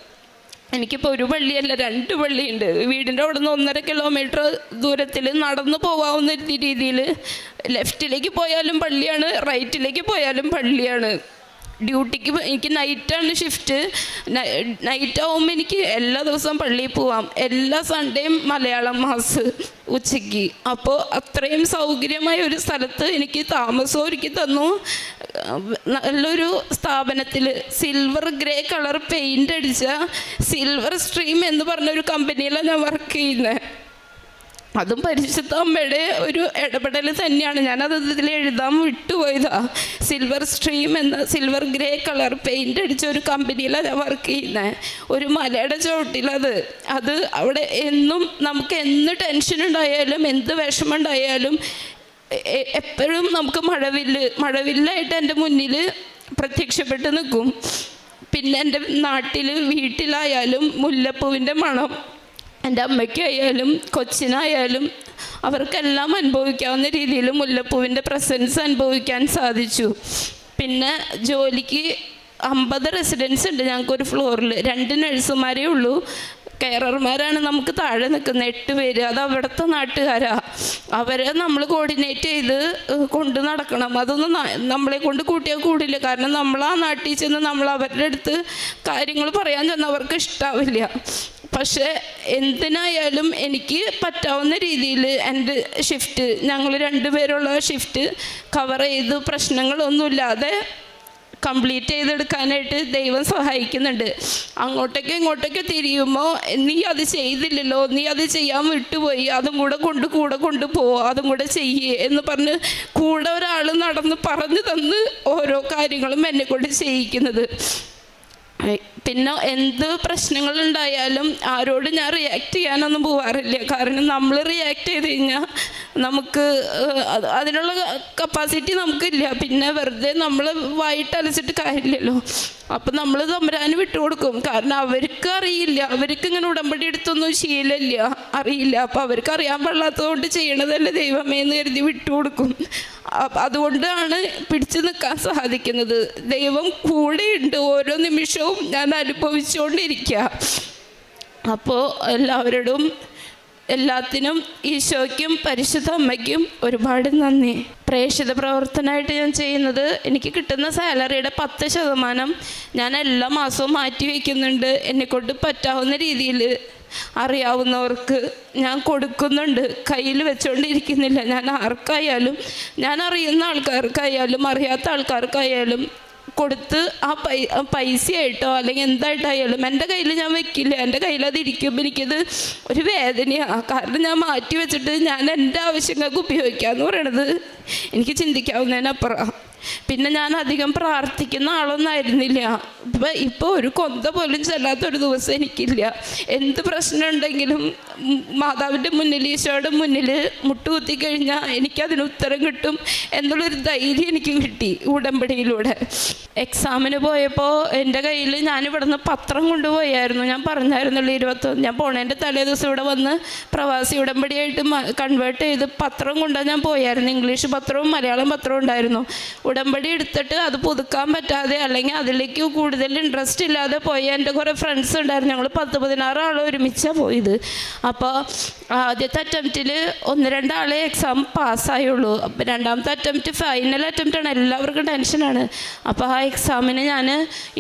എനിക്കിപ്പോൾ ഒരു പള്ളിയല്ല, 2 പള്ളിയുണ്ട്. വീടിൻ്റെ അവിടെ നിന്ന് 1.5 കിലോമീറ്റർ ദൂരത്തിൽ നടന്നു പോകാവുന്ന രീതിയിൽ ലെഫ്റ്റിലേക്ക് പോയാലും പള്ളിയാണ്, റൈറ്റിലേക്ക് പോയാലും പള്ളിയാണ്. ഡ്യൂട്ടിക്ക് എനിക്ക് നൈറ്റാണ് ഷിഫ്റ്റ്. നൈറ്റ് ആവുമ്പോൾ എനിക്ക് എല്ലാ ദിവസവും പള്ളിയിൽ പോവാം. എല്ലാ സൺഡേയും മലയാളം മാസ് ഉച്ചയ്ക്ക്. അപ്പോൾ അത്രയും സൗകര്യമായ ഒരു സ്ഥലത്ത് എനിക്ക് താമസം ഒരുക്കി തന്നു. നല്ലൊരു സ്ഥാപനത്തിൽ സിൽവർ ഗ്രേ കളർ പെയിൻ്റ് അടിച്ച സിൽവർ സ്ട്രീം എന്ന് പറഞ്ഞൊരു കമ്പനിയിലാണ് ഞാൻ വർക്ക് ചെയ്യുന്നത്. അതും പരിശുദ്ധ അമ്മയുടെ ഒരു ഇടപെടൽ തന്നെയാണ്. ഞാനത് ഇതിൽ എഴുതാൻ വിട്ടുപോയതാണ്. സിൽവർ സ്ട്രീം എന്ന സിൽവർ ഗ്രേ കളർ പെയിൻ്റ് അടിച്ച ഒരു കമ്പനിയിലാണ് ഞാൻ വർക്ക് ചെയ്യുന്നത്. ഒരു മലയുടെ ചുവട്ടിലത്. അത് അവിടെ എന്നും നമുക്ക് എന്ത് ടെൻഷൻ ഉണ്ടായാലും എന്ത് വിഷമം ഉണ്ടായാലും എപ്പോഴും നമുക്ക് മഴവില്ലായിട്ട് എൻ്റെ മുന്നിൽ പ്രത്യക്ഷപ്പെട്ട് നിൽക്കും. പിന്നെ എൻ്റെ വീട്ടിലായാലും മുല്ലപ്പൂവിൻ്റെ മണം എൻ്റെ അമ്മയ്ക്കായാലും കൊച്ചിനായാലും അവർക്കെല്ലാം അനുഭവിക്കാവുന്ന രീതിയിൽ മുല്ലപ്പൂവിൻ്റെ പ്രസൻസ് അനുഭവിക്കാൻ സാധിച്ചു. പിന്നെ ജോലിക്ക് 50 റെസിഡൻസ് ഉണ്ട് ഞങ്ങൾക്കൊരു ഫ്ലോറിൽ. 2 നഴ്സുമാരേ ഉള്ളൂ. കെയറർമാരാണ് നമുക്ക് താഴെ നിൽക്കുന്ന 8 പേര്. അത് അവിടുത്തെ നാട്ടുകാരാണ്. അവരെ നമ്മൾ കോർഡിനേറ്റ് ചെയ്ത് കൊണ്ട് നടക്കണം. അതൊന്നും നമ്മളെ കൊണ്ട് കൂട്ടിയാൽ കൂടില്ല. കാരണം നമ്മൾ ആ നാട്ടിൽ ചെന്ന് നമ്മൾ അവരുടെ അടുത്ത് കാര്യങ്ങൾ പറയാൻ ചെന്ന് അവർക്ക് ഇഷ്ടാവില്ല. പക്ഷേ എന്തിനായാലും എനിക്ക് പറ്റാവുന്ന രീതിയിൽ എൻ്റെ ഷിഫ്റ്റ്, ഞങ്ങൾ 2 പേരുള്ള ഷിഫ്റ്റ് കവർ ചെയ്ത് പ്രശ്നങ്ങളൊന്നുമില്ലാതെ കംപ്ലീറ്റ് ചെയ്തെടുക്കാനായിട്ട് ദൈവം സഹായിക്കുന്നുണ്ട്. അങ്ങോട്ടേക്ക് ഇങ്ങോട്ടേക്ക് തിരിയുമ്പോൾ നീ അത് ചെയ്തില്ലല്ലോ, നീ അത് ചെയ്യാൻ വിട്ടുപോയി, അതും കൂടെ കൊണ്ടുപോവുക, അതും കൂടെ ചെയ്യേ എന്ന് പറഞ്ഞ് കൂടെ ഒരാൾ നടന്ന് പറഞ്ഞു തന്ന് ഓരോ കാര്യങ്ങളും എന്നെ കൊണ്ട് ചെയ്യിക്കുന്നത്. പിന്നെ എന്ത് പ്രശ്നങ്ങളുണ്ടായാലും ആരോട് ഞാൻ റിയാക്ട് ചെയ്യാനൊന്നും പോകാറില്ല. കാരണം നമ്മൾ റിയാക്ട് ചെയ്ത് കഴിഞ്ഞാൽ നമുക്ക് അതിനുള്ള കപ്പാസിറ്റി നമുക്കില്ല. പിന്നെ വെറുതെ നമ്മൾ വായിട്ടലച്ചിട്ട് കാര്യമില്ലല്ലോ. അപ്പം നമ്മൾ തമ്പുരാന് വിട്ടുകൊടുക്കും. കാരണം അവർക്ക് അറിയില്ല, അവർക്ക് ഇങ്ങനെ ഉടമ്പടി എടുത്തൊന്നും ശീലമില്ല, അറിയില്ല. അപ്പം അവർക്ക് അറിയാൻ പാടില്ലാത്തതുകൊണ്ട് ചെയ്യണതല്ലേ ദൈവമേ എന്ന് കരുതി വിട്ടുകൊടുക്കും. അതുകൊണ്ടാണ് പിടിച്ചു നിൽക്കാൻ സാധിക്കുന്നത്. ദൈവം കൂടെയുണ്ട്, ഓരോ നിമിഷവും ഞാൻ അനുഭവിച്ചുകൊണ്ടിരിക്കുക. അപ്പോൾ എല്ലാത്തിനും ഈശോയ്ക്കും പരിശുദ്ധ അമ്മയ്ക്കും ഒരുപാട് നന്ദി. പ്രേക്ഷിത പ്രവർത്തനമായിട്ട് ഞാൻ ചെയ്യുന്നത്, എനിക്ക് കിട്ടുന്ന സാലറിയുടെ 10% ഞാൻ എല്ലാ മാസവും മാറ്റി വയ്ക്കുന്നുണ്ട്. എന്നെക്കൊണ്ട് പറ്റാവുന്ന രീതിയിൽ അറിയാവുന്നവർക്ക് ഞാൻ കൊടുക്കുന്നുണ്ട്. കയ്യിൽ വെച്ചുകൊണ്ടിരിക്കുന്നില്ല. ഞാൻ ആർക്കായാലും, ഞാൻ അറിയുന്ന ആൾക്കാർക്കായാലും അറിയാത്ത ആൾക്കാർക്കായാലും കൊടുത്ത് ആ പൈസയായിട്ടോ അല്ലെങ്കിൽ എന്തായിട്ടായാലും എൻ്റെ കയ്യിൽ ഞാൻ വെക്കില്ല. എൻ്റെ കയ്യിൽ അതിരിക്കുമ്പോൾ എനിക്കത് ഒരു വേദനയാണ്. കാരണം ഞാൻ മാറ്റി വെച്ചിട്ട് ഞാൻ എൻ്റെ ആവശ്യങ്ങൾക്ക് ഉപയോഗിക്കാമെന്ന് പറയണത് എനിക്ക് ചിന്തിക്കാവുന്നതിനപ്പുറം. പിന്നെ ഞാൻ അധികം പ്രാർത്ഥിക്കുന്ന ആളൊന്നും ആയിരുന്നില്ല. ഇപ്പോൾ ഒരു കൊന്ത പോലും ചെല്ലാത്തൊരു ദിവസം എനിക്കില്ല. എന്ത് പ്രശ്നം ഉണ്ടെങ്കിലും മാതാവിൻ്റെ മുന്നിൽ, ഈശോയുടെ മുന്നിൽ മുട്ടുകുത്തി കഴിഞ്ഞാൽ എനിക്കതിന് ഉത്തരം കിട്ടും എന്നുള്ളൊരു ധൈര്യം എനിക്ക് കിട്ടി ഉടമ്പടിയിലൂടെ. എക്സാമിന് പോയപ്പോൾ എൻ്റെ കയ്യിൽ ഞാനിവിടുന്ന് പത്രം കൊണ്ടുപോയായിരുന്നു. ഞാൻ പറഞ്ഞായിരുന്നുള്ളൂ 21 ഞാൻ പോണേൻ്റെ തലേ ദിവസം ഇവിടെ വന്ന് പ്രവാസി ഉടമ്പടിയായിട്ട് കൺവേർട്ട് ചെയ്ത് പത്രം കൊണ്ടാണ് ഞാൻ പോയായിരുന്നു. ഇംഗ്ലീഷ് പത്രവും മലയാളം പത്രവും ഉണ്ടായിരുന്നു. ഉടമ്പടി എടുത്തിട്ട് അത് പുതുക്കാൻ പറ്റാതെ അല്ലെങ്കിൽ അതിലേക്ക് കൂടുതൽ ഇൻട്രസ്റ്റ് ഇല്ലാതെ പോയ എൻ്റെ കുറേ ഫ്രണ്ട്സ് ഉണ്ടായിരുന്നു. ഞങ്ങൾ 10-16 ആൾ ഒരുമിച്ചാണ് പോയത്. അപ്പോൾ ആദ്യത്തെ അറ്റംപ്റ്റിൽ 1-2 ആളെ എക്സാം പാസ്സായുള്ളൂ. രണ്ടാമത്തെ അറ്റംപ്റ്റ് ഫൈനൽ അറ്റംപ്റ്റാണ്. എല്ലാവർക്കും ടെൻഷനാണ്. അപ്പോൾ ആ എക്സാമിന് ഞാൻ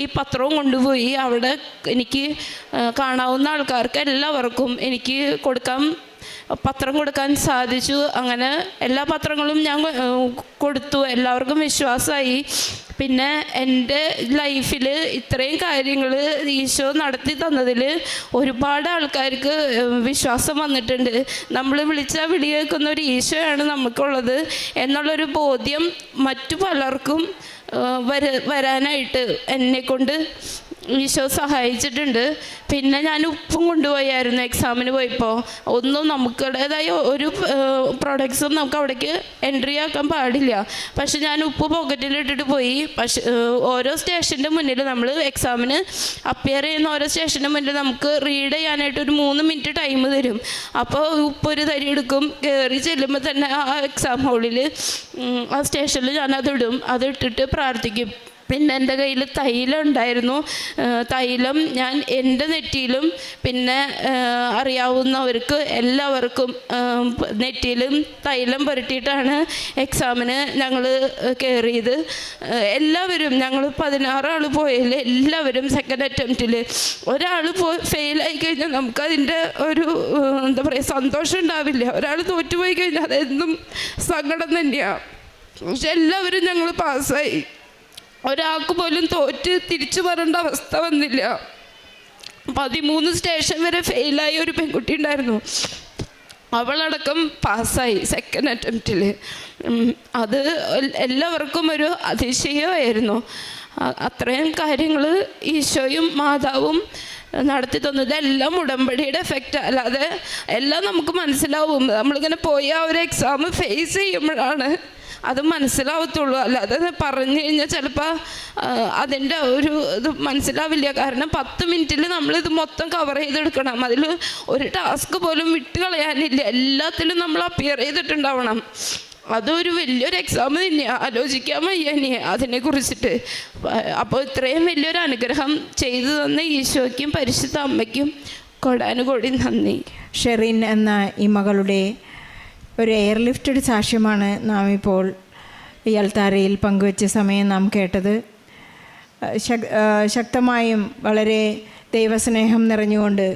ഈ പത്രവും കൊണ്ടുപോയി. അവിടെ എനിക്ക് കാണാവുന്ന ആൾക്കാർക്ക് എല്ലാവർക്കും എനിക്ക് പത്രം കൊടുക്കാൻ സാധിച്ചു. അങ്ങനെ എല്ലാ പത്രങ്ങളും ഞാൻ കൊടുത്തു. എല്ലാവർക്കും വിശ്വാസമായി. പിന്നെ എൻ്റെ ലൈഫിൽ ഇത്രയും കാര്യങ്ങൾ ഈശോ നടത്തി തന്നതിൽ ഒരുപാട് ആൾക്കാർക്ക് വിശ്വാസം വന്നിട്ടുണ്ട്. നമ്മൾ വിളിച്ചാൽ വിളി കേൾക്കുന്ന ഒരു ഈശോയാണ് നമുക്കുള്ളത് എന്നുള്ളൊരു ബോധ്യം മറ്റു പലർക്കും വരാനായിട്ട് എന്നെക്കൊണ്ട് ഈശോ സഹായിച്ചിട്ടുണ്ട്. പിന്നെ ഞാൻ ഉപ്പും കൊണ്ടുപോയായിരുന്നു എക്സാമിന് പോയപ്പോൾ. ഒന്നും നമുക്കുടേതായ ഒരു പ്രോഡക്ട്സും നമുക്ക് അവിടേക്ക് എൻട്രി ആക്കാൻ പാടില്ല. പക്ഷെ ഞാൻ ഉപ്പ് പോക്കറ്റിലിട്ടിട്ട് പോയി. പക്ഷെ ഓരോ സ്റ്റേഷൻ്റെ മുന്നിൽ നമ്മൾ എക്സാമിന് അപ്പിയർ ചെയ്യുന്ന ഓരോ സ്റ്റേഷൻ്റെ മുന്നിൽ നമുക്ക് റീഡ് ചെയ്യാനായിട്ട് ഒരു 3 മിനിറ്റ് ടൈം തരും. അപ്പോൾ ഉപ്പ് ഒരു തരി എടുക്കും. കയറി ചെല്ലുമ്പോൾ തന്നെ ആ എക്സാം ഹാളിൽ ആ സ്റ്റേഷനിൽ ഞാനതിടും. അതിട്ടിട്ട് പ്രാർത്ഥിക്കും. പിന്നെ എൻ്റെ കയ്യിൽ തൈലം ഉണ്ടായിരുന്നു. തൈലം ഞാൻ എൻ്റെ നെറ്റിയിലും പിന്നെ അറിയാവുന്നവർക്ക് എല്ലാവർക്കും നെറ്റിയിലും തൈലം പുരട്ടിയിട്ടാണ് എക്സാമിന് ഞങ്ങൾ കയറിയത്. എല്ലാവരും ഞങ്ങൾ 16 ആൾ പോയതിൽ എല്ലാവരും സെക്കൻഡ് അറ്റംപ്റ്റിൽ ഒരാൾ ഫെയിലായി കഴിഞ്ഞാൽ നമുക്കതിൻ്റെ ഒരു എന്താ പറയുക സന്തോഷം ഉണ്ടാവില്ല. ഒരാൾ തോറ്റുപോയി കഴിഞ്ഞാൽ അതെന്നും സങ്കടം തന്നെയാണ്. പക്ഷെ എല്ലാവരും ഞങ്ങൾ പാസ്സായി. ഒരാൾക്ക് പോലും തോറ്റ് തിരിച്ചു വരേണ്ട അവസ്ഥ വന്നില്ല. 13 സ്റ്റേഷൻ വരെ ഫെയിലായ ഒരു പെൺകുട്ടി ഉണ്ടായിരുന്നു. അവളടക്കം പാസ്സായി സെക്കൻഡ് അറ്റംപ്റ്റിൽ. അത് എല്ലാവർക്കും ഒരു അതിശയമായിരുന്നു. അത്രയും കാര്യങ്ങൾ ഈശോയും മാതാവും നടത്തി തന്നത്. എല്ലാം ഉടമ്പടിയുടെ എഫക്റ്റ്. അല്ലാതെ എല്ലാം നമുക്ക് മനസ്സിലാവും. നമ്മളിങ്ങനെ പോയി ആ ഒരു എക്സാം ഫേസ് ചെയ്യുമ്പോഴാണ് അത് മനസ്സിലാവത്തുള്ളൂ. അല്ലാതെ പറഞ്ഞു കഴിഞ്ഞാൽ ചിലപ്പോൾ അതിൻ്റെ ഒരു ഇത് മനസ്സിലാവില്ല. കാരണം 10 മിനിറ്റിൽ നമ്മളിത് മൊത്തം കവർ ചെയ്തെടുക്കണം. അതിൽ ഒരു ടാസ്ക് പോലും വിട്ട് കളയാനില്ല. എല്ലാത്തിലും നമ്മൾ അപ്പിയർ ചെയ്തിട്ടുണ്ടാവണം. അതൊരു വലിയൊരു എക്സാം തന്നെയാണ്. ആലോചിക്കാൻ വയ്യ അതിനെക്കുറിച്ചിട്ട്. അപ്പോൾ ഇത്രയും വലിയൊരു അനുഗ്രഹം ചെയ്തു തന്ന ഈശോയ്ക്കും പരിശുദ്ധ അമ്മയ്ക്കും കോടാനുകോടി നന്ദി. ഷെറിൻ എന്ന ഈ മകളുടെ ഒരു എയർലിഫ്റ്റഡ് സാക്ഷ്യമാണ് നാം ഇപ്പോൾ ഈ അൾത്താരയിൽ പങ്കുവച്ച സമയം നാം കേട്ടത്. ശക്തമായും വളരെ ദൈവസ്നേഹം നിറഞ്ഞുകൊണ്ട്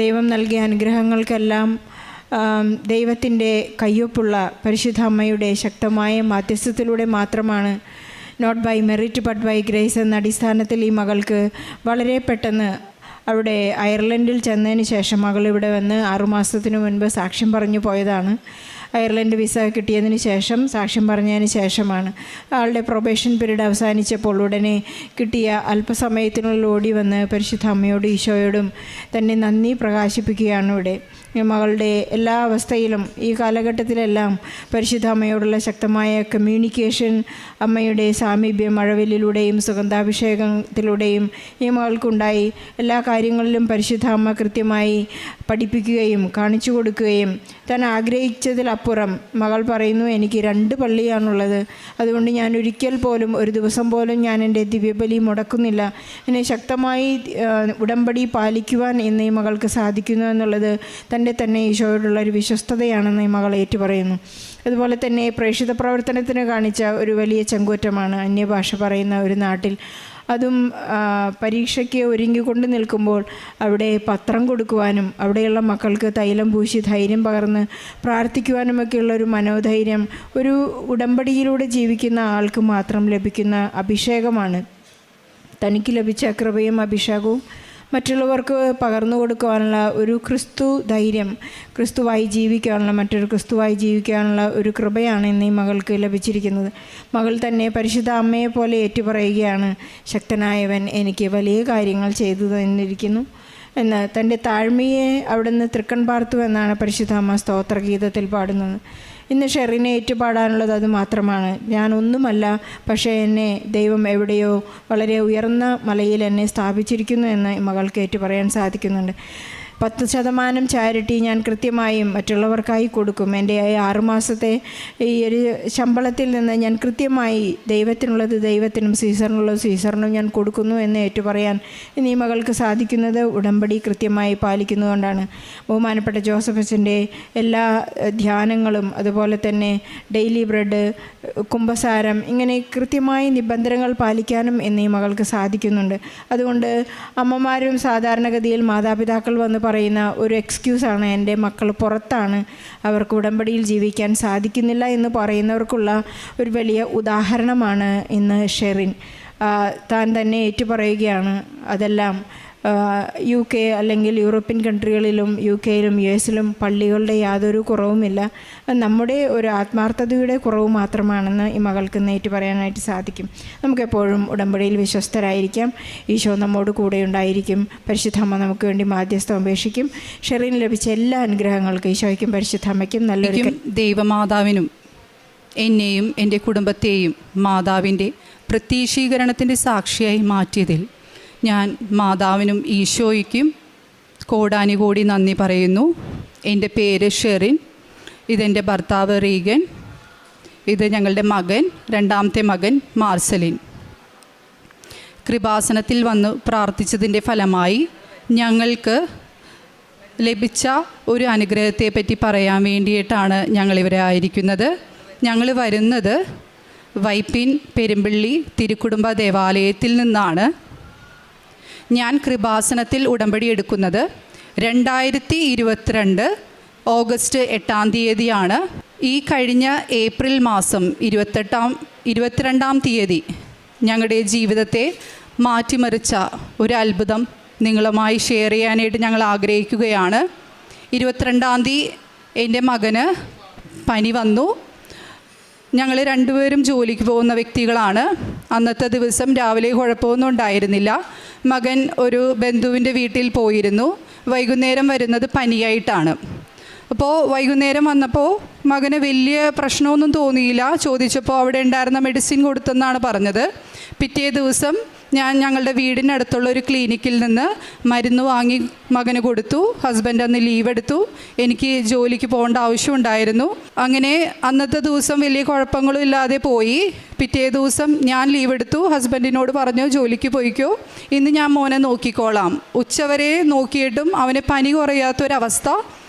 ദൈവം നൽകിയ അനുഗ്രഹങ്ങൾക്കെല്ലാം ദൈവത്തിൻ്റെ കയ്യൊപ്പുള്ള പരിശുദ്ധ അമ്മയുടെ ശക്തമായ മാധ്യസ്ഥത്തിലൂടെ മാത്രമാണ് not by merit but by grace എന്ന അടിസ്ഥാനത്തിൽ ഈ മകൾക്ക് വളരെ പെട്ടെന്ന് അവിടെ അയർലൻഡിൽ ചെന്നതിന് ശേഷം മകൾ ഇവിടെ വന്ന് 6 മാസത്തിനു മുൻപ് സാക്ഷ്യം പറഞ്ഞു പോയതാണ്. അയർലൻഡ് വിസ കിട്ടിയതിന് ശേഷം സാക്ഷ്യം പറഞ്ഞതിന് ശേഷമാണ്. ആളുടെ പ്രൊബേഷൻ പീരീഡ് അവസാനിച്ചപ്പോൾ ഉടനെ കിട്ടിയ അല്പസമയത്തിനുള്ളിൽ ഓടി വന്ന് പരിശുദ്ധ അമ്മയോടും ഈശോയോടും തന്നെ നന്ദി പ്രകാശിപ്പിക്കുകയാണ് ഇവിടെ. മകളുടെ എല്ലാ അവസ്ഥയിലും ഈ കാലഘട്ടത്തിലെല്ലാം പരിശുദ്ധ അമ്മയോടുള്ള ശക്തമായ കമ്മ്യൂണിക്കേഷൻ, അമ്മയുടെ സാമീപ്യം മഴവില്ലിലൂടെയും സുഗന്ധാഭിഷേകത്തിലൂടെയും ഈ മകൾക്കുണ്ടായി. എല്ലാ കാര്യങ്ങളിലും പരിശുദ്ധ അമ്മ കൃത്യമായി പഠിപ്പിക്കുകയും കാണിച്ചു കൊടുക്കുകയും താൻ ആഗ്രഹിച്ചതിലപ്പുറം മകൾ പറയുന്നു, എനിക്ക് 2 പള്ളിയാണുള്ളത്, അതുകൊണ്ട് ഞാൻ ഒരിക്കൽ പോലും ഒരു ദിവസം പോലും ഞാൻ എൻ്റെ ദിവ്യബലി മുടക്കുന്നില്ല, എന്നെ ശക്തമായി ഉടമ്പടി പാലിക്കുവാൻ ഇന്ന് ഈ മകൾക്ക് സാധിക്കുന്നു എന്നുള്ളത് തന്നെ ഈശോയോടുള്ളൊരു വിശ്വസ്തതയാണെന്ന് ഈ മകൾ ഏറ്റുപറയുന്നു. അതുപോലെ തന്നെ പ്രേക്ഷിത പ്രവർത്തനത്തിന് കാണിച്ച ഒരു വലിയ ചങ്കൂറ്റമാണ് അന്യഭാഷ പറയുന്ന ഒരു നാട്ടിൽ. അതും പരീക്ഷയ്ക്ക് ഒരുങ്ങിക്കൊണ്ട് നിൽക്കുമ്പോൾ അവിടെ പത്രം കൊടുക്കുവാനും അവിടെയുള്ള മക്കൾക്ക് തൈലം പൂശി ധൈര്യം പകർന്ന് പ്രാർത്ഥിക്കുവാനുമൊക്കെയുള്ളൊരു മനോധൈര്യം ഒരു ഉടമ്പടിയിലൂടെ ജീവിക്കുന്ന ആൾക്ക് മാത്രം ലഭിക്കുന്ന അഭിഷേകമാണ്. തനിക്ക് ലഭിച്ച കൃപയും അഭിഷേകവും മറ്റുള്ളവർക്ക് പകർന്നു കൊടുക്കുവാനുള്ള ഒരു ക്രിസ്തു ധൈര്യം, ക്രിസ്തുവായി ജീവിക്കാനുള്ള മറ്റൊരു ക്രിസ്തുവായി ജീവിക്കാനുള്ള ഒരു കൃപയാണ് ഇന്ന് ഈ മകൾക്ക് ലഭിച്ചിരിക്കുന്നത്. മകൾ തന്നെ പരിശുദ്ധ അമ്മയെ പോലെ ഏറ്റുപറയുകയാണ്, ശക്തനായവൻ എനിക്ക് വലിയ കാര്യങ്ങൾ ചെയ്തു തന്നിരിക്കുന്നു എന്ന്. തൻ്റെ താഴ്മയെ അവിടുന്ന് തൃക്കൺ പാർത്തു എന്നാണ് പരിശുദ്ധ അമ്മ സ്തോത്രഗീതത്തിൽ പാടുന്നത്. ഇന്ന് ഷെറിനെ ഏറ്റുപാടാനുള്ളത് അത് മാത്രമാണ്. ഞാനൊന്നുമല്ല, പക്ഷേ എന്നെ ദൈവം എവിടെയോ വളരെ ഉയർന്ന മലയിൽ എന്നെ സ്ഥാപിച്ചിരിക്കുന്നു എന്ന് മകൾക്ക് ഏറ്റുപറയാൻ സാധിക്കുന്നുണ്ട്. 10% ചാരിറ്റി ഞാൻ കൃത്യമായും മറ്റുള്ളവർക്കായി കൊടുക്കും. എൻ്റെ 6 മാസത്തെ ഈ ഒരു ശമ്പളത്തിൽ നിന്ന് ഞാൻ കൃത്യമായി ദൈവത്തിനുള്ളത് ദൈവത്തിനും സീസറിനുള്ളത് സീസറിനും ഞാൻ കൊടുക്കുന്നു എന്ന് ഏറ്റുപറയാൻ ഇന്ന് ഈ മകൾക്ക് സാധിക്കുന്നത് ഉടമ്പടി കൃത്യമായി പാലിക്കുന്നതുകൊണ്ടാണ്. ബഹുമാനപ്പെട്ട ജോസഫ് അച്ഛൻ്റെ എല്ലാ ധ്യാനങ്ങളും അതുപോലെ തന്നെ ഡെയിലി ബ്രെഡ്, കുംഭസാരം, ഇങ്ങനെ കൃത്യമായി നിബന്ധനകൾ പാലിക്കാനും ഇന്ന് ഈ മകൾക്ക് സാധിക്കുന്നുണ്ട്. അതുകൊണ്ട് അമ്മമാരും സാധാരണഗതിയിൽ മാതാപിതാക്കൾ വന്ന് പറയുന്ന ഒരു എക്സ്ക്യൂസാണ്, എൻ്റെ മക്കൾ പുറത്താണ്, അവർക്ക് ഉടമ്പടിയിൽ ജീവിക്കാൻ സാധിക്കുന്നില്ല എന്ന് പറയുന്നവർക്കുള്ള ഒരു വലിയ ഉദാഹരണമാണ് ഇന്ന് ഷെറിൻ. താൻ തന്നെ ഏറ്റുപറയുകയാണ്, അതെല്ലാം UK അല്ലെങ്കിൽ യൂറോപ്യൻ കൺട്രികളിലും UK യിലും US ലും പള്ളികളുടെ യാതൊരു കുറവുമില്ല, നമ്മുടെ ഒരു ആത്മാർത്ഥതയുടെ കുറവ് മാത്രമാണെന്ന് ഈ മകൾക്ക് നേറ്റ് പറയാനായിട്ട് സാധിക്കും. നമുക്കെപ്പോഴും ഉടമ്പടിയിൽ വിശ്വസ്തരായിരിക്കാം. ഈശോ നമ്മോട് കൂടെ ഉണ്ടായിരിക്കും. പരിശുദ്ധമ്മ നമുക്ക് വേണ്ടി മാധ്യസ്ഥം അപേക്ഷിക്കും. ഷെറിന് ലഭിച്ച എല്ലാ അനുഗ്രഹങ്ങൾക്കും ഈശോയ്ക്കും പരിശുദ്ധമ്മയ്ക്കും നല്ലൊരു ദൈവമാതാവിനും എന്നെയും എൻ്റെ കുടുംബത്തെയും മാതാവിൻ്റെ പ്രത്യക്ഷീകരണത്തിൻ്റെ സാക്ഷിയായി മാറ്റിയതിൽ ഞാൻ മാതാവിനും ഈശോയ്ക്കും കോടാനുകോടി നന്ദി പറയുന്നു. എൻ്റെ പേര് ഷെറിൻ, ഇതെൻ്റെ ഭർത്താവ് റീഗൻ, ഇത് ഞങ്ങളുടെ മകൻ, 2ാമത്തെ മകൻ മാർസലിൻ. കൃപാസനത്തിൽ വന്ന് പ്രാർത്ഥിച്ചതിൻ്റെ ഫലമായി ഞങ്ങൾക്ക് ലഭിച്ച ഒരു അനുഗ്രഹത്തെ പറ്റി പറയാൻ വേണ്ടിയിട്ടാണ് ഞങ്ങളിവരെ ആയിരിക്കുന്നത്. ഞങ്ങൾ വരുന്നത് വൈപ്പിൻ പെരുമ്പള്ളി തിരുക്കുടുംബ ദേവാലയത്തിൽ നിന്നാണ്. ഞാൻ കൃപാസനത്തിൽ ഉടമ്പടി എടുക്കുന്നത് 2022 ഓഗസ്റ്റ് 8-ാം തീയതിയാണ്. ഈ കഴിഞ്ഞ ഏപ്രിൽ മാസം 22-ാം തീയതി ഞങ്ങളുടെ ജീവിതത്തെ മാറ്റിമറിച്ച ഒരു അത്ഭുതം നിങ്ങളുമായി ഷെയർ ചെയ്യാനായിട്ട് ഞങ്ങൾ ആഗ്രഹിക്കുകയാണ്. 22-ാം തീയതി എൻ്റെ മകന് പനി വന്നു. ഞങ്ങൾ 2 പേരും ജോലിക്ക് പോകുന്ന വ്യക്തികളാണ്. അന്നത്തെ ദിവസം രാവിലെ കുഴപ്പമൊന്നും ഉണ്ടായിരുന്നില്ല. മകൻ ഒരു ബന്ധുവിൻ്റെ വീട്ടിൽ പോയിരുന്നു. വൈകുന്നേരം വരുന്നത് പനിയായിട്ടാണ്. അപ്പോൾ വൈകുന്നേരം വന്നപ്പോൾ മകന് വലിയ പ്രശ്നമൊന്നും തോന്നിയില്ല. ചോദിച്ചപ്പോൾ അവിടെ ഉണ്ടായിരുന്ന മെഡിസിൻ കൊടുത്തെന്നാണ് പറഞ്ഞത്. പിറ്റേ ദിവസം ഞാൻ ഞങ്ങളുടെ വീടിനടുത്തുള്ള ഒരു ക്ലിനിക്കിൽ നിന്ന് മരുന്ന് വാങ്ങി മകന് കൊടുത്തു. ഹസ്ബൻഡ് അന്ന് ലീവ് എടുത്തു. എനിക്ക് ജോലിക്ക് പോകേണ്ട ആവശ്യമുണ്ടായിരുന്നു. അങ്ങനെ അന്നത്തെ ദിവസം വലിയ കുഴപ്പങ്ങളും ഇല്ലാതെ പോയി. പിറ്റേ ദിവസം ഞാൻ ലീവ് എടുത്തു. ഹസ്ബൻഡിനോട് പറഞ്ഞു, ജോലിക്ക് പോയിക്കോ, ഇന്ന് ഞാൻ മോനെ നോക്കിക്കോളാം. ഉച്ചവരെ നോക്കിയിട്ടും അവന് പനി കുറയാത്തൊരവസ്ഥ.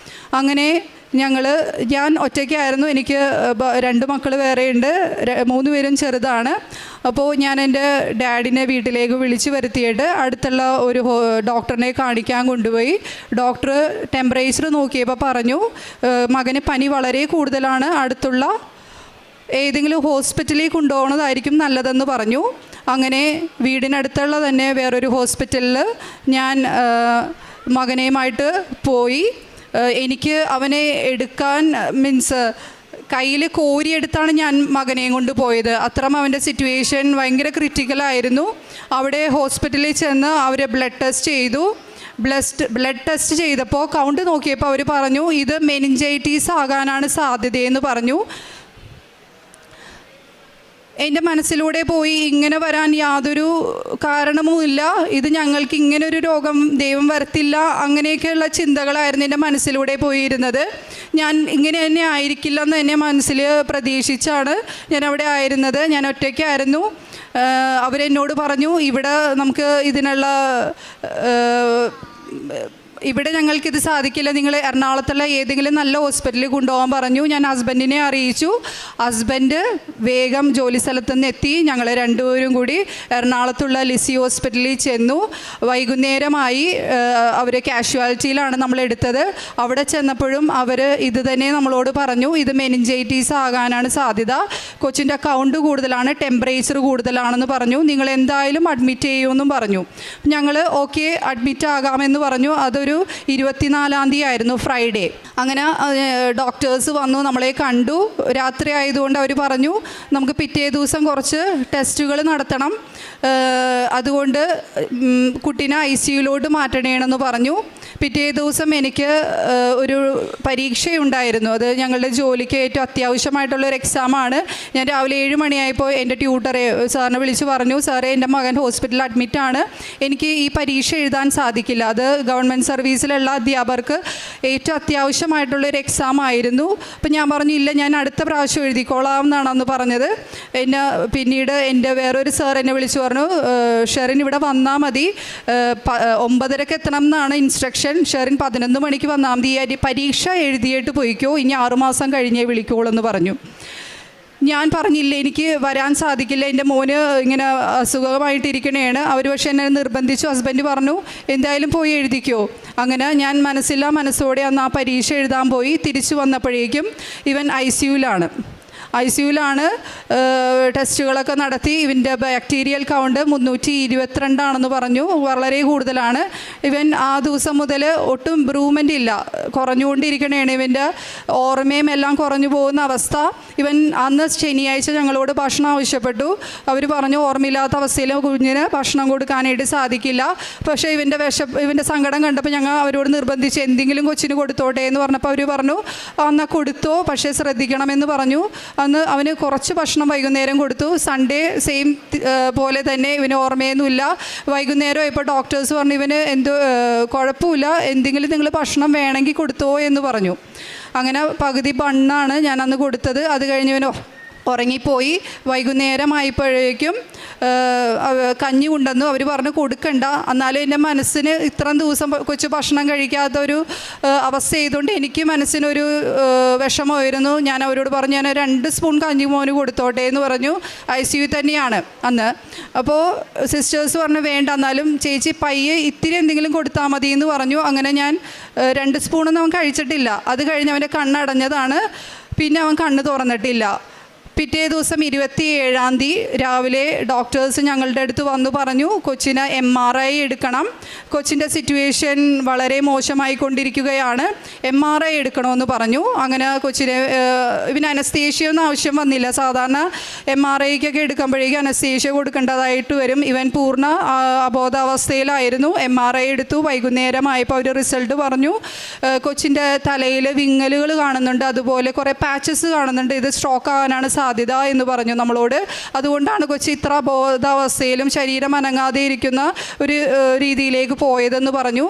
അങ്ങനെ ഞാൻ ഒറ്റയ്ക്കായിരുന്നു. എനിക്ക് 2 മക്കൾ വേറെയുണ്ട്. 3 പേരും ചെറുതാണ്. അപ്പോൾ ഞാൻ എൻ്റെ ഡാഡിനെ വീട്ടിലേക്ക് വിളിച്ചു വരുത്തിയിട്ട് അടുത്തുള്ള ഒരു ഡോക്ടറിനെ കാണിക്കാൻ കൊണ്ടുപോയി. ഡോക്ടർ ടെമ്പറേച്ചർ നോക്കിയപ്പോൾ പറഞ്ഞു, മകന് പനി വളരെ കൂടുതലാണ്, അടുത്തുള്ള ഏതെങ്കിലും ഹോസ്പിറ്റലിൽ കൊണ്ടുപോകുന്നതായിരിക്കും നല്ലതെന്ന് പറഞ്ഞു. അങ്ങനെ വീടിനടുത്തുള്ള തന്നെ വേറൊരു ഹോസ്പിറ്റലിൽ ഞാൻ മകനെയുമായിട്ട് പോയി. എനിക്ക് അവനെ എടുക്കാൻ മീൻസ് കയ്യിൽ കോരിയെടുത്താണ് ഞാൻ മകനെയും കൊണ്ട് പോയത്. അത്രയും അവൻ്റെ സിറ്റുവേഷൻ ഭയങ്കര ക്രിറ്റിക്കലായിരുന്നു. അവിടെ ഹോസ്പിറ്റലിൽ ചെന്ന് അവർ ബ്ലഡ് ടെസ്റ്റ് ചെയ്തു. ബ്ലഡ് ടെസ്റ്റ് ചെയ്തപ്പോൾ കൗണ്ട് നോക്കിയപ്പോൾ അവർ പറഞ്ഞു ഇത് മെനിഞ്ചൈറ്റീസ് ആകാനാണ് സാധ്യതയെന്ന് പറഞ്ഞു. എൻ്റെ മനസ്സിലൂടെ പോയി ഇങ്ങനെ വരാൻ യാതൊരു കാരണവുമില്ല, ഇത് ഞങ്ങൾക്ക് ഇങ്ങനൊരു രോഗം ദൈവം വരത്തില്ല, അങ്ങനെയൊക്കെയുള്ള ചിന്തകളായിരുന്നു എൻ്റെ മനസ്സിലൂടെ പോയിരുന്നത്. ഞാൻ ഇങ്ങനെ തന്നെ ആയിരിക്കില്ല എന്ന് എന്നെ മനസ്സിൽ പ്രതീക്ഷിച്ചാണ് ഞാൻ അവിടെ ആയിരുന്നത്. ഞാൻ ഒറ്റയ്ക്കായിരുന്നു. അവരെന്നോട് പറഞ്ഞു ഇവിടെ നമുക്ക് ഇതിനുള്ള ഇവിടെ ഞങ്ങൾക്കിത് സാധിക്കില്ല, നിങ്ങൾ എറണാകുളത്തുള്ള ഏതെങ്കിലും നല്ല ഹോസ്പിറ്റലിൽ കൊണ്ടുപോകാൻ പറഞ്ഞു. ഞാൻ ഹസ്ബൻഡിനെ അറിയിച്ചു. ഹസ്ബൻഡ് വേഗം ജോലി സ്ഥലത്ത് നിന്ന് എത്തി. ഞങ്ങൾ രണ്ടുപേരും കൂടി എറണാകുളത്തുള്ള ലിസി ഹോസ്പിറ്റലിൽ ചെന്നു. വൈകുന്നേരമായി. അവർ കാഷ്വാലിറ്റിയിലാണ് നമ്മളെടുത്തത്. അവിടെ ചെന്നപ്പോഴും അവർ ഇത് തന്നെ നമ്മളോട് പറഞ്ഞു, ഇത് മെനിഞ്ചൈറ്റീസ് ആകാനാണ് സാധ്യത, കൊച്ചിൻ്റെ കൗണ്ട് കൂടുതലാണ്, ടെമ്പറേച്ചർ കൂടുതലാണെന്ന് പറഞ്ഞു. നിങ്ങൾ എന്തായാലും അഡ്മിറ്റ് ചെയ്യുമെന്നും പറഞ്ഞു. ഞങ്ങൾ ഓക്കെ അഡ്മിറ്റ് ആകാമെന്ന് പറഞ്ഞു. അതൊരു 24-ാം തീയതി ആയിരുന്നു, ഫ്രൈഡേ. അങ്ങനെ ഡോക്ടേഴ്സ് വന്നു, നമ്മളെ കണ്ടു. രാത്രി ആയതുകൊണ്ട് അവർ പറഞ്ഞു നമുക്ക് പിറ്റേ ദിവസം കുറച്ച് ടെസ്റ്റുകൾ നടത്തണം, അതുകൊണ്ട് കുട്ടീനെ ICUയിലോട്ട് മാറ്റണേണെന്ന് പറഞ്ഞു. പിറ്റേ ദിവസം എനിക്ക് ഒരു പരീക്ഷയുണ്ടായിരുന്നു. അത് ഞങ്ങളുടെ ജോലിക്ക് ഏറ്റവും അത്യാവശ്യമായിട്ടുള്ളൊരു എക്സാമാണ്. ഞാൻ രാവിലെ 7 മണിയായപ്പോൾ എൻ്റെ ട്യൂട്ടറെ സാറിനെ വിളിച്ച് പറഞ്ഞു, സാറേ എൻ്റെ മകൻ ഹോസ്പിറ്റലിൽ അഡ്മിറ്റാണ്, എനിക്ക് ഈ പരീക്ഷ എഴുതാൻ സാധിക്കില്ല, അത് ഗവൺമെൻറ് സർവീസിലുള്ള അധ്യാപകർക്ക് ഏറ്റവും അത്യാവശ്യമായിട്ടുള്ളൊരു എക്സാം ആയിരുന്നു. അപ്പം ഞാൻ പറഞ്ഞു ഇല്ല, ഞാൻ അടുത്ത പ്രാവശ്യം എഴുതിക്കോളാം എന്നാണ് അന്ന് പറഞ്ഞത്. എന്നെ പിന്നീട് എൻ്റെ വേറൊരു സാർ എന്നെ വിളിച്ച് പറഞ്ഞു, ഷെറിൻ ഇവിടെ വന്നാൽ മതി, 9:30 എത്തണം എന്നാണ് ഇൻസ്ട്രക്ഷൻ, ഷെറിൻ 11 മണിക്ക് വന്നാൽ മതി, പരീക്ഷ എഴുതിയിട്ട് പോയിക്കോ, ഇനി 6 മാസം കഴിഞ്ഞേ വിളിക്കോളൂ എന്ന് പറഞ്ഞു. ഞാൻ പറഞ്ഞില്ല, എനിക്ക് വരാൻ സാധിക്കില്ല, എൻ്റെ മോന് ഇങ്ങനെ അസുഖമായിട്ടിരിക്കണേണ്. അവർ പക്ഷേ എന്നെ നിർബന്ധിച്ചു. ഹസ്ബൻഡ് പറഞ്ഞു എന്തായാലും പോയി എഴുതിക്കോ. അങ്ങനെ ഞാൻ മനസ്സോടെ അന്ന് ആ പരീക്ഷ എഴുതാൻ പോയി. തിരിച്ചു വന്നപ്പോഴേക്കും ഇവൻ ICUയിലാണ്. ടെസ്റ്റുകളൊക്കെ നടത്തി. ഇവൻ്റെ ബാക്ടീരിയൽ കൗണ്ട് 322 ആണെന്ന് പറഞ്ഞു, വളരെ കൂടുതലാണ്. ഇവൻ ആ ദിവസം മുതൽ ഒട്ടും ഇമ്പ്രൂവ്മെൻ്റ് ഇല്ല, കുറഞ്ഞുകൊണ്ടിരിക്കണേണ്. ഇവൻ്റെ ഓർമ്മയും എല്ലാം കുറഞ്ഞു പോകുന്ന അവസ്ഥ. ഇവൻ അന്ന് ശനിയാഴ്ച ഞങ്ങളോട് ഭക്ഷണം ആവശ്യപ്പെട്ടു. അവർ പറഞ്ഞു ഓർമ്മയില്ലാത്ത അവസ്ഥയിൽ കുഞ്ഞിന് ഭക്ഷണം കൊടുക്കാനായിട്ട് സാധിക്കില്ല. പക്ഷേ ഇവൻ്റെ സങ്കടം കണ്ടപ്പോൾ ഞങ്ങൾ അവരോട് നിർബന്ധിച്ച് എന്തെങ്കിലും കൊച്ചിന് കൊടുത്തോട്ടെ എന്ന് പറഞ്ഞപ്പോൾ അവർ പറഞ്ഞു എന്നാൽ കൊടുത്തോ, പക്ഷേ ശ്രദ്ധിക്കണമെന്ന് പറഞ്ഞു. അന്ന് അവന് കുറച്ച് ഭക്ഷണം വൈകുന്നേരം കൊടുത്തു. സൺഡേ സെയിം പോലെ തന്നെ ഇവന് ഓർമ്മയൊന്നുമില്ല. വൈകുന്നേരം ഇപ്പോൾ ഡോക്ടേഴ്സ് പറഞ്ഞു ഇവന് എന്തോ കുഴപ്പമില്ല, എന്തെങ്കിലും നിങ്ങൾ ഭക്ഷണം വേണമെങ്കിൽ കൊടുത്തോ എന്ന് പറഞ്ഞു. അങ്ങനെ പകുതി ബണ്ണാണ് ഞാൻ അന്ന് കൊടുത്തത്. അത് കഴിഞ്ഞ് ഇവന് ഉറങ്ങിപ്പോയി. വൈകുന്നേരമായപ്പോഴേക്കും കഞ്ഞി കൊണ്ടുവന്നു. അവർ പറഞ്ഞു കൊടുക്കണ്ട. എന്നാലും എൻ്റെ മനസ്സിന് ഇത്രയും ദിവസം കൊച്ചു ഭക്ഷണം കഴിക്കാത്തൊരു അവസ്ഥ ചെയ്തുകൊണ്ട് എനിക്ക് മനസ്സിനൊരു വിഷമമായിരുന്നു. ഞാൻ അവരോട് പറഞ്ഞു ഞാൻ 2 സ്പൂൺ കഞ്ഞി മോന് കൊടുത്തോട്ടെ എന്ന് പറഞ്ഞു. ICU തന്നെയാണ് അന്ന്. അപ്പോൾ സിസ്റ്റേഴ്സ് പറഞ്ഞു വേണ്ട, എന്നാലും ചേച്ചി പയ്യെ ഇത്തിരി എന്തെങ്കിലും കൊടുത്താൽ മതി എന്ന് പറഞ്ഞു. അങ്ങനെ ഞാൻ 2 സ്പൂണൊന്നും അവൻ കഴിച്ചിട്ടില്ല. അത് കഴിഞ്ഞ് അവൻ്റെ കണ്ണടഞ്ഞതാണ്. പിന്നെ അവൻ കണ്ണ് തുറന്നിട്ടില്ല. പിറ്റേ ദിവസം 27-ാം തീയതി രാവിലെ ഡോക്ടേഴ്സ് ഞങ്ങളുടെ അടുത്ത് വന്നു പറഞ്ഞു കൊച്ചിന് MRI എടുക്കണം, കൊച്ചിൻ്റെ സിറ്റുവേഷൻ വളരെ മോശമായിക്കൊണ്ടിരിക്കുകയാണ്, MRI എടുക്കണമെന്ന് പറഞ്ഞു. അങ്ങനെ കൊച്ചിന് ഇവന് അനസ്തേഷ്യൊന്നും ആവശ്യം വന്നില്ല. സാധാരണ MRIക്കൊക്കെ എടുക്കുമ്പോഴേക്കും അനസ്തേഷ്യ കൊടുക്കേണ്ടതായിട്ട് വരും. ഇവൻ പൂർണ്ണ അബോധാവസ്ഥയിലായിരുന്നു. MRI എടുത്തു. വൈകുന്നേരമായപ്പോൾ അവർ റിസൾട്ട് പറഞ്ഞു കൊച്ചിൻ്റെ തലയിൽ വിങ്ങലുകൾ കാണുന്നുണ്ട്, അതുപോലെ കുറേ പാച്ചസ് കാണുന്നുണ്ട്, ഇത് സ്ട്രോക്ക് ആകാനാണ് സാധ്യത എന്ന് പറഞ്ഞു നമ്മളോട്. അതുകൊണ്ടാണ് കൊച്ചി ഇത്ര ബോധാവസ്ഥയിലും ശരീരം അനങ്ങാതെ ഇരിക്കുന്ന ഒരു രീതിയിലേക്ക് പോയതെന്ന് പറഞ്ഞു.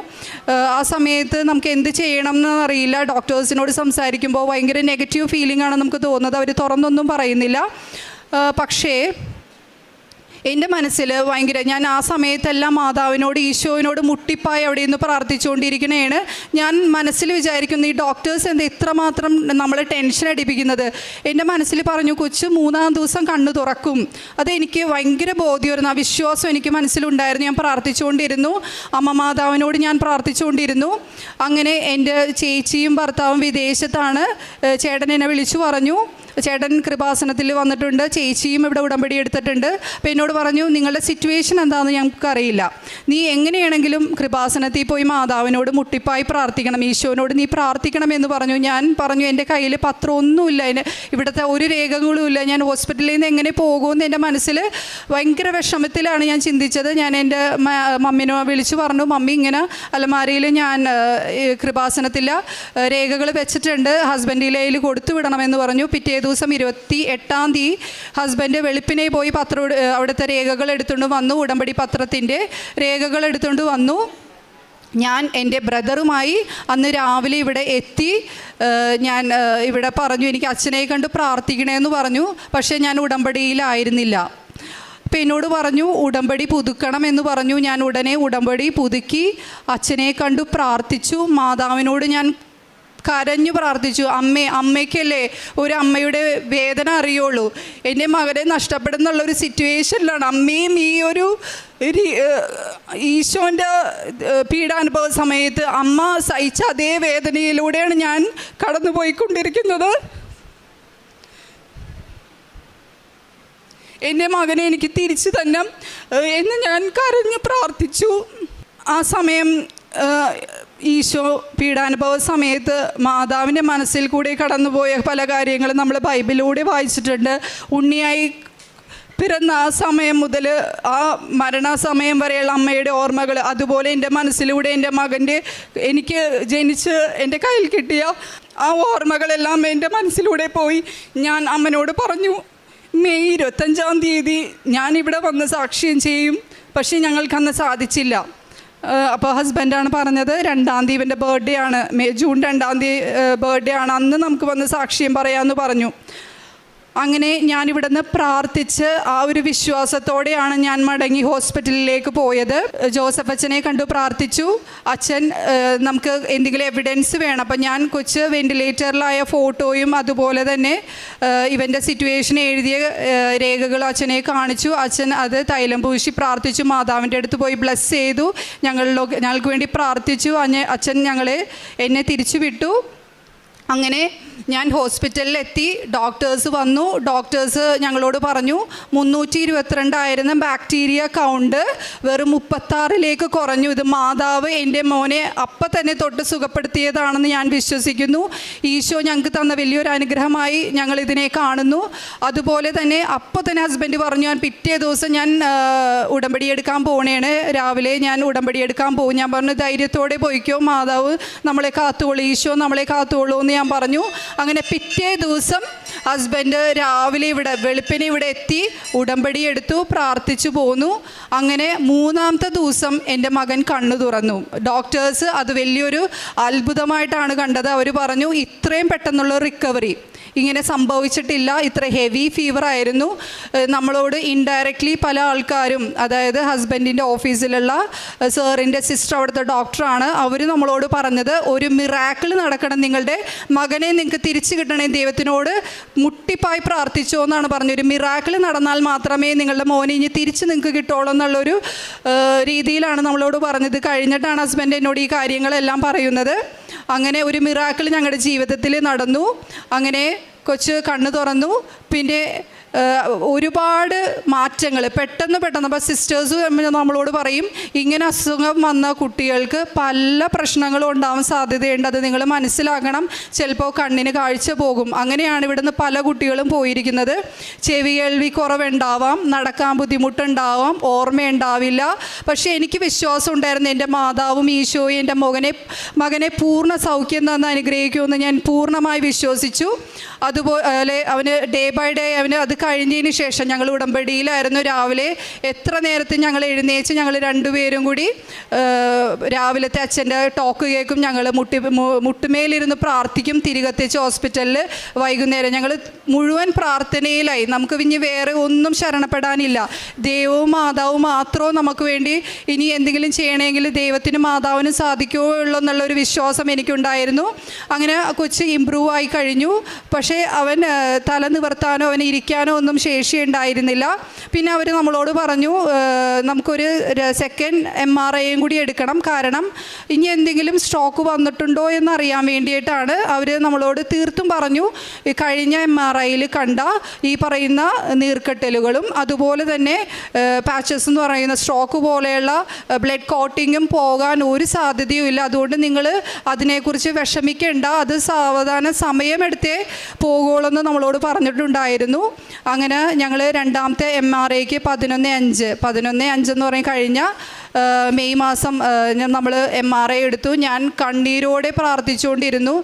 ആ സമയത്ത് നമുക്ക് എന്ത് ചെയ്യണം എന്നറിയില്ല. ഡോക്ടേഴ്സിനോട് സംസാരിക്കുമ്പോൾ ഭയങ്കര നെഗറ്റീവ് ഫീലിംഗ് ആണ് നമുക്ക് തോന്നുന്നത്. അവർ തുറന്നൊന്നും പറയുന്നില്ല. പക്ഷേ എൻ്റെ മനസ്സിൽ ഭയങ്കര, ഞാൻ ആ സമയത്തെല്ലാം മാതാവിനോട് ഈശോവിനോട് മുട്ടിപ്പായി അവിടെ നിന്ന് പ്രാർത്ഥിച്ചുകൊണ്ടിരിക്കണേണ്. ഞാൻ മനസ്സിൽ വിചാരിക്കുന്നു ഈ ഡോക്ടേഴ്സ് എന്താ ഇത്രമാത്രം നമ്മളെ ടെൻഷൻ അടിപ്പിക്കുന്നത്. എൻ്റെ മനസ്സിൽ പറഞ്ഞു കൊച്ച് 3-ാം ദിവസം കണ്ണ് തുറക്കും. അതെനിക്ക് ഭയങ്കര ബോധ്യമായിരുന്നു. ആ വിശ്വാസം എനിക്ക് മനസ്സിലുണ്ടായിരുന്നു. ഞാൻ പ്രാർത്ഥിച്ചുകൊണ്ടിരുന്നു. അമ്മ മാതാവിനോട് ഞാൻ പ്രാർത്ഥിച്ചുകൊണ്ടിരുന്നു. അങ്ങനെ എൻ്റെ ചേച്ചിയും ഭർത്താവും വിദേശത്താണ്. ചേട്ടൻ എന്നെ വിളിച്ചു പറഞ്ഞു ചേട്ടൻ കൃപാസനത്തിൽ വന്നിട്ടുണ്ട്, ചേച്ചിയും ഇവിടെ ഉടമ്പടി എടുത്തിട്ടുണ്ട്. അപ്പോൾ എന്നോട് പറഞ്ഞു, നിങ്ങളുടെ സിറ്റുവേഷൻ എന്താണെന്ന് ഞങ്ങൾക്കറിയില്ല, നീ എങ്ങനെയാണെങ്കിലും കൃപാസനത്തിൽ പോയി മാതാവിനോട് മുട്ടിപ്പായി പ്രാർത്ഥിക്കണം, ഈശോനോട് നീ പ്രാർത്ഥിക്കണമെന്ന് പറഞ്ഞു. ഞാൻ പറഞ്ഞു, എൻ്റെ കയ്യിൽ പത്രമൊന്നുമില്ല, ഇവിടുത്തെ ഒരു രേഖകളും ഇല്ല, ഞാൻ ഹോസ്പിറ്റലിൽ നിന്ന് എങ്ങനെ പോകുമെന്ന് എൻ്റെ മനസ്സിൽ ഭയങ്കര വിഷമത്തിലാണ് ഞാൻ ചിന്തിച്ചത്. ഞാൻ എൻ്റെ മമ്മിനെ വിളിച്ചു പറഞ്ഞു, മമ്മി ഇങ്ങനെ അലമാരയിൽ ഞാൻ കൃപാസനത്തിൽ രേഖകൾ വെച്ചിട്ടുണ്ട്, ഹസ്ബൻഡിൻ്റെ കയ്യിൽ കൊടുത്തു വിടണമെന്ന് പറഞ്ഞു. പിറ്റേ ദിവസം 28-ാം തീയതി ഹസ്ബൻഡ് വെളുപ്പിനെ പോയി അവിടുത്തെ രേഖകൾ എടുത്തുകൊണ്ട് വന്നു, ഉടമ്പടി പത്രത്തിൻ്റെ രേഖകൾ എടുത്തുകൊണ്ട് വന്നു. ഞാൻ എൻ്റെ ബ്രദറുമായി അന്ന് രാവിലെ ഇവിടെ എത്തി. ഞാൻ ഇവിടെ പറഞ്ഞു, എനിക്ക് അച്ഛനെ കണ്ട് പ്രാർത്ഥിക്കണമെന്ന് പറഞ്ഞു. പക്ഷേ ഞാൻ ഉടമ്പടിയിലായിരുന്നില്ല. അപ്പോൾ എന്നോട് പറഞ്ഞു, ഉടമ്പടി പുതുക്കണം എന്ന് പറഞ്ഞു. ഞാൻ ഉടനെ ഉടമ്പടി പുതുക്കി അച്ഛനെ കണ്ടു പ്രാർത്ഥിച്ചു. മാതാവിനോട് ഞാൻ കരഞ്ഞു പ്രാർത്ഥിച്ചു. അമ്മയ്ക്കല്ലേ ഒരു അമ്മയുടെ വേദന അറിയുള്ളൂ. എൻ്റെ മകനെ നഷ്ടപ്പെടുന്നുള്ളൊരു സിറ്റുവേഷനിലാണ്. അമ്മയും ഈ ഒരു ഈശോൻ്റെ പീഡാനുഭവ സമയത്ത് അമ്മ സഹിച്ച അതേ വേദനയിലൂടെയാണ് ഞാൻ കടന്നുപോയിക്കൊണ്ടിരിക്കുന്നത്. എൻ്റെ മകനെ എനിക്ക് തിരിച്ചു തന്നെ എന്ന് ഞാൻ കരഞ്ഞു പ്രാർത്ഥിച്ചു. ആ സമയം ഈശോ പീഡാനുഭവ സമയത്ത് മാതാവിൻ്റെ മനസ്സിൽ കൂടി കടന്നുപോയ പല കാര്യങ്ങളും നമ്മൾ ബൈബിളിലൂടെ വായിച്ചിട്ടുണ്ട്. ഉണ്ണിയായി പിറന്ന ആ സമയം മുതൽ ആ മരണസമയം വരെയുള്ള അമ്മയുടെ ഓർമ്മകൾ, അതുപോലെ എൻ്റെ മനസ്സിലൂടെ എൻ്റെ മകൻ്റെ എനിക്ക് ജനിച്ച് എൻ്റെ കയ്യിൽ കിട്ടിയ ആ ഓർമ്മകളെല്ലാം എൻ്റെ മനസ്സിലൂടെ പോയി. ഞാൻ അമ്മനോട് പറഞ്ഞു, മെയ് 25-ാം തീയതി ഞാനിവിടെ വന്ന് സാക്ഷ്യം ചെയ്യും, പക്ഷേ ഞങ്ങൾക്കന്ന് സാധിച്ചില്ല. അപ്പോൾ ഹസ്ബൻഡാണ് പറഞ്ഞത്, 2-ാം തീയതി ഇവൻ്റെ ബർത്ത്ഡേ ആണ്, ജൂൺ 2-ാം തീയതി ബർത്ത്ഡേ ആണ്, അന്ന് നമുക്ക് വന്ന് സാക്ഷ്യം പറയാമെന്ന് പറഞ്ഞു. അങ്ങനെ ഞാനിവിടെ നിന്ന് പ്രാർത്ഥിച്ച് ആ ഒരു വിശ്വാസത്തോടെയാണ് ഞാൻ മടങ്ങി ഹോസ്പിറ്റലിലേക്ക് പോയത്. ജോസഫ് അച്ഛനെ കണ്ടു പ്രാർത്ഥിച്ചു. അച്ഛൻ നമുക്ക് എന്തെങ്കിലും എവിഡൻസ് വേണം. അപ്പം ഞാൻ കൊച്ച് വെൻറ്റിലേറ്ററിലായ ഫോട്ടോയും അതുപോലെ തന്നെ ഇവൻ്റെ സിറ്റുവേഷൻ എഴുതിയ രേഖകൾ അച്ഛനെ കാണിച്ചു. അച്ഛൻ അത് തൈലം പൂശി പ്രാർത്ഥിച്ചു, മാതാവിൻ്റെ അടുത്ത് പോയി ബ്ലെസ് ചെയ്തു, ഞങ്ങൾക്ക് വേണ്ടി പ്രാർത്ഥിച്ചു. അച്ഛൻ എന്നെ തിരിച്ചു വിട്ടു. അങ്ങനെ ഞാൻ ഹോസ്പിറ്റലിലെത്തി. ഡോക്ടേഴ്സ് വന്നു. ഡോക്ടേഴ്സ് ഞങ്ങളോട് പറഞ്ഞു 322 ആയിരുന്ന ബാക്ടീരിയ കൗണ്ട് വെറും 36 കുറഞ്ഞു. ഇത് മാതാവ് എൻ്റെ മോനെ അപ്പം തന്നെ തൊട്ട് സുഖപ്പെടുത്തിയതാണെന്ന് ഞാൻ വിശ്വസിക്കുന്നു. ഈശോ ഞങ്ങൾക്ക് തന്ന വലിയൊരു അനുഗ്രഹമായി ഞങ്ങൾ ഇതിനെ കാണുന്നു. അതുപോലെ തന്നെ അപ്പോൾ തന്നെ ഹസ്ബൻഡ് പറഞ്ഞു, ഞാൻ പിറ്റേ ദിവസം ഞാൻ ഉടമ്പടി എടുക്കാൻ പോകണേണ്, രാവിലെ ഞാൻ ഉടമ്പടി എടുക്കാൻ പോകും. ഞാൻ പറഞ്ഞു, ധൈര്യത്തോടെ പോയിക്കോ, മാതാവ് നമ്മളെ കാത്തോളൂ, ഈശോ നമ്മളെ കാത്തോളൂ എന്ന് ഞാൻ പറഞ്ഞു. അങ്ങനെ പിറ്റേ ദിവസം ഹസ്ബൻഡ് രാവിലെ വെളുപ്പിനെ ഇവിടെ എത്തി, ഉടമ്പടി എടുത്തു, പ്രാർത്ഥിച്ചു പോന്നു. അങ്ങനെ 3-ാമത്തെ ദിവസം എൻ്റെ മകൻ കണ്ണു തുറന്നു. ഡോക്ടേഴ്സ് അത് വലിയൊരു അത്ഭുതമായിട്ടാണ് കണ്ടത്. അവർ പറഞ്ഞു, ഇത്രയും പെട്ടെന്നുള്ള റിക്കവറി ഇങ്ങനെ സംഭവിച്ചിട്ടില്ല, ഇത്ര ഹെവി ഫീവർ ആയിരുന്നു. നമ്മളോട് ഇൻഡയറക്റ്റ്ലി പല ആൾക്കാരും, അതായത് ഹസ്ബൻഡിൻ്റെ ഓഫീസിലുള്ള സാറിൻ്റെ സിസ്റ്റർ, അവിടുത്തെ ഡോക്ടറാണ്, അവർ നമ്മളോട് പറഞ്ഞത്, ഒരു മിറാക്കിൾ നടക്കണം, നിങ്ങളുടെ മകനെ നിങ്ങൾക്ക് തിരിച്ചു കിട്ടണേ, ദൈവത്തിനോട് മുട്ടിപ്പായി പ്രാർത്ഥിച്ചോ എന്നാണ് പറഞ്ഞത്. ഒരു മിറാക്കിൾ നടന്നാൽ മാത്രമേ നിങ്ങളുടെ മോനെ ഇനി തിരിച്ച് നിങ്ങൾക്ക് കിട്ടുള്ളൂ എന്നുള്ളൊരു രീതിയിലാണ് നമ്മളോട് പറഞ്ഞത്. കഴിഞ്ഞിട്ടാണ് ഹസ്ബൻഡ് എന്നോട് ഈ കാര്യങ്ങളെല്ലാം പറയുന്നത്. അങ്ങനെ ഒരു മിറാക്കിൾ ഞങ്ങളുടെ ജീവിതത്തിൽ നടന്നു. അങ്ങനെ കൊച്ച് കണ്ണ് തുറന്നു. പിന്നെ ഒരുപാട് മാറ്റങ്ങൾ പെട്ടെന്ന് അപ്പോൾ സിസ്റ്റേഴ്സ് നമ്മളോട് പറയും, ഇങ്ങനെ അസുഖം വന്ന കുട്ടികൾക്ക് പല പ്രശ്നങ്ങളും ഉണ്ടാവാൻ സാധ്യതയുണ്ട്, അത് നിങ്ങൾ മനസ്സിലാക്കണം, ചിലപ്പോൾ കണ്ണിന് കാഴ്ച പോകും. അങ്ങനെയാണ് ഇവിടുന്ന് പല കുട്ടികളും പോയിരിക്കുന്നത്. ചെവി കേൾവി കുറവുണ്ടാവാം, നടക്കാൻ ബുദ്ധിമുട്ടുണ്ടാവാം, ഓർമ്മയുണ്ടാവില്ല. പക്ഷേ എനിക്ക് വിശ്വാസം ഉണ്ടായിരുന്നു, എൻ്റെ മാതാവും ഈശോയും എൻ്റെ മകനെ പൂർണ്ണ സൗഖ്യം തന്ന് അനുഗ്രഹിക്കുമെന്ന് ഞാൻ പൂർണ്ണമായി വിശ്വസിച്ചു. അതുപോലെ അവന് ഡേ ബൈ ഡേ അവന് അത് കഴിഞ്ഞതിന് ശേഷം ഞങ്ങൾ ഉടമ്പടിയിലായിരുന്നു. രാവിലെ എത്ര നേരത്തെ ഞങ്ങൾ എഴുന്നേച്ച് ഞങ്ങൾ രണ്ടുപേരും കൂടി രാവിലത്തെ അച്ഛൻ്റെ ടോക്ക് കേൾക്കും, ഞങ്ങൾ മുട്ടുമേലിരുന്ന് പ്രാർത്ഥിക്കും, തിരികെത്തിച്ച് ഹോസ്പിറ്റലിൽ വൈകുന്നേരം ഞങ്ങൾ മുഴുവൻ പ്രാർത്ഥനയിലായി. നമുക്ക് ഇനി വേറെ ഒന്നും ശരണപ്പെടാനില്ല, ദൈവവും മാതാവും മാത്രവും നമുക്ക് വേണ്ടി ഇനി എന്തെങ്കിലും ചെയ്യണമെങ്കിൽ ദൈവത്തിനും മാതാവിനും സാധിക്കുകയുള്ളൂ എന്നുള്ളൊരു വിശ്വാസം എനിക്കുണ്ടായിരുന്നു. അങ്ങനെ കൊച്ച് ഇമ്പ്രൂവ് ആയി കഴിഞ്ഞു. പക്ഷേ അവൻ തല നിവർത്താനോ അവന് ഇരിക്കാനോ നടക്കാനോ ഒന്നും ശേഷിയുണ്ടായിരുന്നില്ല. പിന്നെ അവർ നമ്മളോട് പറഞ്ഞു നമുക്കൊരു സെക്കൻഡ് MRIയും കൂടി എടുക്കണം, കാരണം ഇനി എന്തെങ്കിലും സ്ട്രോക്ക് വന്നിട്ടുണ്ടോ എന്നറിയാൻ വേണ്ടിയിട്ടാണ്. അവർ നമ്മളോട് തീർത്തും പറഞ്ഞു കഴിഞ്ഞ MRIയിൽ കണ്ട ഈ പറയുന്ന നീർക്കെട്ടലുകളും അതുപോലെ തന്നെ പാച്ചസ് എന്ന് പറയുന്ന സ്ട്രോക്ക് പോലെയുള്ള ബ്ലഡ് കോട്ടിങ്ങും പോകാൻ ഒരു സാധ്യതയും ഇല്ല. അതുകൊണ്ട് നിങ്ങൾ അതിനെക്കുറിച്ച് വിഷമിക്കേണ്ട, അത് സാവധാനം സമയമെടുത്തേ പോകുള്ളൂ നമ്മളോട് പറഞ്ഞിട്ടുണ്ടായിരുന്നു. അങ്ങനെ ഞങ്ങൾ രണ്ടാമത്തെ MRIക്ക് 11/5 എന്ന് പറയും കഴിഞ്ഞ മെയ് മാസം നമ്മൾ MRI എടുത്തു. ഞാൻ കണ്ണീരോടെ പ്രാർത്ഥിച്ചുകൊണ്ടിരുന്നു.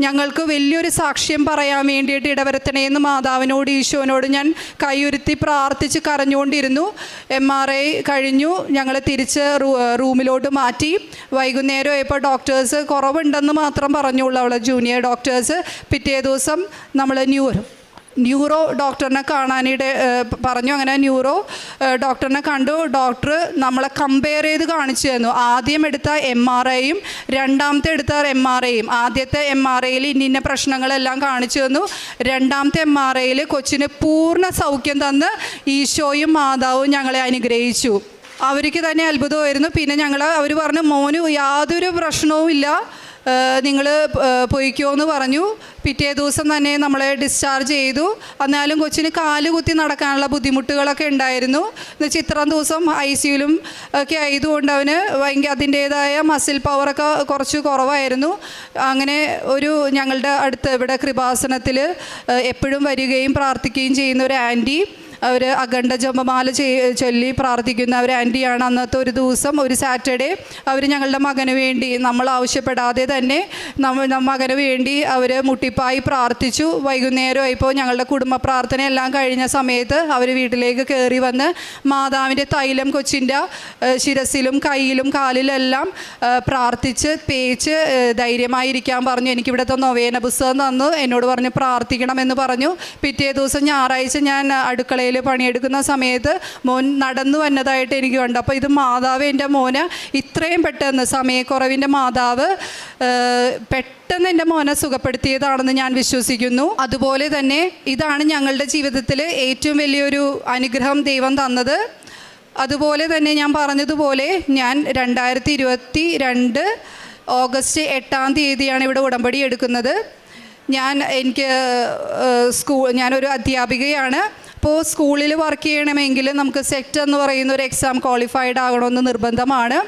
ഞങ്ങൾക്ക് വലിയൊരു സാക്ഷ്യം പറയാൻ വേണ്ടിയിട്ട് ഇടവരുത്തണേന്ന് മാതാവിനോട് ഈശോനോട് ഞാൻ കൈയുരുത്തി പ്രാർത്ഥിച്ച് കരഞ്ഞുകൊണ്ടിരുന്നു. MRI കഴിഞ്ഞു, ഞങ്ങൾ തിരിച്ച് റൂമിലോട്ട് മാറ്റി. വൈകുന്നേരം ഇപ്പോൾ ഡോക്ടേഴ്സ് കുറവുണ്ടെന്ന് മാത്രം പറഞ്ഞുള്ളൂ, അവളെ ജൂനിയർ ഡോക്ടേഴ്സ്. പിറ്റേ ദിവസം നമ്മൾ ന്യൂറോ ഡോക്ടറിനെ കാണാനായിട്ട് പറഞ്ഞു. അങ്ങനെ ന്യൂറോ ഡോക്ടറിനെ കണ്ടു. ഡോക്ടർ നമ്മളെ കമ്പയർ ചെയ്ത് കാണിച്ചു തന്നു. ആദ്യം എടുത്ത MRIയും രണ്ടാമത്തെ എടുത്ത MRIയും. ആദ്യത്തെ MRIയിൽ ഇന്ന പ്രശ്നങ്ങളെല്ലാം കാണിച്ചു തന്നു. രണ്ടാമത്തെ MRIയിൽ കൊച്ചിന് പൂർണ്ണ സൗഖ്യം തന്ന് ഈശോയും മാതാവും ഞങ്ങളെ അനുഗ്രഹിച്ചു. അവർക്ക് തന്നെ അത്ഭുതമായിരുന്നു. പിന്നെ അവർ പറഞ്ഞു മോന് യാതൊരു പ്രശ്നവും ഇല്ല, നിങ്ങൾ പൊയ്ക്കോ എന്ന് പറഞ്ഞു. പിറ്റേ ദിവസം തന്നെ നമ്മളെ ഡിസ്ചാർജ് ചെയ്തു. എന്നാലും കൊച്ചിന് കാല് കുത്തി നടക്കാനുള്ള ബുദ്ധിമുട്ടുകളൊക്കെ ഉണ്ടായിരുന്നു. എന്നുവെച്ചാൽ ഇത്രയും ദിവസം ICUയിലും ഒക്കെ ആയതുകൊണ്ട് അവന് അതിൻ്റേതായ മസിൽ പവറൊക്കെ കുറച്ച് കുറവായിരുന്നു. അങ്ങനെ ഞങ്ങളുടെ അടുത്ത് ഇവിടെ കൃപാസനത്തിൽ എപ്പോഴും വരികയും പ്രാർത്ഥിക്കുകയും ചെയ്യുന്ന ഒരു ആൻറ്റി, അവർ അഖണ്ഡ ജപമാല ചൊല്ലി പ്രാർത്ഥിക്കുന്ന ഒരു ആൻറ്റിയാണ്. അന്നത്തെ ഒരു ദിവസം, ഒരു സാറ്റർഡേ, അവർ ഞങ്ങളുടെ മകന് വേണ്ടി നമ്മൾ ആവശ്യപ്പെടാതെ തന്നെ മകന് വേണ്ടി അവർ മുട്ടിപ്പായി പ്രാർത്ഥിച്ചു. വൈകുന്നേരം ഇപ്പോൾ ഞങ്ങളുടെ കുടുംബ പ്രാർത്ഥന എല്ലാം കഴിഞ്ഞ സമയത്ത് അവർ വീട്ടിലേക്ക് കയറി വന്ന് മാതാവിൻ്റെ തൈലം കൊച്ചിൻ്റെ ശിരസിലും കയ്യിലും കാലിലെല്ലാം പ്രാർത്ഥിച്ച് തേച്ച് ധൈര്യമായിരിക്കാൻ പറഞ്ഞു. എനിക്കിവിടുത്തെ നൊവേന പുസ്തകം തന്നു, എന്നോട് പറഞ്ഞു പ്രാർത്ഥിക്കണമെന്ന് പറഞ്ഞു. പിറ്റേ ദിവസം ഞായറാഴ്ച ഞാൻ അടുക്കളയിൽ പണിയെടുക്കുന്ന സമയത്ത് മോൻ നടന്നു വന്നതായിട്ട് എനിക്ക് കണ്ടു. അപ്പോൾ ഇത് മാതാവ് എൻ്റെ മോന് ഇത്രയും പെട്ടെന്ന്, സമയക്കുറവിൻ്റെ മാതാവ് പെട്ടെന്ന് എൻ്റെ മോനെ സുഖപ്പെടുത്തിയതാണെന്ന് ഞാൻ വിശ്വസിക്കുന്നു. അതുപോലെ തന്നെ ഇതാണ് ഞങ്ങളുടെ ജീവിതത്തിൽ ഏറ്റവും വലിയൊരു അനുഗ്രഹം ദൈവം തന്നത്. അതുപോലെ തന്നെ ഞാൻ പറഞ്ഞതുപോലെ ഞാൻ 2022 ഓഗസ്റ്റ് 8-ാം തീയതിയാണ് ഇവിടെ ഉടമ്പടി എടുക്കുന്നത്. ഞാനൊരു അധ്യാപികയാണ്. അപ്പോൾ സ്കൂളിൽ വർക്ക് ചെയ്യണമെങ്കിൽ നമുക്ക് സെറ്റ് എന്ന് പറയുന്ന ഒരു എക്സാം ക്വാളിഫൈഡ് ആകണമെന്ന് നിർബന്ധമാണ്.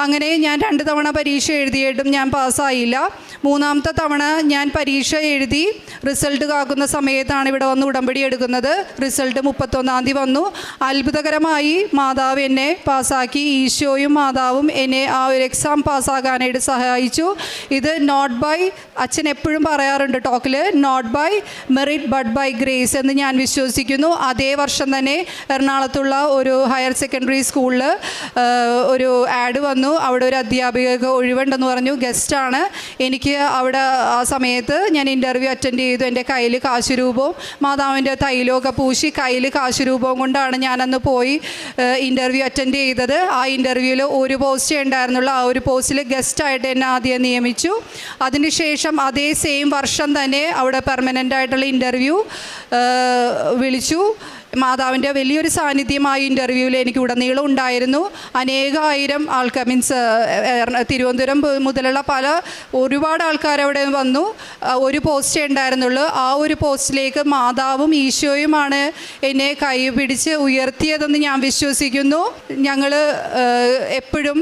അങ്ങനെ ഞാൻ 2 തവണ പരീക്ഷ എഴുതിയിട്ടും ഞാൻ പാസ്സായില്ല. 3-ാമത്തെ തവണ ഞാൻ പരീക്ഷ എഴുതി റിസൾട്ട് കാക്കുന്ന സമയത്താണ് ഇവിടെ വന്ന് ഉടമ്പടി എടുക്കുന്നത്. റിസൾട്ട് 31-ാം തീയതി വന്നു. അത്ഭുതകരമായി മാതാവ് എന്നെ പാസ്സാക്കി. ഈശോയും മാതാവും എന്നെ ആ ഒരു എക്സാം പാസ്സാകാനായിട്ട് സഹായിച്ചു. ഇത് നോട്ട് ബൈ, അച്ഛൻ എപ്പോഴും പറയാറുണ്ട് ടോക്കിൽ, not by merit but by grace എന്ന് ഞാൻ വിശ്വസിക്കുന്നു. അതേ വർഷം തന്നെ എറണാകുളത്തുള്ള ഒരു ഹയർ സെക്കൻഡറി സ്കൂളിൽ ഒരു ആഡ് വന്നു. അവിടെ ഒരു അധ്യാപികക്ക് ഒഴിവുണ്ടെന്ന് പറഞ്ഞു, ഗസ്റ്റാണ്. എനിക്ക് അവിടെ ആ സമയത്ത് ഞാൻ ഇൻ്റർവ്യൂ അറ്റൻഡ് ചെയ്തു. എൻ്റെ കയ്യിൽ കാശുരൂപവും മാതാവിൻ്റെ തൈലമൊക്കെ പൂശി കയ്യിൽ കാശുരൂപവും കൊണ്ടാണ് ഞാനന്ന് പോയി ഇൻ്റർവ്യൂ അറ്റൻഡ് ചെയ്തത്. ആ ഇൻ്റർവ്യൂവിൽ ഒരു പോസ്റ്റേ ഉണ്ടായിരുന്നുള്ളൂ. ആ ഒരു പോസ്റ്റിൽ ഗസ്റ്റായിട്ട് എന്നെ ആദ്യം നിയമിച്ചു. അതിനുശേഷം അതേ സെയിം വർഷം തന്നെ അവിടെ പെർമനൻ്റ് ആയിട്ടുള്ള ഇൻ്റർവ്യൂ വിളിച്ചു. മാതാവിൻ്റെ വലിയൊരു സാന്നിധ്യമായ ഇൻ്റർവ്യൂവിൽ എനിക്ക് ഉടനീളം ഉണ്ടായിരുന്നു. അനേകായിരം ആൾക്കാർ, തിരുവനന്തപുരം മുതലുള്ള ഒരുപാട് ആൾക്കാർ അവിടെ വന്നു. ഒരു പോസ്റ്റേ ഉണ്ടായിരുന്നുള്ളൂ. ആ ഒരു പോസ്റ്റിലേക്ക് മാതാവും ഈശോയുമാണ് എന്നെ കൈ പിടിച്ച് ഉയർത്തിയതെന്ന് ഞാൻ വിശ്വസിക്കുന്നു. ഞങ്ങൾ എപ്പോഴും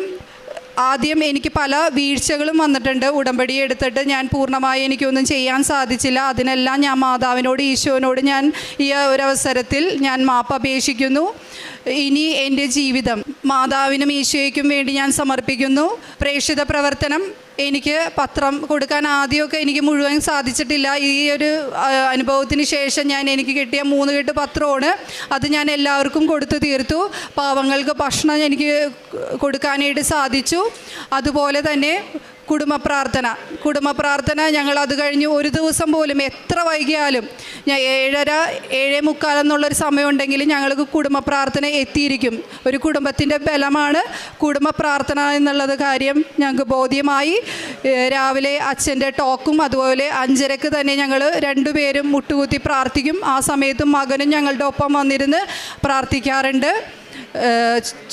ആദ്യം എനിക്ക് പല വീഴ്ചകളും വന്നിട്ടുണ്ട്. ഉടമ്പടി എടുത്തിട്ട് ഞാൻ പൂർണ്ണമായി എനിക്കൊന്നും ചെയ്യാൻ സാധിച്ചില്ല. അതിനെല്ലാം ഞാൻ മാതാവിനോട് ഈശോനോട് ഞാൻ ഈ ഒരവസരത്തിൽ ഞാൻ മാപ്പ് അപേക്ഷിക്കുന്നു. ഇനി എൻ്റെ ജീവിതം മാതാവിനും ഈശോയ്ക്കും വേണ്ടി ഞാൻ സമർപ്പിക്കുന്നു. പ്രേക്ഷിത പ്രവർത്തനം എനിക്ക് പത്രം കൊടുക്കാൻ ആദ്യമൊക്കെ എനിക്ക് മുഴുവൻ സാധിച്ചിട്ടില്ല. ഈ ഒരു അനുഭവത്തിന് ശേഷം എനിക്ക് കിട്ടിയ 3 കെട്ട് പത്രമാണ്. അത് ഞാൻ എല്ലാവർക്കും കൊടുത്തു തീർത്തു. പാവങ്ങൾക്ക് ഭക്ഷണം എനിക്ക് കൊടുക്കാനായിട്ട് സാധിച്ചു. അതുപോലെ തന്നെ കുടുംബ പ്രാർത്ഥന ഞങ്ങൾ അത് കഴിഞ്ഞ് ഒരു ദിവസം പോലും എത്ര വൈകിയാലും ഞാൻ 7:45 എന്നുള്ളൊരു സമയമുണ്ടെങ്കിൽ ഞങ്ങൾക്ക് കുടുംബ പ്രാർത്ഥന എത്തിയിരിക്കും. ഒരു കുടുംബത്തിൻ്റെ ബലമാണ് കുടുംബ പ്രാർത്ഥന എന്നുള്ളത് കാര്യം ഞങ്ങൾക്ക് ബോധ്യമായി. രാവിലെ അച്ഛൻ്റെ ടോക്കും അതുപോലെ 5:30 തന്നെ ഞങ്ങൾ രണ്ടുപേരും മുട്ടുകുത്തി പ്രാർത്ഥിക്കും. ആ സമയത്തും മകനും ഞങ്ങളുടെ ഒപ്പം വന്നിരുന്ന് പ്രാർത്ഥിക്കാറുണ്ട്.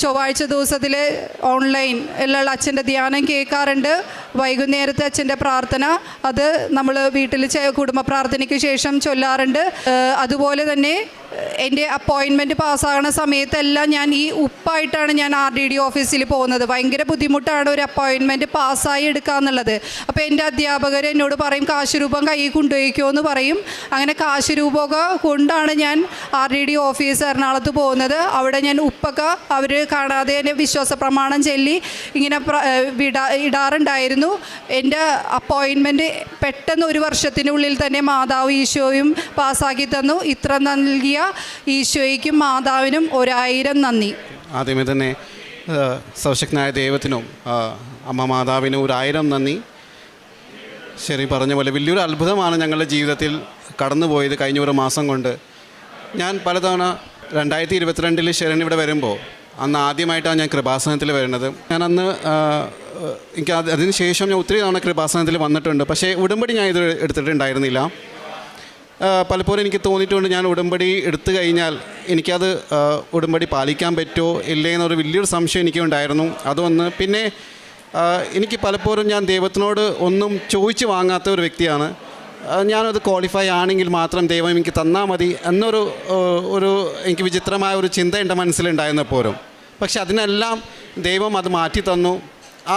ചൊവ്വാഴ്ച ദിവസത്തിൽ ഓൺലൈൻ ഉള്ള അച്ഛൻ്റെ ധ്യാനം കേൾക്കാറുണ്ട്. വൈകുന്നേരത്തെ അച്ഛൻ്റെ പ്രാർത്ഥന അത് നമ്മൾ വീട്ടിൽ കുടുംബ പ്രാർത്ഥനയ്ക്ക് ശേഷം ചൊല്ലാറുണ്ട്. അതുപോലെ തന്നെ എൻ്റെ അപ്പോയിൻമെൻറ്റ് പാസ്സാകുന്ന സമയത്തെല്ലാം ഞാൻ ഈ ഉപ്പായിട്ടാണ് ഞാൻ RDD ഓഫീസിൽ പോകുന്നത്. ഭയങ്കര ബുദ്ധിമുട്ടാണ് ഒരു അപ്പോയിൻമെൻറ്റ് പാസ്സായി എടുക്കുക എന്നുള്ളത്. അപ്പോൾ എൻ്റെ അധ്യാപകർ എന്നോട് പറയും കാശ് രൂപം കയ്യിൽ കൊണ്ടുപോയിക്കോ എന്ന് പറയും. അങ്ങനെ കാശ് രൂപമൊക്കെ കൊണ്ടാണ് ഞാൻ RDD ഓഫീസ് എറണാകുളത്ത് പോകുന്നത്. അവിടെ ഞാൻ ഉപ്പൊക്കെ അവർ കാണാതെ തന്നെ വിശ്വാസ പ്രമാണം ചൊല്ലി ഇങ്ങനെ ഇടാറുണ്ടായിരുന്നു. എൻ്റെ അപ്പോയിൻമെൻറ്റ് പെട്ടെന്ന് 1 വർഷത്തിനുള്ളിൽ തന്നെ മാതാവ് ഈശോയും പാസ്സാക്കി തന്നു. ഇത്ര നൽകിയ ഈശോയ്ക്കും മാതാവിനും 1000 നന്ദി. ആദ്യമേ തന്നെ സർവശക്തനായ ദൈവത്തിനും അമ്മ മാതാവിനും 1000 നന്ദി. ശരി പറഞ്ഞ പോലെ വലിയൊരു അത്ഭുതമാണ് ഞങ്ങളുടെ ജീവിതത്തിൽ കടന്നുപോയത് കഴിഞ്ഞ ഒരു മാസം കൊണ്ട്. ഞാൻ പലതവണ 2022 ശരൺ ഇവിടെ വരുമ്പോൾ അന്ന് ആദ്യമായിട്ടാണ് ഞാൻ കൃപാസനത്തിൽ വരുന്നത്. ഞാൻ അന്ന് എനിക്ക് അതിന് ശേഷം ഞാൻ ഒത്തിരി തവണ കൃപാസനത്തിൽ വന്നിട്ടുണ്ട്. പക്ഷേ ഉടമ്പടി ഞാൻ ഇത് എടുത്തിട്ടുണ്ടായിരുന്നില്ല. പലപ്പോഴും എനിക്ക് തോന്നിയിട്ടുണ്ട് ഞാൻ ഉടമ്പടി എടുത്തു കഴിഞ്ഞാൽ എനിക്കത് ഉടമ്പടി പാലിക്കാൻ പറ്റുമോ ഇല്ലേ എന്നൊരു വലിയൊരു സംശയം എനിക്കുണ്ടായിരുന്നു. അതൊന്ന്. പിന്നെ എനിക്ക് പലപ്പോഴും ഞാൻ ദൈവത്തിനോട് ഒന്നും ചോദിച്ച് വാങ്ങാത്ത ഒരു വ്യക്തിയാണ്. ഞാനത് ക്വാളിഫൈ ആണെങ്കിൽ മാത്രം ദൈവം എനിക്ക് തന്നാൽ മതി എന്നൊരു എനിക്ക് വിചിത്രമായ ഒരു ചിന്ത എൻ്റെ മനസ്സിലുണ്ടായിരുന്നപ്പോഴും. പക്ഷെ അതിനെല്ലാം ദൈവം അത് മാറ്റി തന്നു.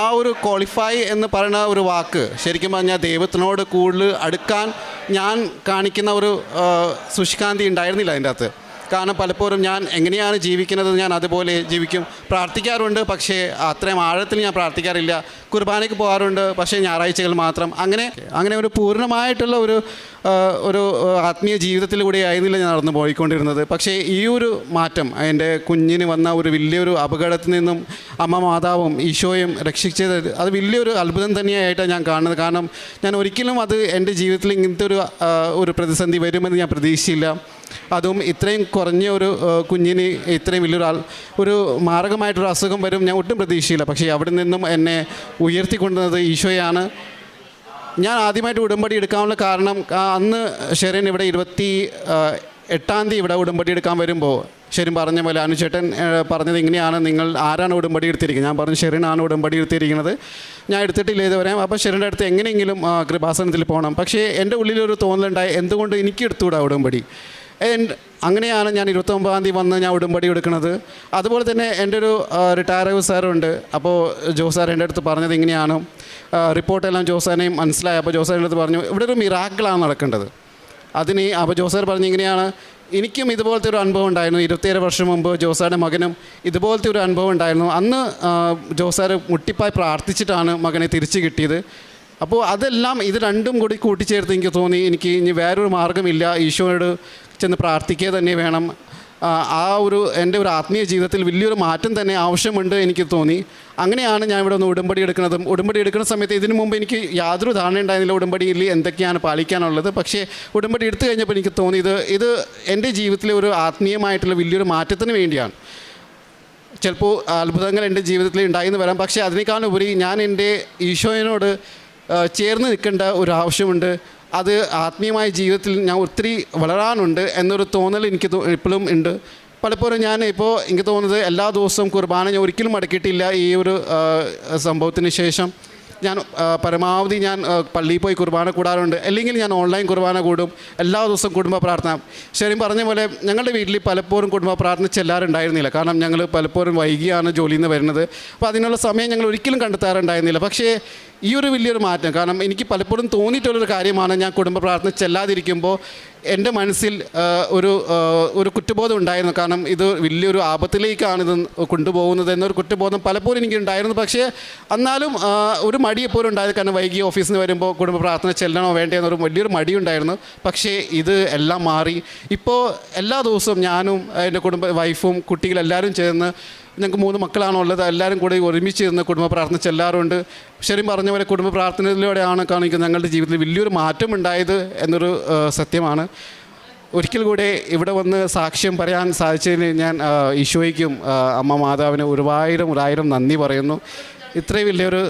ആ ഒരു ക്വാളിഫൈ എന്ന് പറയുന്ന ഒരു വാക്ക് ശരിക്കും പറഞ്ഞാൽ ദൈവത്തിനോട് കൂടുതൽ അടുക്കാൻ ഞാൻ കാണിക്കുന്ന ഒരു ശുഷ്കാന്തി ഉണ്ടായിരുന്നില്ല അതിൻ്റെ അകത്ത്. കാരണം പലപ്പോഴും ഞാൻ എങ്ങനെയാണ് ജീവിക്കുന്നത് ഞാൻ അതുപോലെ ജീവിക്കും. പ്രാർത്ഥിക്കാറുണ്ട്, പക്ഷേ അത്രയും ആഴത്തിൽ ഞാൻ പ്രാർത്ഥിക്കാറില്ല. കുർബാനയ്ക്ക് പോകാറുണ്ട്, പക്ഷേ ഞായറാഴ്ചകൾ മാത്രം. അങ്ങനെ ഒരു പൂർണ്ണമായിട്ടുള്ള ഒരു ആത്മീയ ജീവിതത്തിലൂടെ ആയിരുന്നില്ല ഞാൻ നടന്നു പോയിക്കൊണ്ടിരുന്നത്. പക്ഷേ ഈ ഒരു മാറ്റം എൻ്റെ കുഞ്ഞിന് വന്ന ഒരു വലിയൊരു അപകടത്തിൽ നിന്നും അമ്മ മാതാവും ഈശോയും രക്ഷിച്ചത് അത് വലിയൊരു അത്ഭുതം തന്നെയായിട്ടാണ് ഞാൻ കാണുന്നത്. കാരണം ഞാൻ ഒരിക്കലും അത് എൻ്റെ ജീവിതത്തിൽ ഇങ്ങനത്തെ ഒരു പ്രതിസന്ധി വരുമെന്ന് ഞാൻ പ്രതീക്ഷിച്ചില്ല. അതും ഇത്രയും കുറഞ്ഞ ഒരു കുഞ്ഞിന് ഇത്രയും ഒരു മാരകമായിട്ടൊരു അസുഖം വരും ഞാൻ ഒട്ടും പ്രതീക്ഷയില്ല. പക്ഷേ അവിടെ നിന്നും എന്നെ ഉയർത്തിക്കൊണ്ടുവന്നത് ഈശോയാണ്. ഞാൻ ആദ്യമായിട്ട് ഉടമ്പടി എടുക്കാനുള്ള കാരണം അന്ന് ഷെറിൻ ഇവിടെ 28-ാം തീയതി ഇവിടെ ഉടമ്പടി എടുക്കാൻ വരുമ്പോൾ ഷെറിൻ പറഞ്ഞ പോലെ അനുചേട്ടൻ പറഞ്ഞത് ഇങ്ങനെയാണ്, നിങ്ങൾ ആരാണ് ഉടമ്പടി എടുത്തിരിക്കുന്നത്? ഞാൻ പറഞ്ഞു ഷെറിനാണ് ഉടമ്പടി എടുത്തിരിക്കുന്നത്, ഞാൻ എടുത്തിട്ടില്ല ഇതുവരെ. അപ്പോൾ ഷെറിൻ്റെ അടുത്ത് എങ്ങനെയെങ്കിലും കൃപാസനത്തിൽ പോകണം. പക്ഷേ എൻ്റെ ഉള്ളിലൊരു തോന്നലുണ്ടായി എന്തുകൊണ്ട് എനിക്ക് എടുത്തുകൂടാ ഉടമ്പടി. അങ്ങനെയാണ് ഞാൻ 29-ാം തീയതി വന്ന് ഞാൻ ഉടമ്പടി എടുക്കുന്നത്. അതുപോലെ തന്നെ എൻ്റെ ഒരു റിട്ടയർ സാറുണ്ട്. അപ്പോൾ ജോസാർ എൻ്റെ അടുത്ത് പറഞ്ഞത് ഇങ്ങനെയാണ്, റിപ്പോർട്ടെല്ലാം ജോസാനെയും മനസ്സിലായി. അപ്പോൾ ജോസാറിൻ്റെ അടുത്ത് പറഞ്ഞു ഇവിടെ ഒരു മിറാക്കിളാണ് നടക്കേണ്ടത്. അപ്പോൾ ജോസാർ പറഞ്ഞു ഇങ്ങനെയാണ്, എനിക്കും ഇതുപോലത്തെ ഒരു അനുഭവം ഉണ്ടായിരുന്നു. 27 വർഷം മുമ്പ് ജോസാറിൻ്റെ മകനും ഇതുപോലത്തെ ഒരു അനുഭവം ഉണ്ടായിരുന്നു. അന്ന് ജോസാർ മുട്ടിപ്പായി പ്രാർത്ഥിച്ചിട്ടാണ് മകനെ തിരിച്ചു കിട്ടിയത്. അപ്പോൾ അതെല്ലാം ഇത് രണ്ടും കൂടി കൂട്ടിച്ചേർത്ത് എനിക്ക് തോന്നി എനിക്ക് ഇനി വേറൊരു മാർഗ്ഗമില്ല, ഈശോയോട് ചെന്ന് പ്രാർത്ഥിക്കുക തന്നെ വേണം. എൻ്റെ ഒരു ആത്മീയ ജീവിതത്തിൽ വലിയൊരു മാറ്റം തന്നെ ആവശ്യമുണ്ട് എനിക്ക് തോന്നി. അങ്ങനെയാണ് ഞാൻ ഇവിടെ ഒന്ന് ഉടമ്പടി എടുക്കുന്നതും. ഉടമ്പടി എടുക്കുന്ന സമയത്ത് ഇതിനു മുമ്പ് എനിക്ക് യാതൊരു ധാരണ ഉണ്ടായിരുന്നില്ല ഉടമ്പടിയിൽ എന്തൊക്കെയാണ് പാലിക്കാനുള്ളത്. പക്ഷേ ഉടമ്പടി എടുത്തു കഴിഞ്ഞപ്പോൾ എനിക്ക് തോന്നി ഇത് എൻ്റെ ജീവിതത്തിലെ ഒരു ആത്മീയമായിട്ടുള്ള വലിയൊരു മാറ്റത്തിന് വേണ്ടിയാണ്. ചിലപ്പോൾ അത്ഭുതങ്ങൾ എൻ്റെ ജീവിതത്തിൽ ഉണ്ടായിന്ന് വരാം, പക്ഷേ അതിനേക്കാളുപരി ഞാൻ എൻ്റെ ഈശോയോട് ചേർന്ന് നിൽക്കേണ്ട ഒരു ആവശ്യമുണ്ട്. അത് ആത്മീയമായ ജീവിതത്തിൽ ഞാൻ ഒത്തിരി വളരാനുണ്ട് എന്നൊരു തോന്നൽ എനിക്ക് ഇപ്പോഴും ഉണ്ട്. പലപ്പോഴും എനിക്ക് തോന്നുന്നത് എല്ലാ ദിവസവും കുർബാന ഞാൻ ഒരിക്കലും മടക്കിയിട്ടില്ല. ഈ ഒരു സംഭവത്തിന് ശേഷം ഞാൻ പരമാവധി പള്ളിയിൽ പോയി കുർബാന കൂടാറുണ്ട്, അല്ലെങ്കിൽ ഞാൻ ഓൺലൈൻ കുർബാന കൂടും. എല്ലാ ദിവസവും കുടുംബ പ്രാർത്ഥന. ശരിയും പറഞ്ഞ പോലെ ഞങ്ങളുടെ വീട്ടിൽ പലപ്പോഴും കുടുംബ പ്രാർത്ഥന ചെല്ലാറുണ്ടായിരുന്നില്ല. കാരണം ഞങ്ങൾ പലപ്പോഴും വൈകിയാണ് ജോലിയിൽ നിന്ന് വരുന്നത്. അപ്പോൾ അതിനുള്ള സമയം ഞങ്ങൾ ഒരിക്കലും കണ്ടെത്താറുണ്ടായിരുന്നില്ല. പക്ഷേ ഈ ഒരു വലിയൊരു മാറ്റം, കാരണം എനിക്ക് പലപ്പോഴും തോന്നിയിട്ടുള്ളൊരു കാര്യമാണ്, ഞാൻ കുടുംബ പ്രാർത്ഥന ചെല്ലാതിരിക്കുമ്പോൾ എൻ്റെ മനസ്സിൽ ഒരു കുറ്റബോധം ഉണ്ടായിരുന്നു. കാരണം ഇത് വലിയൊരു ആപത്തിലേക്കാണ് ഇത് കൊണ്ടുപോകുന്നത് എന്നൊരു കുറ്റബോധം പലപ്പോഴും എനിക്ക് ഉണ്ടായിരുന്നു. പക്ഷേ എന്നാലും ഒരു മടി എപ്പോഴും ഉണ്ടായത്. കാരണം വൈകി ഓഫീസിൽ നിന്ന് വരുമ്പോൾ കുടുംബ പ്രാർത്ഥന ചെല്ലണോ വേണ്ടേ എന്നൊരു വലിയൊരു മടി ഉണ്ടായിരുന്നു. പക്ഷേ ഇത് എല്ലാം മാറി. ഇപ്പോൾ എല്ലാ ദിവസവും ഞാനും എൻ്റെ വൈഫും കുട്ടികളെല്ലാവരും ചേർന്ന് ഞങ്ങൾക്ക് 3 മക്കളാണുള്ളത്. എല്ലാവരും കൂടി ഒരുമിച്ചിരുന്ന് കുടുംബ പ്രാർത്ഥന ചെല്ലാറുണ്ട്. ശരിക്കും പറഞ്ഞ പോലെ കുടുംബ പ്രാർത്ഥനയിലൂടെയാണ് കാണിക്കുന്നത് ഞങ്ങളുടെ ജീവിതത്തിൽ വലിയൊരു മാറ്റം ഉണ്ടായത് എന്നൊരു സത്യമാണ്. ഒരിക്കൽ കൂടെ ഇവിടെ വന്ന് സാക്ഷ്യം പറയാൻ സാധിച്ചതിന് ഞാൻ ഈശോയ്ക്കും അമ്മ മാതാവിന് ഒരായിരം നന്ദി പറയുന്നു. ഇത്രയും വലിയൊരു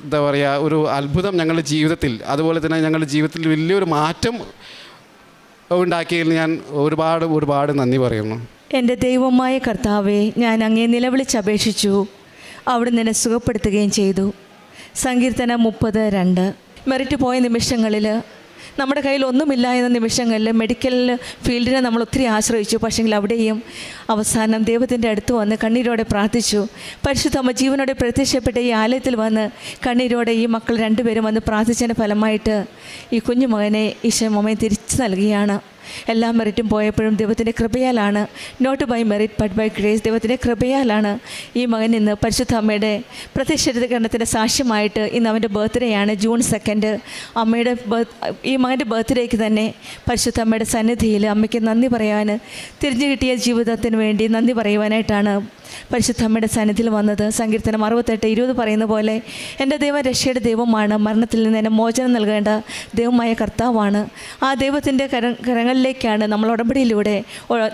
എന്താ പറയുക, ഒരു അത്ഭുതം ഞങ്ങളുടെ ജീവിതത്തിൽ, അതുപോലെ തന്നെ ഞങ്ങളുടെ ജീവിതത്തിൽ വലിയൊരു മാറ്റം ഉണ്ടാക്കിയതിൽ ഞാൻ ഒരുപാട് നന്ദി പറയുന്നു. എൻ്റെ ദൈവമായ കർത്താവെ, ഞാൻ അങ്ങേ നിലവിളിച്ചപേക്ഷിച്ചു, അവിടുന്ന് എന്നെ സുഖപ്പെടുത്തുകയും ചെയ്തു. സങ്കീർത്തനം 30:2. മെറിറ്റ് പോയ നിമിഷങ്ങളിൽ, നമ്മുടെ കയ്യിൽ ഒന്നുമില്ല എന്ന നിമിഷങ്ങളിൽ മെഡിക്കൽ ഫീൽഡിനെ നമ്മൾ ഒത്തിരി ആശ്രയിച്ചു. പക്ഷേങ്കിൽ അവിടെയും അവസാനം ദൈവത്തിൻ്റെ അടുത്ത് വന്ന് കണ്ണീരോടെ പ്രാർത്ഥിച്ചു. പരിശുദ്ധമ്മ ജീവനോടെ പ്രത്യക്ഷപ്പെട്ട ഈ ആലയത്തിൽ വന്ന് കണ്ണീരോടെ ഈ മക്കൾ 2 പേരും വന്ന് പ്രാർത്ഥിച്ചതിൻ്റെ ഫലമായിട്ട് ഈ കുഞ്ഞു മകനെ ഈശോ അമ്മയെ തിരിച്ചു നൽകുകയാണ്. എല്ലാ മെറിറ്റും പോയപ്പോഴും ദൈവത്തിൻ്റെ കൃപയാലാണ്, not by merit but by grace, ദൈവത്തിൻ്റെ കൃപയാലാണ് ഈ മകൻ ഇന്ന് പരിശുദ്ധ അമ്മയുടെ പ്രത്യക്ഷീകരണത്തിൻ്റെ സാക്ഷ്യമായിട്ട് ഇന്ന് അവൻ്റെ ബർത്ത്ഡേയാണ്, June 2. അമ്മയുടെ ഈ മകൻ്റെ ബർത്ത്ഡേക്ക് തന്നെ പരിശുദ്ധ അമ്മയുടെ സന്നിധിയിൽ അമ്മയ്ക്ക് നന്ദി പറയാൻ, തിരിഞ്ഞു കിട്ടിയ ജീവിതത്തിന് വേണ്ടി നന്ദി പറയുവാനായിട്ടാണ് പരിശുദ്ധ അമ്മയുടെ സന്നിധിയിൽ വന്നത്. സങ്കീർത്തനം 68:20 പറയുന്ന പോലെ, എൻ്റെ ദൈവം രക്ഷയുടെ ദൈവമാണ്, മരണത്തിൽ നിന്ന് എന്നെ മോചനം നൽകേണ്ട ദൈവമായ കർത്താവാണ്. ആ ദൈവത്തിൻ്റെ കരങ്ങളിലേക്കാണ് നമ്മൾ ഉടമ്പടിയിലൂടെ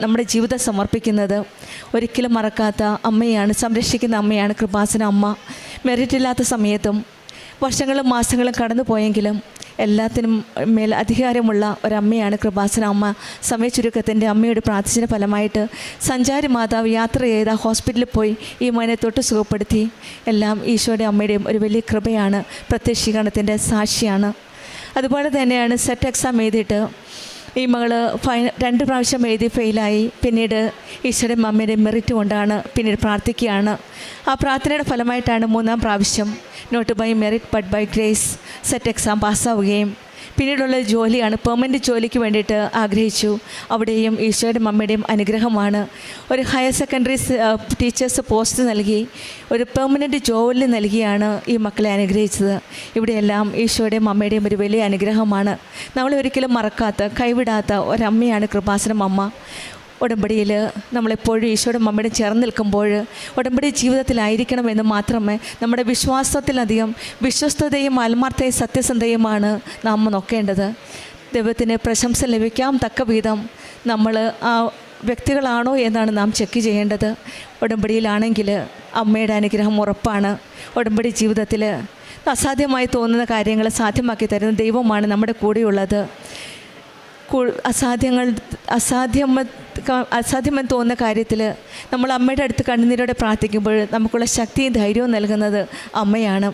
നമ്മുടെ ജീവിതം സമർപ്പിക്കുന്നത്. ഒരിക്കലും മറക്കാത്ത അമ്മയാണ്, സംരക്ഷിക്കുന്ന അമ്മയാണ് കൃപാസന അമ്മ. മെറിറ്റില്ലാത്ത സമയത്തും വർഷങ്ങളും മാസങ്ങളും കടന്നു പോയെങ്കിലും എല്ലാത്തിനും മേൽ അധികാരമുള്ള ഒരമ്മയാണ് കൃപാസന അമ്മ. സമയ ചുരുക്കത്തിൻ്റെ അമ്മയുടെ പ്രാർത്ഥന ഫലമായിട്ട് സഞ്ചാരി മാതാവ് യാത്ര ചെയ്ത ഹോസ്പിറ്റലിൽ പോയി ഈ മകനെ തൊട്ട് സുഖപ്പെടുത്തി. എല്ലാം ഈശോയുടെ അമ്മയുടെയും ഒരു വലിയ കൃപയാണ്, പ്രത്യക്ഷീകരണത്തിൻ്റെ സാക്ഷിയാണ്. അതുപോലെ തന്നെയാണ് സെറ്റ് എക്സാം എഴുതിയിട്ട് ഈ മകൾ 2 പ്രാവശ്യം എഴുതി ഫെയിലായി. പിന്നീട് ഈശോയുടെ അമ്മയുടെ മെറിറ്റ് കൊണ്ടാണ് പിന്നീട് പ്രാർത്ഥിക്കുകയാണ്. ആ പ്രാർത്ഥനയുടെ ഫലമായിട്ടാണ് 3-ാം പ്രാവശ്യം not by merit but by grace SET exam പാസ്സാവുകയും പിന്നീടുള്ള ജോലിയാണ്, പെർമനൻറ്റ് ജോലിക്ക് വേണ്ടിയിട്ട് ആഗ്രഹിച്ചു. അവിടെയും ഈശോയുടെ അമ്മയുടെയും അനുഗ്രഹമാണ്. ഒരു ഹയർ സെക്കൻഡറി ടീച്ചേഴ്സ് പോസ്റ്റ് നൽകി ഒരു പെർമനൻറ്റ് ജോലി നൽകിയാണ് ഈ മക്കളെ അനുഗ്രഹിച്ചത്. ഇവിടെയെല്ലാം ഈശോയുടെയും അമ്മയുടെയും ഒരു വലിയ അനുഗ്രഹമാണ്. നമ്മളൊരിക്കലും മറക്കാത്ത, കൈവിടാത്ത ഒരമ്മയാണ് കൃപാസനം അമ്മ. ഉടമ്പടിയിൽ നമ്മളെപ്പോഴും ഈശോയുടെ അമ്മയുടെ ചേർന്ന് നിൽക്കുമ്പോൾ ഉടമ്പടി ജീവിതത്തിലായിരിക്കണമെന്ന് മാത്രമേ, നമ്മുടെ വിശ്വാസത്തിലധികം വിശ്വസ്തതയും ആത്മാർത്ഥതയും സത്യസന്ധതയുമാണ് നാം നോക്കേണ്ടത്. ദൈവത്തിന് പ്രശംസ ലഭിക്കാൻ തക്ക വിധം നമ്മൾ ആ വ്യക്തികളാണോ എന്നാണ് നാം ചെക്ക് ചെയ്യേണ്ടത്. ഉടമ്പടിയിലാണെങ്കിൽ അമ്മയുടെ അനുഗ്രഹം ഉറപ്പാണ്. ഉടമ്പടി ജീവിതത്തിൽ അസാധ്യമായി തോന്നുന്ന കാര്യങ്ങൾ സാധ്യമാക്കി തരുന്ന ദൈവമാണ് നമ്മുടെ കൂടെയുള്ളത്. അസാധ്യമെന്ന് തോന്നുന്ന കാര്യത്തിൽ നമ്മൾ അമ്മയുടെ അടുത്ത് കണ്ണുനീരോടെ പ്രാർത്ഥിക്കുമ്പോൾ നമുക്കുള്ള ശക്തിയും ധൈര്യവും നൽകുന്നത് അമ്മയാണ്.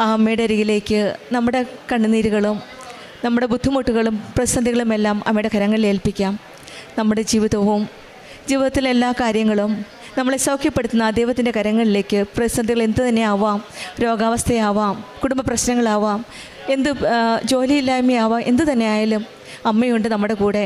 ആ അമ്മയുടെ അരികിലേക്ക് നമ്മുടെ കണ്ണുനീരുകളും നമ്മുടെ ബുദ്ധിമുട്ടുകളും പ്രതിസന്ധികളും എല്ലാം അമ്മയുടെ കരങ്ങളിൽ ഏൽപ്പിക്കാം. നമ്മുടെ ജീവിതത്തിലെ എല്ലാ കാര്യങ്ങളും നമ്മളെ സൗഖ്യപ്പെടുത്തുന്ന ദൈവത്തിൻ്റെ കരങ്ങളിലേക്ക്, പ്രതിസന്ധികൾ എന്ത് തന്നെ ആവാം, രോഗാവസ്ഥയാവാം, കുടുംബ പ്രശ്നങ്ങളാവാം, ജോലിയില്ലായ്മയാവാം, എന്ത് തന്നെ ആയാലും അമ്മയുണ്ട് നമ്മുടെ കൂടെ.